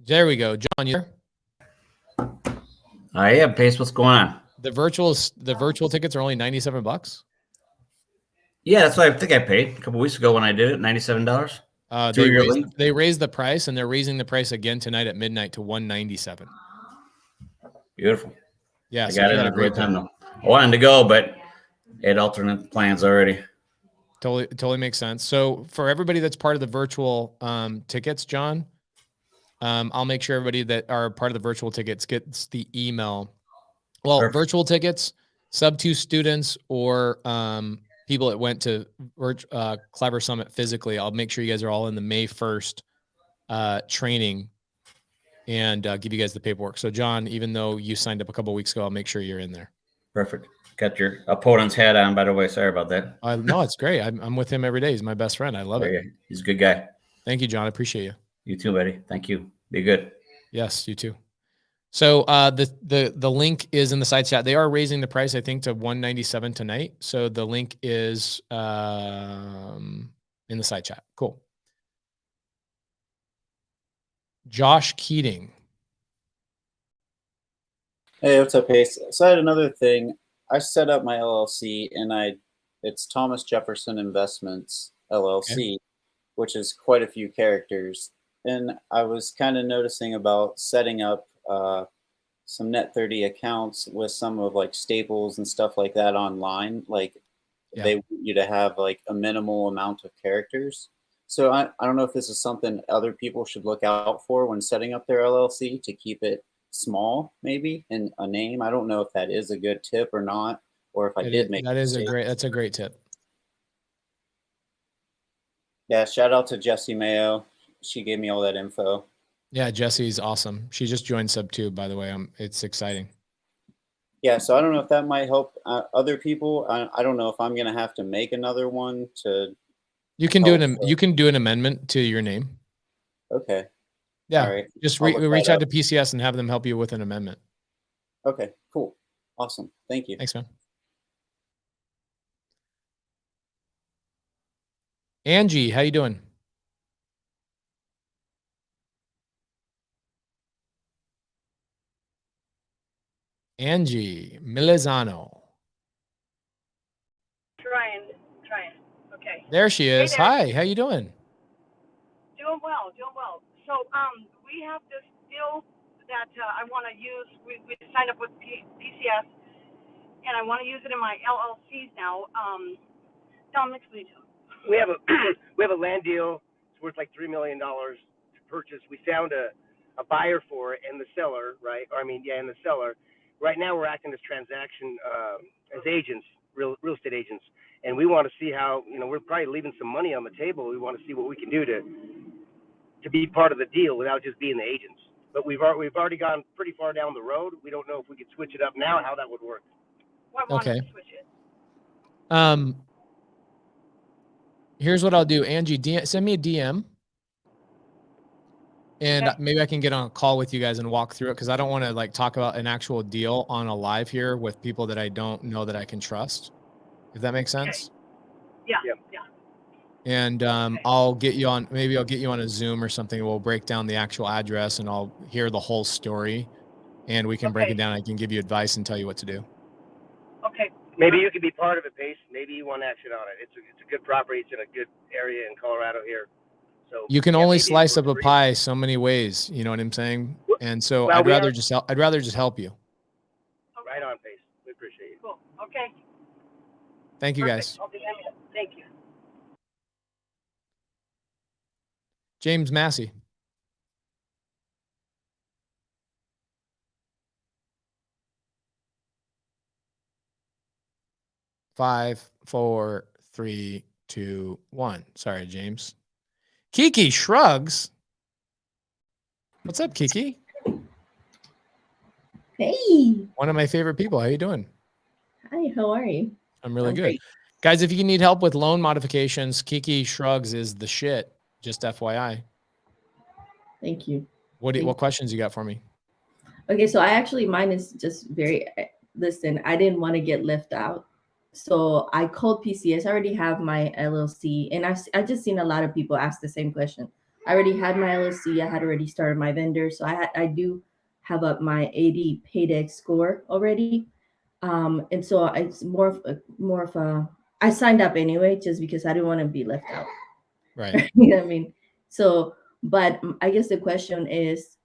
There we go. John, you there? Yeah, Pace, what's going on? The virtual tickets are only $97. Yeah, that's what I think I paid a couple weeks ago when I did it, $97. They raised the price, and they're raising the price again tonight at midnight to $197. Beautiful. Yeah, I so got it at a great time though. I wanted to go, but I had alternate plans already. Totally makes sense. So for everybody that's part of the virtual tickets, John, I'll make sure everybody that are part of the virtual tickets gets the email. Well, perfect. Virtual tickets, SubTo students, or people that went to Clever Summit physically. I'll make sure you guys are all in the May 1st training and give you guys the paperwork. So John, even though you signed up a couple of weeks ago, I'll make sure you're in there. Perfect. Got your opponent's hat on, by the way. Sorry about that. No, it's great. I'm with him every day. He's my best friend. I love it. He's a good guy. Thank you, John. I appreciate you. You too, buddy. Thank you. Be good. Yes, you too. So the link is in the side chat. They are raising the price, I think, to $197 tonight. So the link is in the side chat. Cool. Josh Keating. Hey, what's up, Pace? So I had another thing. I set up my LLC, and it's Thomas Jefferson Investments LLC, okay, which is quite a few characters. And I was kind of noticing about setting up some Net30 accounts with some of like Staples and stuff like that online. Like they want you to have like a minimal amount of characters. So I don't know if this is something other people should look out for when setting up their LLC to keep it small, maybe, in a name. I don't know if that is a good tip or not, or if I did make that's a great tip. Yeah, shout out to Jessie Mayo. She gave me all that info. Yeah, Jessie's awesome. She just joined SubTo, by the way. It's exciting. Yeah, so I don't know if that might help other people. I don't know if I'm gonna have to make another one to. You can do you can do an amendment to your name. Okay. Yeah. All right. Just reach out to PCS and have them help you with an amendment. Okay. Cool. Awesome. Thank you. Thanks, man. Angie, how you doing? Angie Milizano. Trying. Okay. There she is. Hey there. Hi, how you doing? Doing well. So, we have this deal that I want to use. We signed up with PCS, and I want to use it in my LLCs now. Tom, explain to them. We have a land deal. It's worth like $3 million to purchase. We found a buyer for it and the seller, right? And the seller. Right now, we're acting as transaction as agents real estate agents, and we want to see how, we're probably leaving some money on the table. We want to see what we can do to be part of the deal without just being the agents. But we've already gone pretty far down the road. We don't know if we could switch it up now, how that would work. What wanted Okay. to switch it? Here's what I'll do. Angie, send me a DM. And Okay. maybe I can get on a call with you guys and walk through it, because I don't want to like talk about an actual deal on a live here with people that I don't know that I can trust. If that makes sense. Yeah. Yep. Yeah. And I'll get you on, maybe I'll get you on a Zoom or something. We'll break down the actual address and I'll hear the whole story and we can break it Okay. down. I can give you advice and tell you what to do. Okay. Maybe you could be part of it, Pace. Maybe you want action on it. It's a good property. It's in a good area in Colorado here. So You can yeah, only maybe it slice up works a for you. pie so many ways. You know what I'm saying? And so Well, I'd we rather are- just help you. Right on, Pace. We appreciate you. Cool. Okay. Thank you Perfect. guys. I'll do that. Thank you. James Massey. Five, 4, 3, 2, 1. Sorry, James. Kiki shrugs. What's up, Kiki? Hey. One of my favorite people. How you doing? Hi, how are you? I'm really I'm good. great. Guys, if you need help with loan modifications, Kiki shrugs is the shit. Just FYI. Thank you. What questions you got for me? Okay, so mine is just listen, I didn't want to get left out. So I called PCS. I already have my LLC, and I just seen a lot of people ask the same question. I already had my LLC. I had already started my vendor, so I do have up my 80 paydex score already. And so it's more of a I signed up anyway just because I didn't want to be left out. Right. You know what I mean? So, but I guess the question is,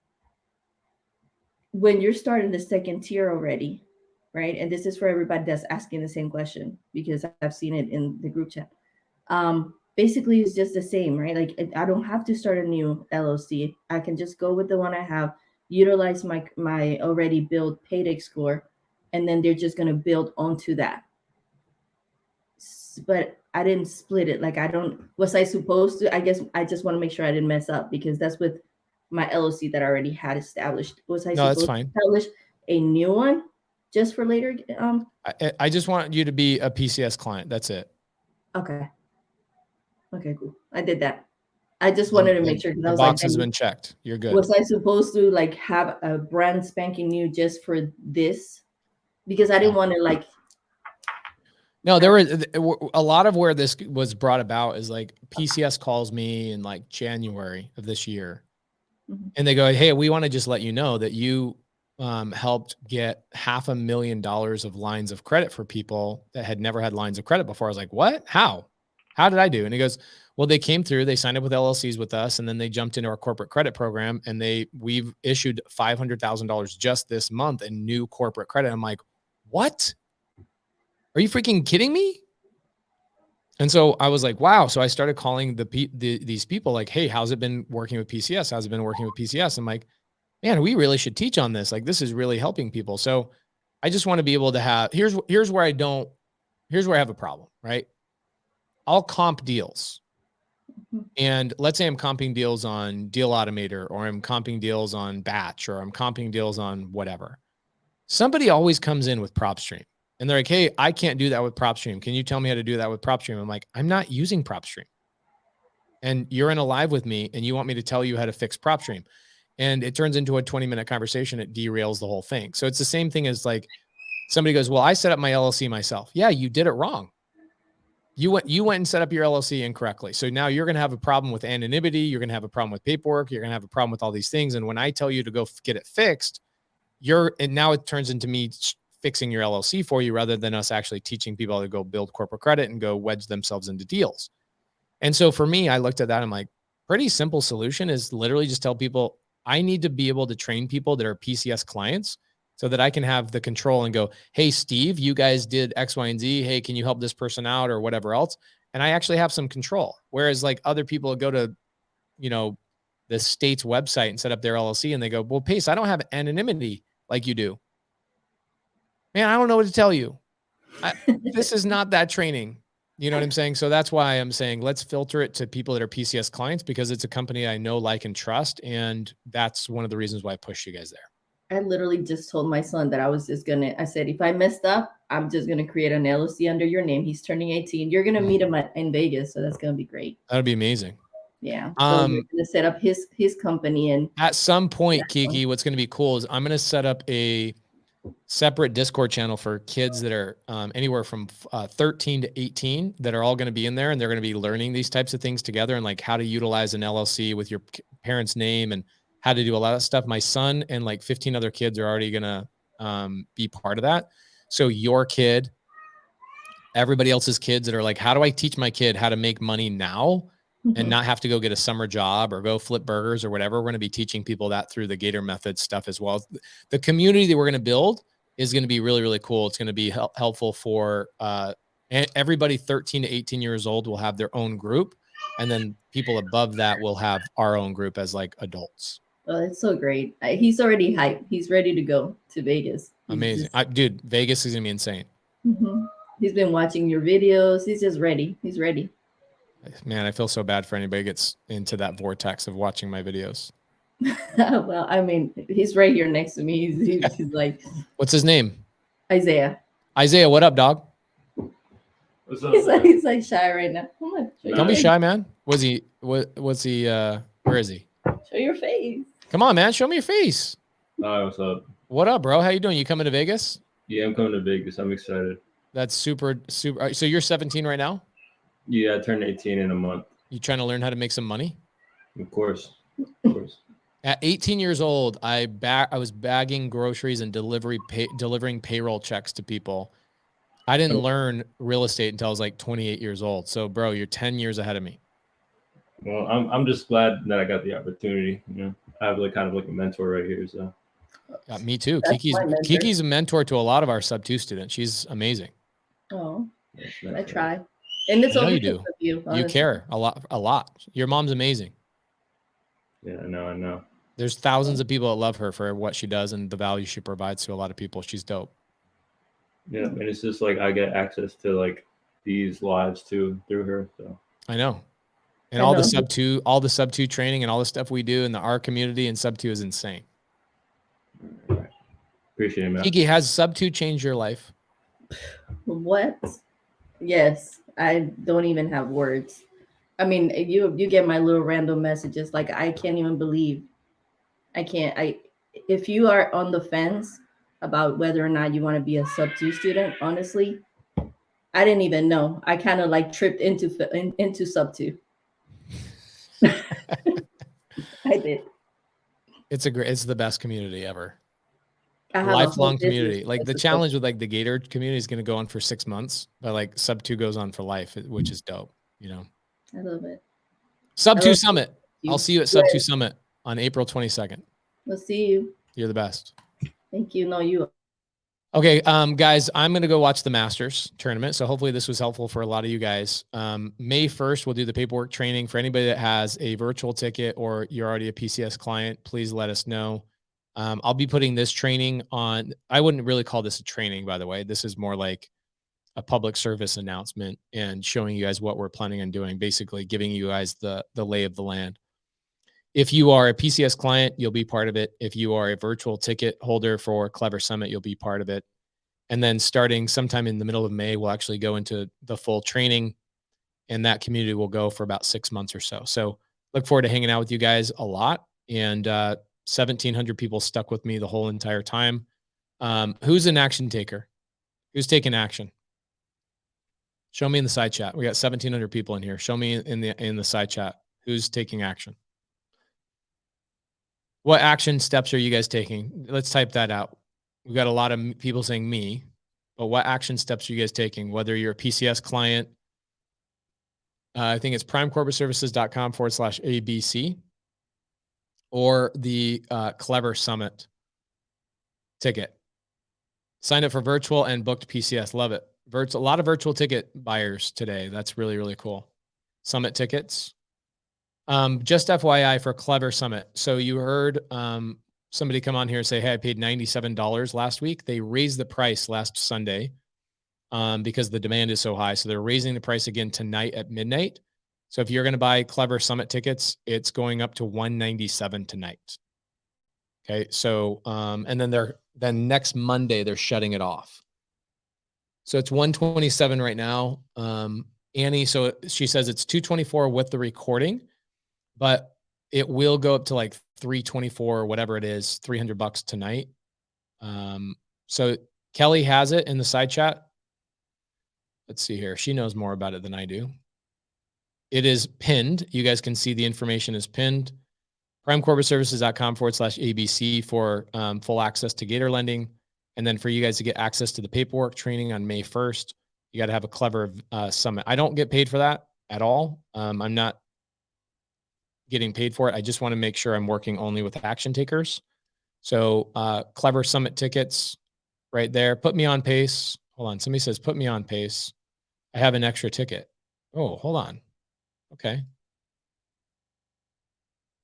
when you're starting the second tier already, right? And this is for everybody that's asking the same question, because I've seen it in the group chat. Basically, it's just the same, right? Like I don't have to start a new LLC. I can just go with the one I have, utilize my already built paydex score, and then they're just going to build onto that. But I didn't split it. Like was I supposed to? I guess I just want to make sure I didn't mess up, because that's with my LLC that I already had established. Was I supposed to establish a new one just for later? I just want you to be a PCS client. That's it. Okay. Okay, cool. I did that. I just wanted to make sure, because I was the box like, has been checked. You're good. Was I supposed to like have a brand spanking new just for this? Because I didn't want to like. No, there was a lot of where this was brought about is like PCS calls me in like January of this year. Mhm. And they go, hey, we want to just let you know that you helped get $500,000 of lines of credit for people that had never had lines of credit before. I was like, what? How did I do? And he goes, well, they came through, they signed up with LLCs with us, and then they jumped into our corporate credit program, and we've issued $500,000 just this month in new corporate credit. I'm like, what? Are you freaking kidding me? And so I was like, wow. So I started calling these people like, hey, how's it been working with PCS? How's it been working with PCS? I'm like, man, we really should teach on this. Like, this is really helping people. So I just want to be able to have, here's where I have a problem, right? I'll comp deals. And let's say I'm comping deals on Deal Automator, or I'm comping deals on Batch, or I'm comping deals on whatever. Somebody always comes in with PropStream. And they're like, hey, I can't do that with PropStream. Can you tell me how to do that with PropStream? I'm like, I'm not using PropStream. And you're in a live with me and you want me to tell you how to fix PropStream. And it turns into a 20-minute conversation. It derails the whole thing. So it's the same thing as like somebody goes, well, I set up my LLC myself. Yeah, you did it wrong. You went and set up your LLC incorrectly. So now you're going to have a problem with anonymity. You're going to have a problem with paperwork. You're going to have a problem with all these things. And when I tell you to go get it fixed, and now it turns into me fixing your LLC for you, rather than us actually teaching people how to go build corporate credit and go wedge themselves into deals. And so for me, I looked at that. I'm like, pretty simple solution is literally just tell people, I need to be able to train people that are PCS clients so that I can have the control and go, hey, Steve, you guys did X, Y, and Z. Hey, can you help this person out or whatever else? And I actually have some control. Whereas like other people go to, the state's website and set up their LLC and they go, well, Pace, I don't have anonymity like you do. Man, I don't know what to tell you. This is not that training. You know what I'm saying? So that's why I'm saying let's filter it to people that are PCS clients, because it's a company I know, like, and trust. And that's one of the reasons why I push you guys there. I literally just told my son that I said, if I messed up, I'm just going to create an LLC under your name. He's turning 18. You're going to meet him in Vegas. So that's going to be great. That'd be amazing. Yeah. So we're going to set up his company. And at some point, Kiki, what's going to be cool is I'm going to set up a separate Discord channel for kids that are anywhere from 13 to 18 that are all going to be in there, and they're going to be learning these types of things together, and like how to utilize an LLC with your parents' name and how to do a lot of stuff. My son and like 15 other kids are already going to be part of that. So your kid, everybody else's kids that are like, how do I teach my kid how to make money now and not have to go get a summer job or go flip burgers or whatever? We're going to be teaching people that through the Gator Method stuff as well. The community that we're going to build is going to be really, really cool. It's going to be helpful for everybody 13 to 18 years old will have their own group. And then people above that will have our own group as like adults. Oh, it's so great. He's already hyped. He's ready to go to Vegas. Amazing. Dude, Vegas is going to be insane. He's been watching your videos. He's just ready. He's ready. Man, I feel so bad for anybody who gets into that vortex of watching my videos. Well, I mean, he's right here next to me. He's like, what's his name? Isaiah. Isaiah, what up, dog? What's up? He's like shy right now. Come on. Don't be shy, man. Where is he? Show your face. Come on, man. Show me your face. Hi, what's up? What up, bro? How you doing? You coming to Vegas? Yeah, I'm coming to Vegas. I'm excited. That's super. So you're 17 right now? Yeah, I turned 18 in a month. You trying to learn how to make some money? Of course. Of course. At 18 years old, I was bagging groceries and delivering payroll checks to people. I didn't learn real estate until I was like 28 years old. So, bro, you're 10 years ahead of me. Well, I'm just glad that I got the opportunity. You know, I have like kind of like a mentor right here. So. Me too. Kiki's a mentor to a lot of our SubTo students. She's amazing. Oh, I try. And it's all you do. You care a lot. Your mom's amazing. Yeah, I know. There's thousands of people that love her for what she does and the value she provides to a lot of people. She's dope. Yeah, and it's just like I get access to like these lives too through her. So I know. And all the SubTo training and all the stuff we do in our community and SubTo is insane. Appreciate it, man. Kiki, has SubTo changed your life? What? Yes. I don't even have words. I mean, you get my little random messages. Like, I can't even believe. If you are on the fence about whether or not you want to be a SubTo student, honestly, I didn't even know. I kind of like tripped into SubTo. I did. It's the best community ever. I have lifelong community. Like the challenge with like the Gator community is going to go on for 6 months, but like SubTo goes on for life, which is dope. You know, I love it. SubTo Summit. I'll see you at SubTo Summit on April 22nd. We'll see you. You're the best. Thank you. No, you. Okay, guys, I'm going to go watch the Masters tournament. So hopefully this was helpful for a lot of you guys. May 1st, we'll do the paperwork training. For anybody that has a virtual ticket or you're already a PCS client, please let us know. I'll be putting this training on. I wouldn't really call this a training, by the way. This is more like a public service announcement and showing you guys what we're planning on doing, basically giving you guys the lay of the land. If you are a PCS client, you'll be part of it. If you are a virtual ticket holder for Clever Summit, you'll be part of it. And then starting sometime in the middle of May, we'll actually go into the full training, and that community will go for about 6 months or so. So look forward to hanging out with you guys a lot. And 1,700 people stuck with me the whole entire time. Who's an action taker? Who's taking action? Show me in the side chat. We got 1,700 people in here. Show me in the side chat. Who's taking action? What action steps are you guys taking? Let's type that out. We've got a lot of people saying me, but what action steps are you guys taking? Whether you're a PCS client, I think it's primecorporateservices.com/ABC or the Clever Summit ticket. Signed up for virtual and booked PCS. Love it. A lot of virtual ticket buyers today. That's really, really cool. Summit tickets. Just FYI for Clever Summit. So you heard somebody come on here and say, hey, I paid $97 last week. They raised the price last Sunday. because the demand is so high. So they're raising the price again tonight at midnight. So if you're going to buy Clever Summit tickets, it's going up to $197 tonight. Okay. So, and then next Monday, they're shutting it off. So it's $127 right now. Annie, so she says it's $224 with the recording, but it will go up to like $324 or whatever it is, $300 tonight. So Kelly has it in the side chat. Let's see here. She knows more about it than I do. It is pinned. You guys can see the information is pinned. primecorporateservices.com/ABC for full access to Gator lending. And then for you guys to get access to the paperwork training on May 1st, you got to have a Clever Summit. I don't get paid for that at all. I'm not getting paid for it. I just want to make sure I'm working only with action takers. So Clever Summit tickets right there. Put me on pace. Hold on. Somebody says, put me on pace. I have an extra ticket. Oh, hold on. Okay.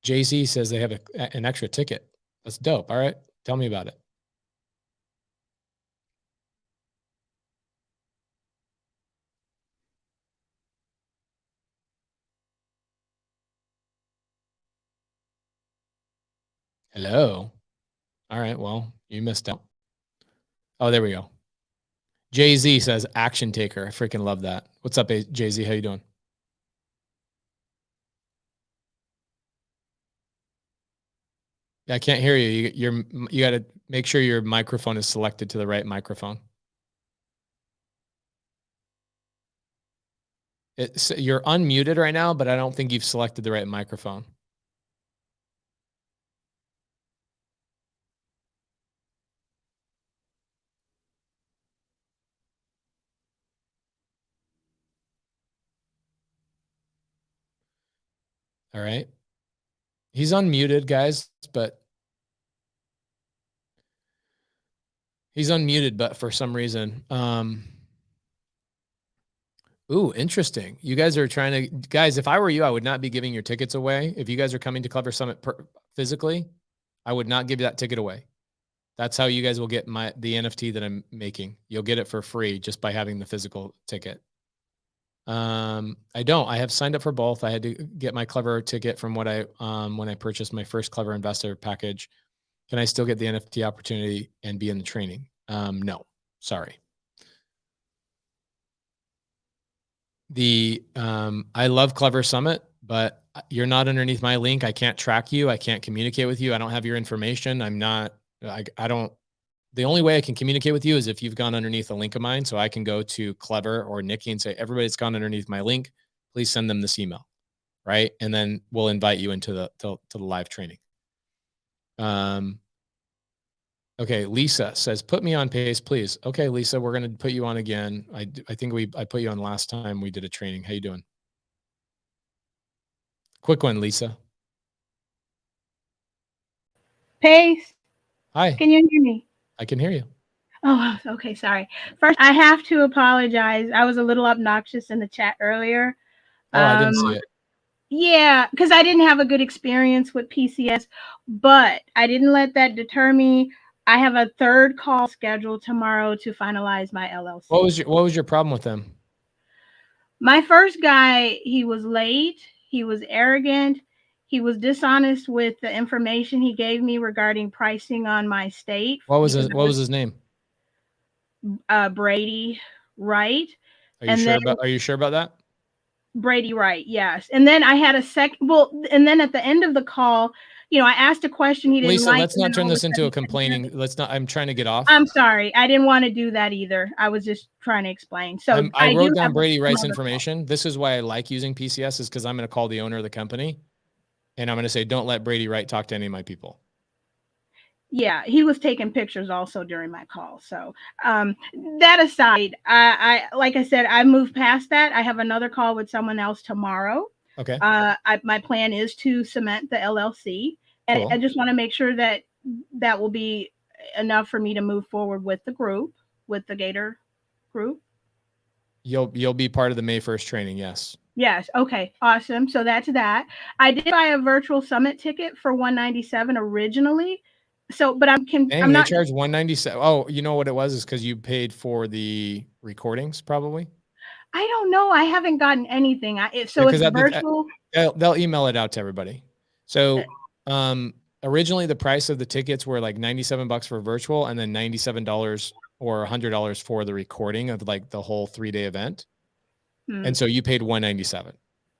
Jay-Z says they have an extra ticket. That's dope. All right. Tell me about it. Hello. All right. Well, you missed out. Oh, there we go. Jay-Z says action taker. I freaking love that. What's up, Jay-Z? How you doing? I can't hear you. You got to make sure your microphone is selected to the right microphone. You're unmuted right now, but I don't think you've selected the right microphone. All right. He's unmuted, guys, but for some reason, ooh, interesting. You guys are trying to, guys, if I were you, I would not be giving your tickets away. If you guys are coming to Clever Summit physically, I would not give that ticket away. That's how you guys will get the NFT that I'm making. You'll get it for free just by having the physical ticket. I have signed up for both. I had to get my Clever ticket from when I purchased my first Clever Investor package. Can I still get the NFT opportunity and be in the training? No, sorry. I love Clever Summit, but you're not underneath my link. I can't track you. I can't communicate with you. I don't have your information. The only way I can communicate with you is if you've gone underneath a link of mine. So I can go to Clever or Nikki and say, everybody's gone underneath my link. Please send them this email. Right. And then we'll invite you into the live training. Okay. Lisa says, put me on pace, please. Okay, Lisa, we're going to put you on again. I think I put you on last time we did a training. How you doing? Quick one, Lisa. Pace. Hi. Can you hear me? I can hear you. Oh, okay. Sorry. First, I have to apologize. I was a little obnoxious in the chat earlier. Oh, I didn't see it. Yeah, because I didn't have a good experience with PCS, but I didn't let that deter me. I have a third call scheduled tomorrow to finalize my LLC. What was your problem with them? My first guy, he was late. He was arrogant. He was dishonest with the information he gave me regarding pricing on my state. What was his name? Brady Wright. Are you sure about that? Brady Wright, yes. And then I had a and then at the end of the call, I asked a question he didn't Lisa, like. let's not turn this into a complaining. I'm trying to get off. I'm sorry. I didn't want to do that either. I was just trying to explain. So I wrote down Brady Wright's information. This is why I like using PCS, is because I'm going to call the owner of the company and I'm going to say, don't let Brady Wright talk to any of my people. Yeah, he was taking pictures also during my call. So that aside, I like I said, I moved past that. I have another call with someone else tomorrow. Okay. My plan is to cement the LLC, and Cool. I just want to make sure that will be enough for me to move forward with the group, with the Gator group. You'll be part of the May 1st training. Yes. Yes. Okay. Awesome. So that's that. I did buy a virtual summit ticket for $197 originally. So, but I'm Dang, I'm they not. charge 197. Oh, you know what it was? Is because you paid for the recordings, probably. I don't know. I haven't gotten anything. So Because it's virtual. they'll email it out to everybody. So originally the price of the tickets were like $97 for virtual, and then $97 or $100 for the recording of like the whole 3-day event. And so you paid $197. If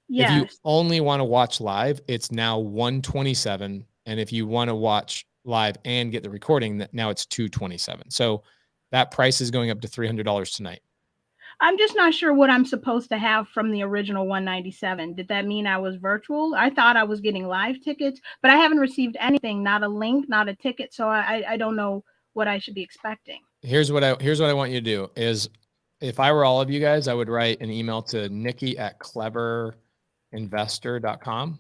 you Yes. only want to watch live, it's now $127. And if you want to watch live and get the recording, now it's $227. So that price is going up to $300 tonight. I'm just not sure what I'm supposed to have from the original 197. Did that mean I was virtual? I thought I was getting live tickets, but I haven't received anything, not a link, not a ticket. So I don't know what I should be expecting. Here's what I want you to do is, if I were all of you guys, I would write an email to nikki@cleverinvestor.com.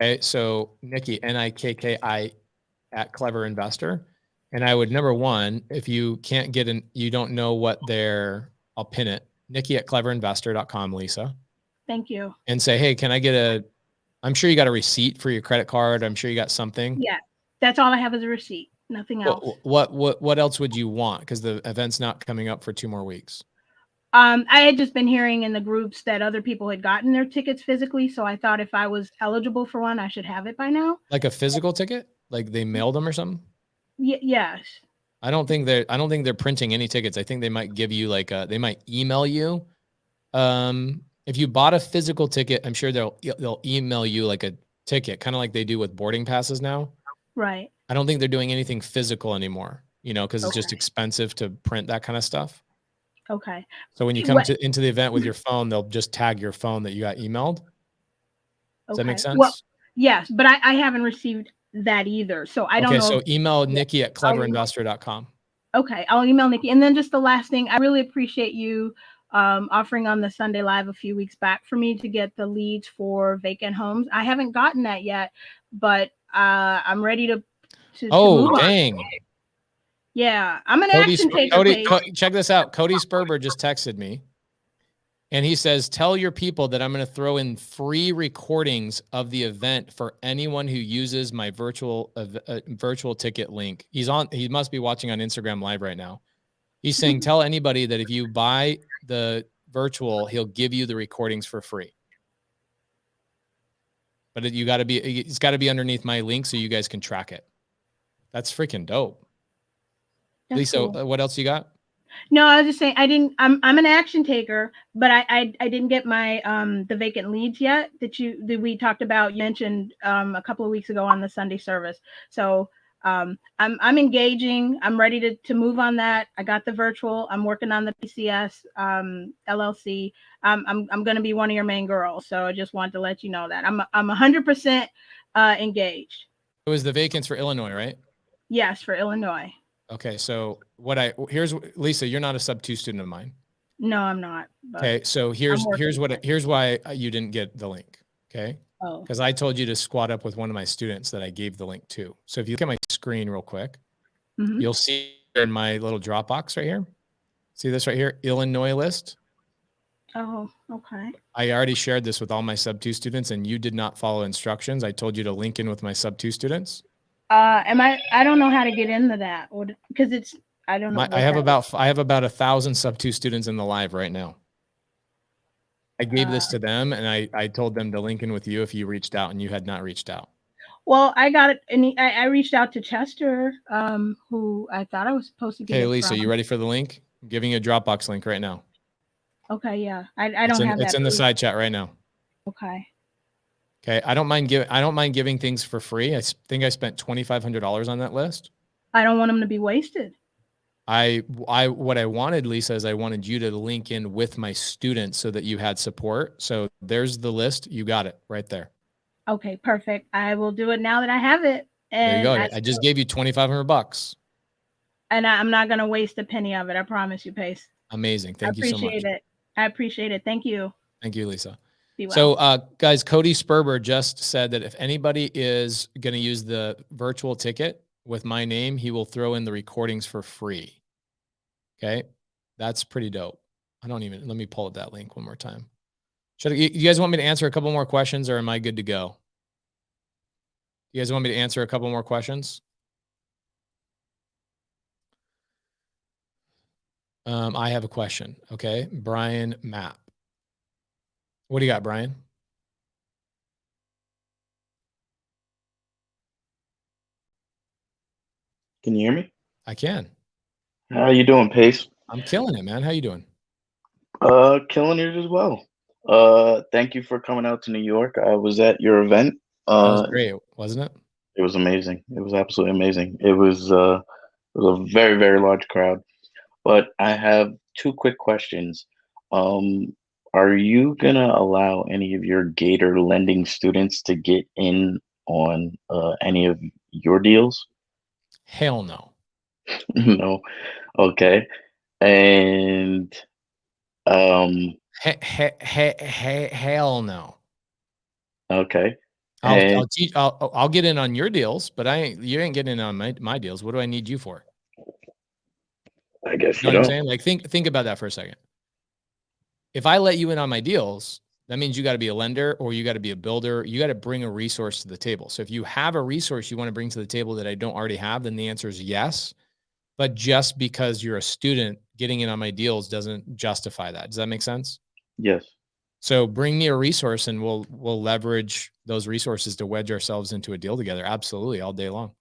Okay, so Nikki, Nikki @cleverinvestor. And I would, number one, if you can't get in, you don't know what I'll pin it, Nikki@cleverinvestor.com, Lisa. Thank you. And say, hey, can I get I'm sure you got a receipt for your credit card. I'm sure you got something. Yeah, that's all I have is a receipt. Nothing else. What else would you want? Because the event's not coming up for 2 more weeks. I had just been hearing in the groups that other people had gotten their tickets physically. So I thought if I was eligible for one, I should have it by now. Like a physical ticket? Like they mailed them or something? Yes. I don't think they're printing any tickets. I think they might give you they might email you. If you bought a physical ticket, I'm sure they'll email you like a ticket, kind of like they do with boarding passes now. Right. I don't think they're doing anything physical anymore, because it's just expensive to print that kind of stuff. Okay. So when you come into the event with your phone, they'll just tag your phone that you got emailed. Does that make sense? Well, yes, but I haven't received that either. So I don't know. So email Nikki@cleverinvestor.com. Okay, I'll email Nikki. And then just the last thing, I really appreciate you offering on the Sunday Live a few weeks back for me to get the leads for vacant homes. I haven't gotten that yet, but I'm ready to move on. Dang. Yeah, I'm an action taker. Check this out. Cody Sperber just texted me, and he says, tell your people that I'm going to throw in free recordings of the event for anyone who uses my virtual ticket link. He must be watching on Instagram Live right now. He's saying, tell anybody that if you buy the virtual, he'll give you the recordings for free. But it's got to be underneath my link so you guys can track it. That's freaking dope. That's Lisa, cool. what else you got? No, I was just saying I'm an action taker, but I didn't get my the vacant leads yet that we talked about. You mentioned a couple of weeks ago on the Sunday service. So I'm engaging. I'm ready to move on that. I got the virtual. I'm working on the PCS LLC. I'm going to be one of your main girls. So I just wanted to let you know that I'm 100% engaged. It was the vacants for Illinois, right? Yes, for Illinois. Okay, so here's Lisa, you're not a SubTo student of mine. No, I'm not. Okay, so here's why you didn't get the link. Okay, because I told you to squat up with one of my students that I gave the link to. So if you look at my screen real quick, you'll see in my little Dropbox right here. See this right here, Illinois list. Oh, okay. I already shared this with all my SubTo students, and you did not follow instructions. I told you to link in with my SubTo students. I don't know how to get into that because I don't know. I have about 1,000 SubTo students in the live right now. I gave this to them, and I told them to link in with you if you reached out, and you had not reached out. Well, I got it, and I reached out to Chester, who I thought I was supposed to get. Hey, Lisa, you ready for the link? I'm giving you a Dropbox link right now. Okay, yeah, I don't have that. It's in the side chat right now. Okay. Okay, I don't mind giving things for free. I think I spent $2,500 on that list. I don't want them to be wasted. What I wanted, Lisa, is I wanted you to link in with my students so that you had support. So there's the list. You got it right there. Okay, perfect. I will do it now that I have it. And there you go. I just gave you $2,500. And I'm not going to waste a penny of it. I promise you, Pace. Amazing. Thank you so much. I appreciate it. I appreciate it. Thank you. Thank you, Lisa. Be well. So, guys, Cody Sperber just said that if anybody is going to use the virtual ticket with my name, he will throw in the recordings for free. Okay, that's pretty dope. Let me pull up that link one more time. You guys want me to answer a couple more questions, or am I good to go? You guys want me to answer a couple more questions? I have a question. Okay. Brian Mapp. What do you got, Brian? Can you hear me? I can. How you doing, Pace? I'm killing it, man. How you doing? Killing it as well. Thank you for coming out to New York. I was at your event. That was great, wasn't it? It was amazing. It was absolutely amazing. It was a very, very large crowd. But I have two quick questions. Are you gonna allow any of your Gator lending students to get in on any of your deals? Hell no. No. Okay. And hell no. okay. I'll get in on your deals, but you ain't getting in on my deals. What do I need you for? I guess you know what I'm saying? Like think about that for a second. If I let you in on my deals, that means you got to be a lender or you got to be a builder. You got to bring a resource to the table. So if you have a resource you want to bring to the table that I don't already have, then the answer is yes. But just because you're a student, getting in on my deals doesn't justify that. Does that make sense? Yes. So bring me a resource and we'll leverage those resources to wedge ourselves into a deal together. Absolutely, all day long.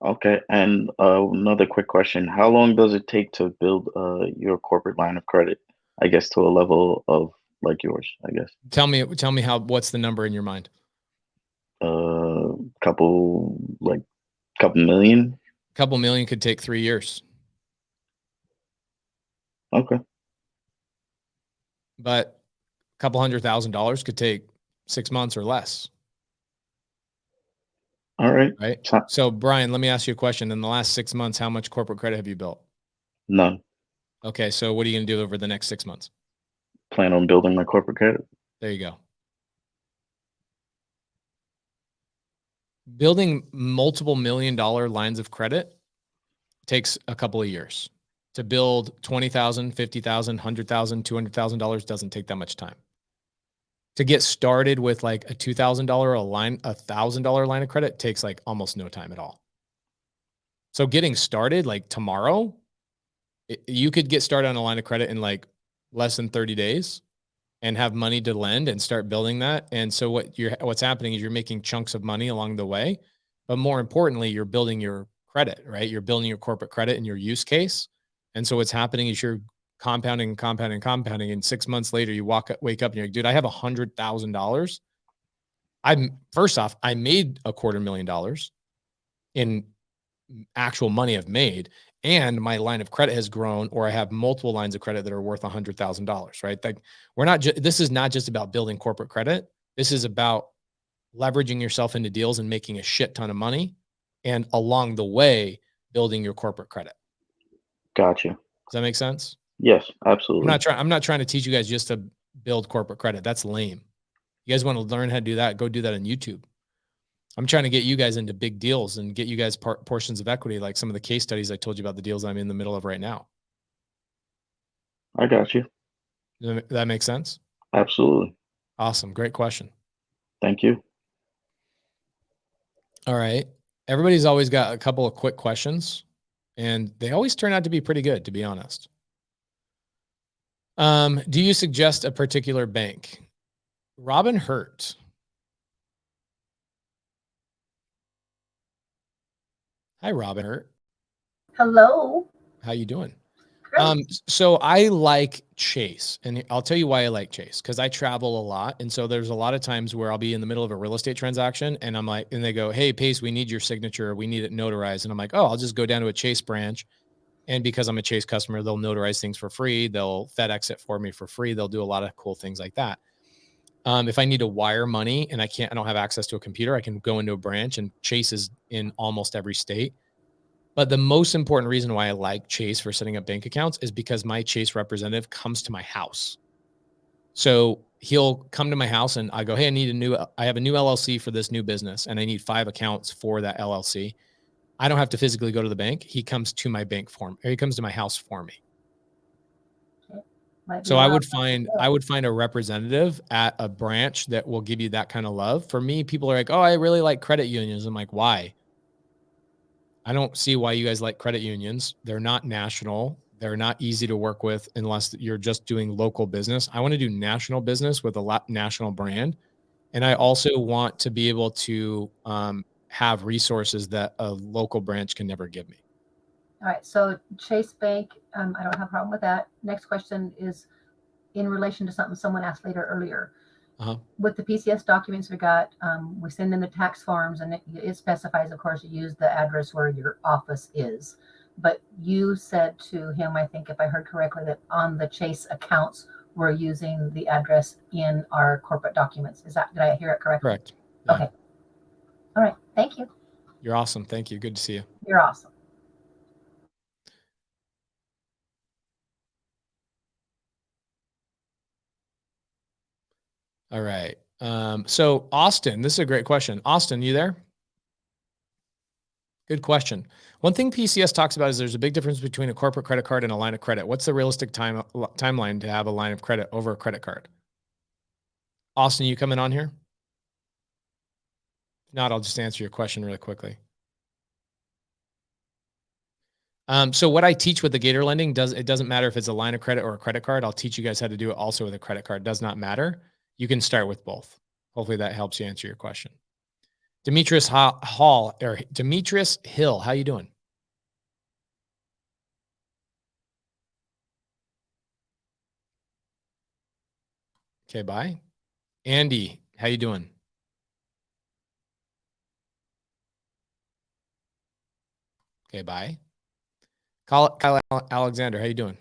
Okay. And another quick question. How long does it take to build your corporate line of credit, I guess, to a level of like yours, I guess? Tell me what's the number in your mind? Couple million? Couple million could take 3 years. Okay. But a couple $100,000 could take 6 months or less. All right. Right. So Brian, let me ask you a question. In the last 6 months, how much corporate credit have you built? None. Okay. So what are you going to do over the next 6 months? Plan on building my corporate credit. There you go. Building multiple $1 million lines of credit takes a couple of years. To build $20,000, $50,000, $100,000, $200,000 doesn't take that much time. To get started with like a $2,000 $1,000 line of credit takes like almost no time at all. So getting started like tomorrow, you could get started on a line of credit in like less than 30 days and have money to lend and start building that. And so what's happening is you're making chunks of money along the way, but more importantly, you're building your credit, right? You're building your corporate credit and your use case. And so what's happening is you're compounding. And 6 months later, you wake up and you're like, dude, I have $100,000. First off, I made $250,000 in actual money I've made, and my line of credit has grown, or I have multiple lines of credit that are worth $100,000, right? Like this is not just about building corporate credit. This is about leveraging yourself into deals and making a shit ton of money. And along the way, building your corporate credit. Gotcha. Does that make sense? Yes, absolutely. I'm not trying to teach you guys just to build corporate credit. That's lame. You guys want to learn how to do that? Go do that on YouTube. I'm trying to get you guys into big deals and get you guys portions of equity, like some of the case studies I told you about, the deals I'm in the middle of right now. I got you. Does that make sense? Absolutely. Awesome. Great question. Thank you. All right. Everybody's always got a couple of quick questions, and they always turn out to be pretty good, to be honest. Do you suggest a particular bank? Robin Hurt. Hi, Robin Hurt. Hello. How you doing? So I like Chase, and I'll tell you why I like Chase, because I travel a lot. And so there's a lot of times where I'll be in the middle of a real estate transaction and I'm like, and they go, hey, Pace, we need your signature. We need it notarized. And I'm like, oh, I'll just go down to a Chase branch. And because I'm a Chase customer, they'll notarize things for free. They'll FedEx it for me for free. They'll do a lot of cool things like that. If I need to wire money and I don't have access to a computer, I can go into a branch, and Chase is in almost every state. But the most important reason why I like Chase for setting up bank accounts is because my Chase representative comes to my house. So he'll come to my house and I go, hey, I have a new LLC for this new business and I need 5 accounts for that LLC. I don't have to physically go to the bank. He comes to my bank form, or he comes to my house for me. Might be So I wild. would find a representative at a branch that will give you that kind of love. For me, people are like, "Oh, I really like credit unions." I'm like, "Why?" I don't see why you guys like credit unions. They're not national. They're not easy to work with unless you're just doing local business. I want to do national business with a national brand. And I also want to be able to have resources that a local branch can never give me. All right. So Chase Bank, I don't have a problem with that. Next question is in relation to something someone asked earlier. With the PCS documents we got, we send in the tax forms, and it specifies, of course, you use the address where your office is. But you said to him, I think if I heard correctly, that on the Chase accounts, we're using the address in our corporate documents. Did I hear it correctly? Correct. Yeah. Okay. All right. Thank you. You're awesome. Thank you. Good to see you. You're awesome. All right. So Austin, this is a great question. Austin, you there? Good question. One thing PCS talks about is there's a big difference between a corporate credit card and a line of credit. What's the realistic timeline to have a line of credit over a credit card? Austin, you coming on here? If not, I'll just answer your question really quickly. So what I teach with the Gator lending it doesn't matter if it's a line of credit or a credit card. I'll teach you guys how to do it also with a credit card. It does not matter. You can start with both. Hopefully that helps you answer your question. Demetrius Demetrius Hill, how you doing? Okay, bye. Andy, how you doing? Okay, bye. Kyle Alexander, how you doing?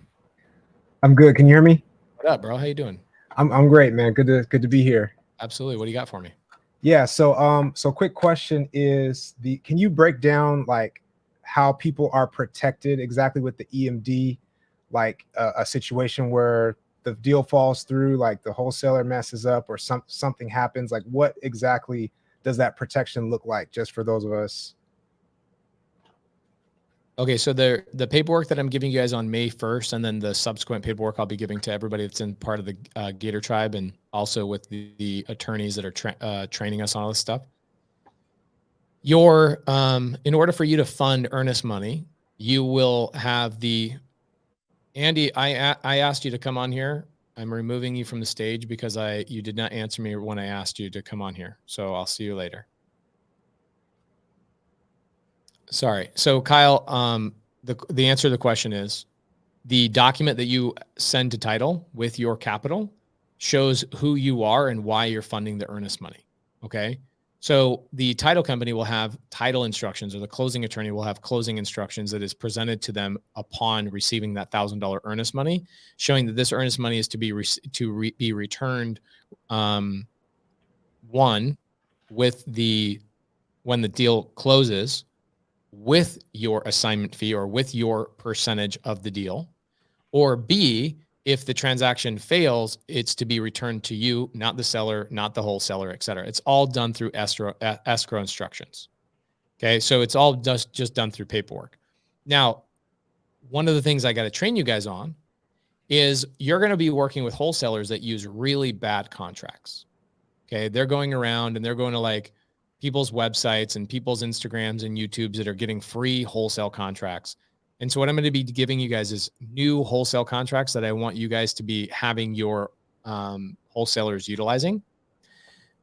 I'm good. Can you hear me? What up, bro? How you doing? I'm great, man. Good to be here. Absolutely. What do you got for me? Yeah. So quick question is can you break down like how people are protected exactly with the EMD, like a situation where the deal falls through, like the wholesaler messes up or something happens, like what exactly does that protection look like just for those of us? Okay, so the paperwork that I'm giving you guys on May 1st, and then the subsequent paperwork I'll be giving to everybody that's in part of the Gator tribe, and also with the attorneys that are training us on all this stuff. In order for you to fund earnest money, you will have Andy, I asked you to come on here. I'm removing you from the stage because you did not answer me when I asked you to come on here. So I'll see you later. Sorry. So Kyle, the answer to the question is the document that you send to title with your capital shows who you are and why you're funding the earnest money. Okay. So the title company will have title instructions, or the closing attorney will have closing instructions that is presented to them upon receiving that $1,000 earnest money, showing that this earnest money is to be returned when the deal closes, with your assignment fee or with your percentage of the deal, or B, if the transaction fails, it's to be returned to you, not the seller, not the wholesaler, et cetera. It's all done through escrow instructions. Okay, so it's all just done through paperwork. Now, one of the things I got to train you guys on is you're going to be working with wholesalers that use really bad contracts. Okay, they're going around and they're going to like people's websites and people's Instagrams and YouTubes that are getting free wholesale contracts. And so what I'm going to be giving you guys is new wholesale contracts that I want you guys to be having your wholesalers utilizing,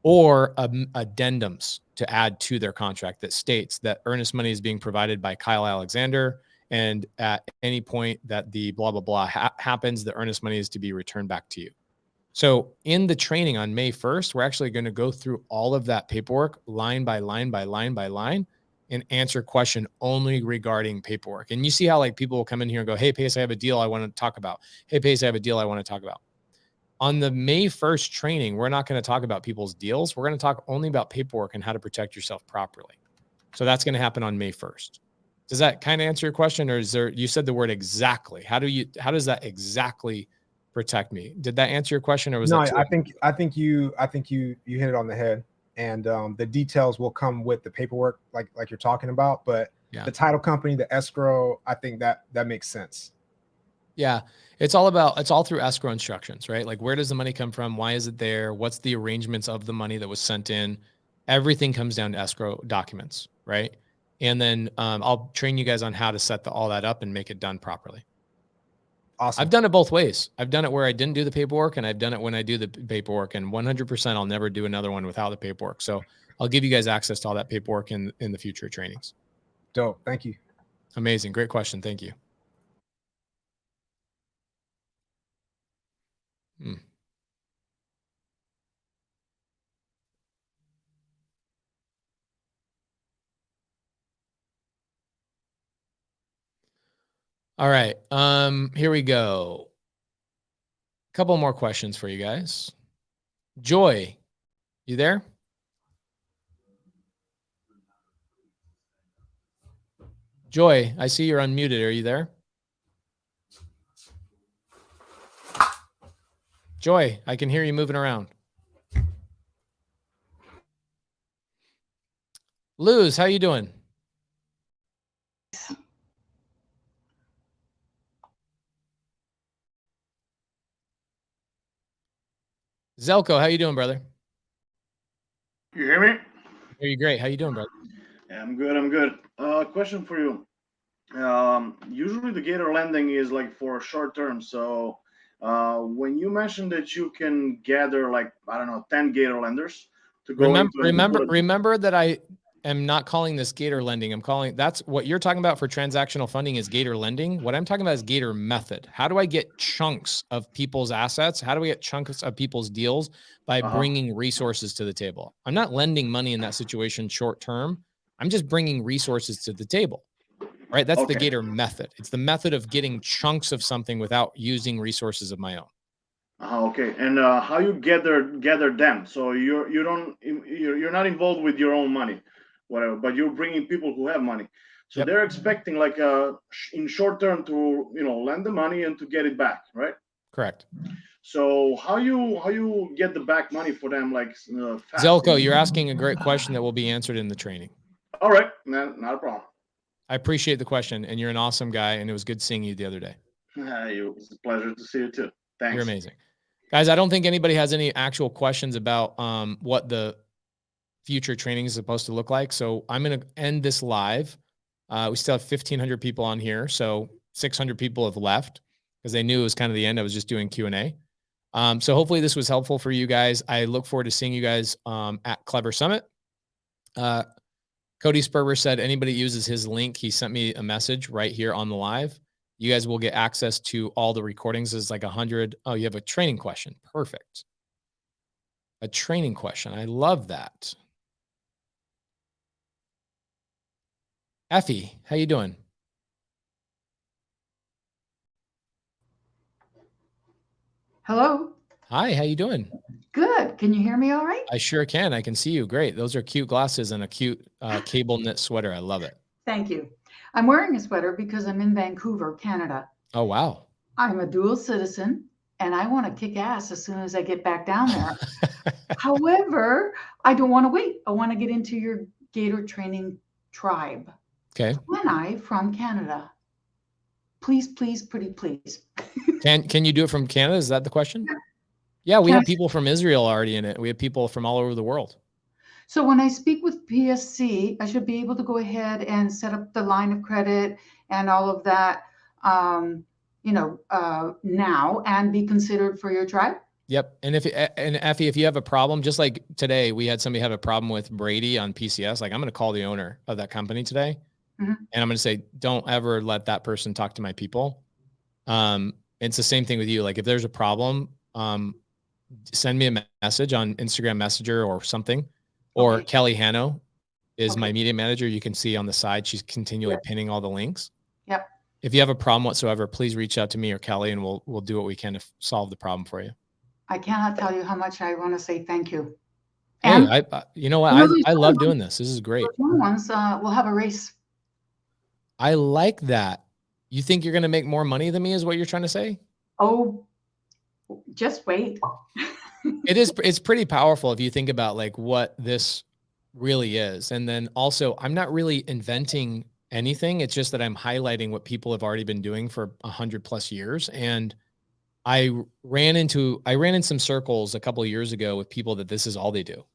or addendums to add to their contract that states that earnest money is being provided by Kyle Alexander, and at any point that the blah, blah, blah happens, the earnest money is to be returned back to you. So in the training on May 1st, we're actually going to go through all of that paperwork line by line by line by line and answer question only regarding paperwork. And you see how like people will come in here and go, hey, Pace, I have a deal I want to talk about. Hey, Pace, I have a deal I want to talk about. On the May 1st training, we're not going to talk about people's deals. We're going to talk only about paperwork and how to protect yourself properly. So that's going to happen on May 1st. Does that kind of answer your question? Or you said the word exactly. How does that exactly protect me? Did that answer your question, or was No, that I think you hit it on the head, and the details will come with the paperwork like you're talking about, but the title company, the escrow, I think that makes sense. Yeah. It's all through escrow instructions, right? Like, where does the money come from? Why is it there? What's the arrangements of the money that was sent in? Everything comes down to escrow documents, right? And then I'll train you guys on how to set all that up and make it done properly. Awesome. I've done it both ways. I've done it where I didn't do the paperwork, and I've done it when I do the paperwork, and 100% I'll never do another one without the paperwork. So I'll give you guys access to all that paperwork in the future trainings. Dope. Thank you. Amazing. Great question. Thank you. All right. Here we go. A couple more questions for you guys. Joy, you there? Joy, I see you're unmuted. Are you there? Joy, I can hear you moving around. Luz, how you doing? Zelko, how you doing, brother? You hear me? Are you great? How you doing, brother? Yeah, I'm good. I'm good. Question for you. Usually the Gator lending is like for short term. So when you mentioned that you can gather like, I don't know, 10 Gator lenders to go Remember that I am not calling this Gator lending. I'm calling, that's what you're talking about for transactional funding is Gator lending. What I'm talking about is Gator method. How do I get chunks of people's assets? How do we get chunks of people's deals? By bringing resources to the table. I'm not lending money in that situation short term. I'm just bringing resources to the table, right? That's the Gator method. It's the method of getting chunks of something without using resources of my own. Okay, and how you gather them? So you're not involved with your own money, whatever, but you're bringing people who have money. So they're expecting like in short term to lend the money and to get it back, right? Correct. So how you get the back money for them like fast? Zelko, you're asking a great question that will be answered in the training. All right, not a problem. I appreciate the question, and you're an awesome guy, and it was good seeing you the other day. It was a pleasure to see you too. Thanks. You're amazing. Guys, I don't think anybody has any actual questions about what the future training is supposed to look like. So I'm going to end this live. We still have 1,500 people on here. So 600 people have left because they knew it was kind of the end. I was just doing Q&A. So hopefully this was helpful for you guys. I look forward to seeing you guys at Clever Summit. Cody Sperber said, anybody uses his link, he sent me a message right here on the live. You guys will get access to all the recordings. It's like 100. Oh, you have a training question. Perfect. A training question. I love that. Effie, how you doing? Hello. Hi, how you doing? Good. Can you hear me all right? I sure can. I can see you. Great. Those are cute glasses and a cute cable knit sweater. I love it. Thank you. I'm wearing a sweater because I'm in Vancouver, Canada. Oh, wow. I'm a dual citizen and I want to kick ass as soon as I get back down there. However, I don't want to wait. I want to get into your Gator training tribe. Okay. When I from Canada? Please, please, pretty please. Can you do it from Canada? Is that the question? Yeah, we have people from Israel already in it. We have people from all over the world. So when I speak with PSC, I should be able to go ahead and set up the line of credit and all of that, now and be considered for your tribe? Yep. And Effie, if you have a problem, just like today, we had somebody have a problem with Brady on PCS. Like, I'm going to call the owner of that company today. And I'm going to say, don't ever let that person talk to my people. It's the same thing with you. Like, if there's a problem, send me a message on Instagram Messenger or something. Or Kelly Hanno is my media manager. You can see on the side, she's continually pinning all the links. Yep. If you have a problem whatsoever, please reach out to me or Kelly, and we'll do what we can to solve the problem for you. I cannot tell you how much I want to say thank you. Hey, you know what? I love doing this. This is great. Once we'll have a race. I like that. You think you're going to make more money than me is what you're trying to say? Oh, just wait. It's pretty powerful if you think about like what this really is. And then also, I'm not really inventing anything. It's just that I'm highlighting what people have already been doing for 100+ years. And I ran in some circles a couple of years ago with people that this is all they do.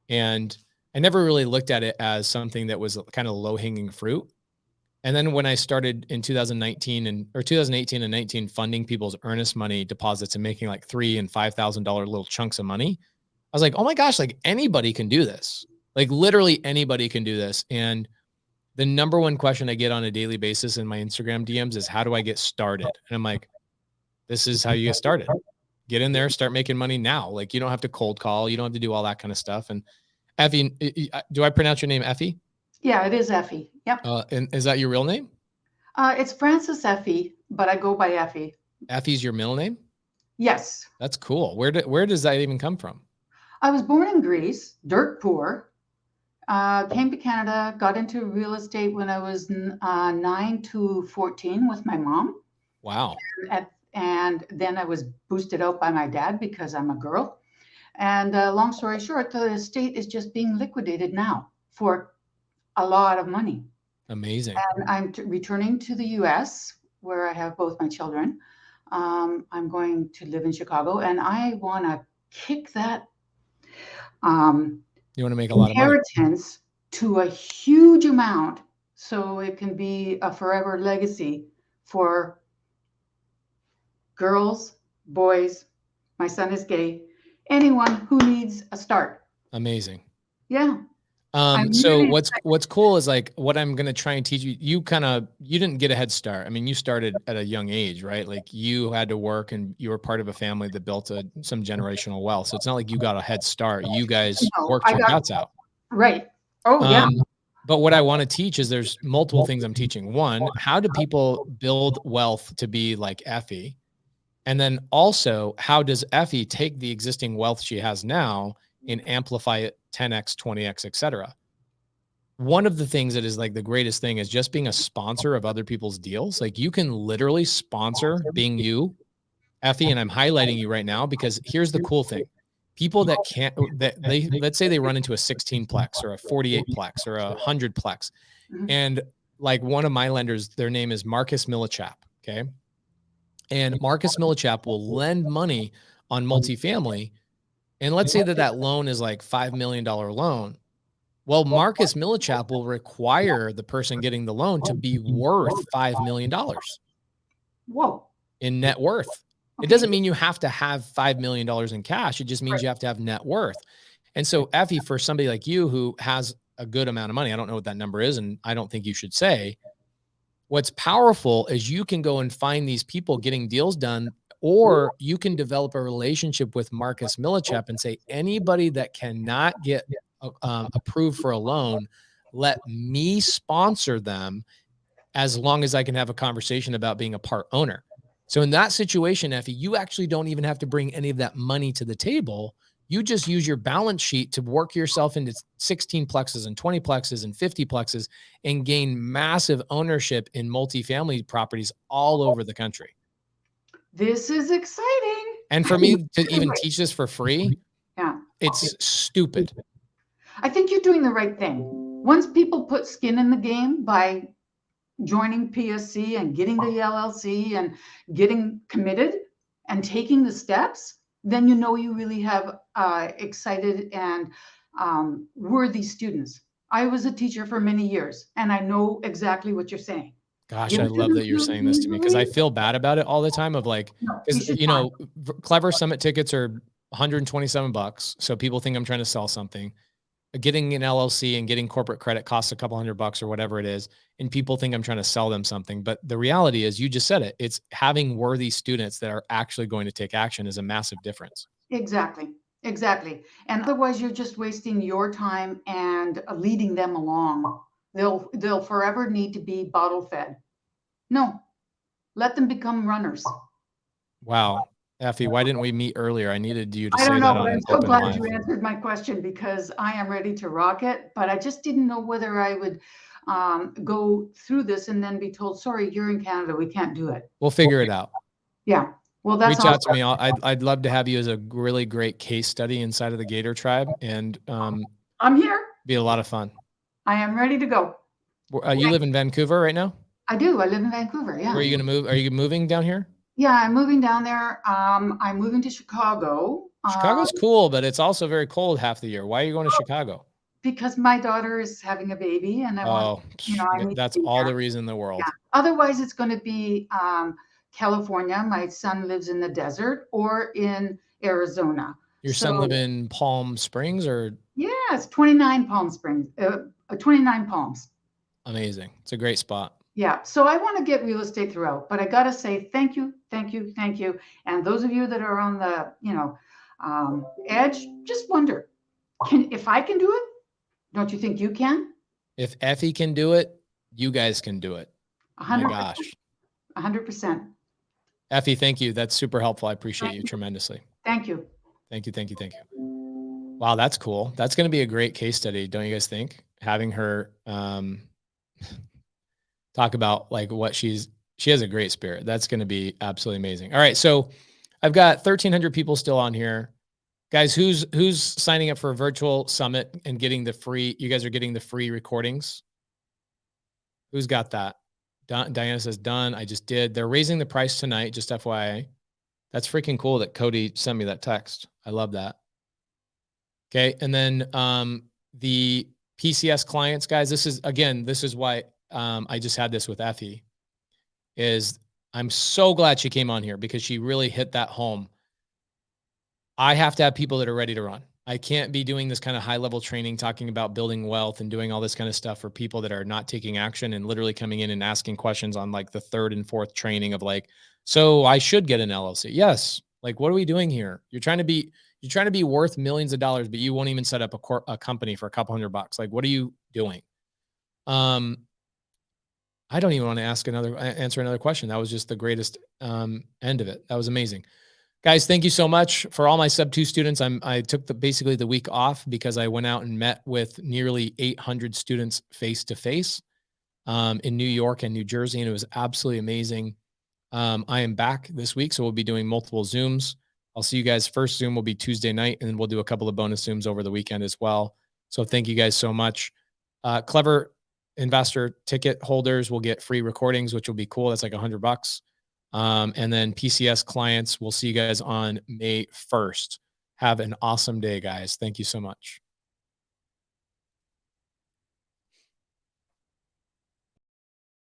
And I never really looked at it as something that was kind of low hanging fruit. And then when I started in 2018 and 19 funding people's earnest money deposits and making like $3,000 and $5,000 little chunks of money, I was like, oh my gosh, like anybody can do this. Like literally anybody can do this. And the number one question I get on a daily basis in my Instagram DMs is, how do I get started? And I'm like, this is how you get started. Get in there, start making money now. Like you don't have to cold call. You don't have to do all that kind of stuff. And Effie, do I pronounce your name Effie? Yeah, it is Effie. Yep. And is that your real name? It's Frances Effie, but I go by Effie. Effie's your middle name? Yes. That's cool. Where does that even come from? I was born in Greece, dirt poor. Came to Canada, got into real estate when I was 9 to 14 with my mom. Wow. And then I was boosted out by my dad because I'm a girl. And long story short, the estate is just being liquidated now for a lot of money. Amazing. And I'm returning to the US where I have both my children. I'm going to live in Chicago, and I want to kick that you want to make a lot of money. Inheritance to a huge amount so it can be a forever legacy for girls, boys, my son is gay, anyone who needs a start. Amazing. Yeah. So what's cool is like what I'm going to try and teach you, you didn't get a head start. I mean, you started at a young age, right? Like you had to work and you were part of a family that built some generational wealth. So it's not like you got a head start. You guys worked your guts out. Right. Oh, yeah. But what I want to teach is there's multiple things I'm teaching. One, how do people build wealth to be like Effie? And then also, how does Effie take the existing wealth she has now and amplify it 10x, 20x, etc. One of the things that is like the greatest thing is just being a sponsor of other people's deals. Like you can literally sponsor being you, Effie, and I'm highlighting you right now because here's the cool thing. People that let's say they run into a 16-plex or a 48-plex or a 100-plex. And like one of my lenders, their name is Marcus Millichap. Okay. And Marcus Millichap will lend money on multifamily. And let's say that loan is like $5 million loan. Well, Marcus Millichap will require the person getting the loan to be worth $5 million. Whoa. In net worth. It doesn't mean you have to have $5 million in cash. It just means you have to have net worth. And so Effie, for somebody like you who has a good amount of money, I don't know what that number is, and I don't think you should say, what's powerful is you can go and find these people getting deals done, or you can develop a relationship with Marcus Millichap and say, anybody that cannot get approved for a loan, let me sponsor them as long as I can have a conversation about being a part owner. So in that situation, Effie, you actually don't even have to bring any of that money to the table. You just use your balance sheet to work yourself into 16 plexes and 20 plexes and 50 plexes and gain massive ownership in multifamily properties all over the country. This is exciting. And for me to even teach this for free, it's stupid. I think you're doing the right thing. Once people put skin in the game by joining PSC and getting the LLC and getting committed and taking the steps, then you know you really have excited and worthy students. I was a teacher for many years, and I know exactly what you're saying. Gosh, I love that you're saying this to me because I feel bad about it all the time of like, because, you know, Clever Summit tickets are $127. So people think I'm trying to sell something. Getting an LLC and getting corporate credit costs a couple $100 or whatever it is. And people think I'm trying to sell them something. But the reality is, you just said it, it's having worthy students that are actually going to take action is a massive difference. Exactly. Exactly. And otherwise you're just wasting your time and leading them along. They'll forever need to be bottle fed. No, let them become runners. Wow. Effie, why didn't we meet earlier? I needed you to I say don't that know, on but I'm an so open glad live. you answered my question because I am ready to rock it, but I just didn't know whether I would go through this and then be told, sorry, you're in Canada, we can't do it. We'll figure it out. Yeah. Well, that's Reach out to awesome. me. I'd love to have you as a really great case study inside of the Gator tribe, and I'm here. be a lot of fun. I am ready to go. You live in Vancouver right now? I do. I live in Vancouver. Yeah. Where are you going to move? Are you moving down here? Yeah, I'm moving down there. I'm moving to Chicago. Chicago's cool, but it's also very cold half the year. Why are you going to Chicago? Because my daughter is having a baby, and I want, I need that's to be all there. the reason in the world. Yeah. Otherwise, it's going to be California. My son lives in the desert, or in Arizona. Your son live in Palm Springs, or? Yeah, it's 29 Palm Springs, 29 Palms. Amazing. It's a great spot. Yeah. So I want to get real estate throughout, but I got to say thank you, thank you, thank you. And those of you that are on the, edge, just wonder, if I can do it, don't you think you can? If Effie can do it, you guys can do it. 100%. My gosh. 100%. Effie, thank you. That's super helpful. I appreciate you tremendously. Thank you. Thank you. Thank you. Thank you. Wow, that's cool. That's going to be a great case study, don't you guys think? Having her talk about like what she has a great spirit. That's going to be absolutely amazing. All right, so I've got 1,300 people still on here. Guys, who's signing up for a virtual summit and getting the free, you guys are getting the free recordings? Who's got that? Diana says, done. I just did. They're raising the price tonight, just FYI. That's freaking cool that Cody sent me that text. I love that. Okay. And then the PCS clients, guys, this is why I just had this with Effie, is I'm so glad she came on here because she really hit that home. I have to have people that are ready to run. I can't be doing this kind of high level training, talking about building wealth and doing all this kind of stuff for people that are not taking action and literally coming in and asking questions on like the third and fourth training of like, so I should get an LLC. Yes. Like, what are we doing here? You're trying to be worth millions of dollars, but you won't even set up a company for a couple $100. Like, what are you doing? I don't even want to answer another question. That was just the greatest end of it. That was amazing. Guys, thank you so much. For all my SubTo students, I took basically the week off because I went out and met with nearly 800 students face-to-face in New York and New Jersey, and it was absolutely amazing. I am back this week, so we'll be doing multiple Zooms. I'll see you guys. First Zoom will be Tuesday night, and then we'll do a couple of bonus Zooms over the weekend as well. So thank you guys so much. Clever investor ticket holders will get free recordings, which will be cool. That's like $100. And then PCS clients, we'll see you guys on May 1st. Have an awesome day, guys. Thank you so much.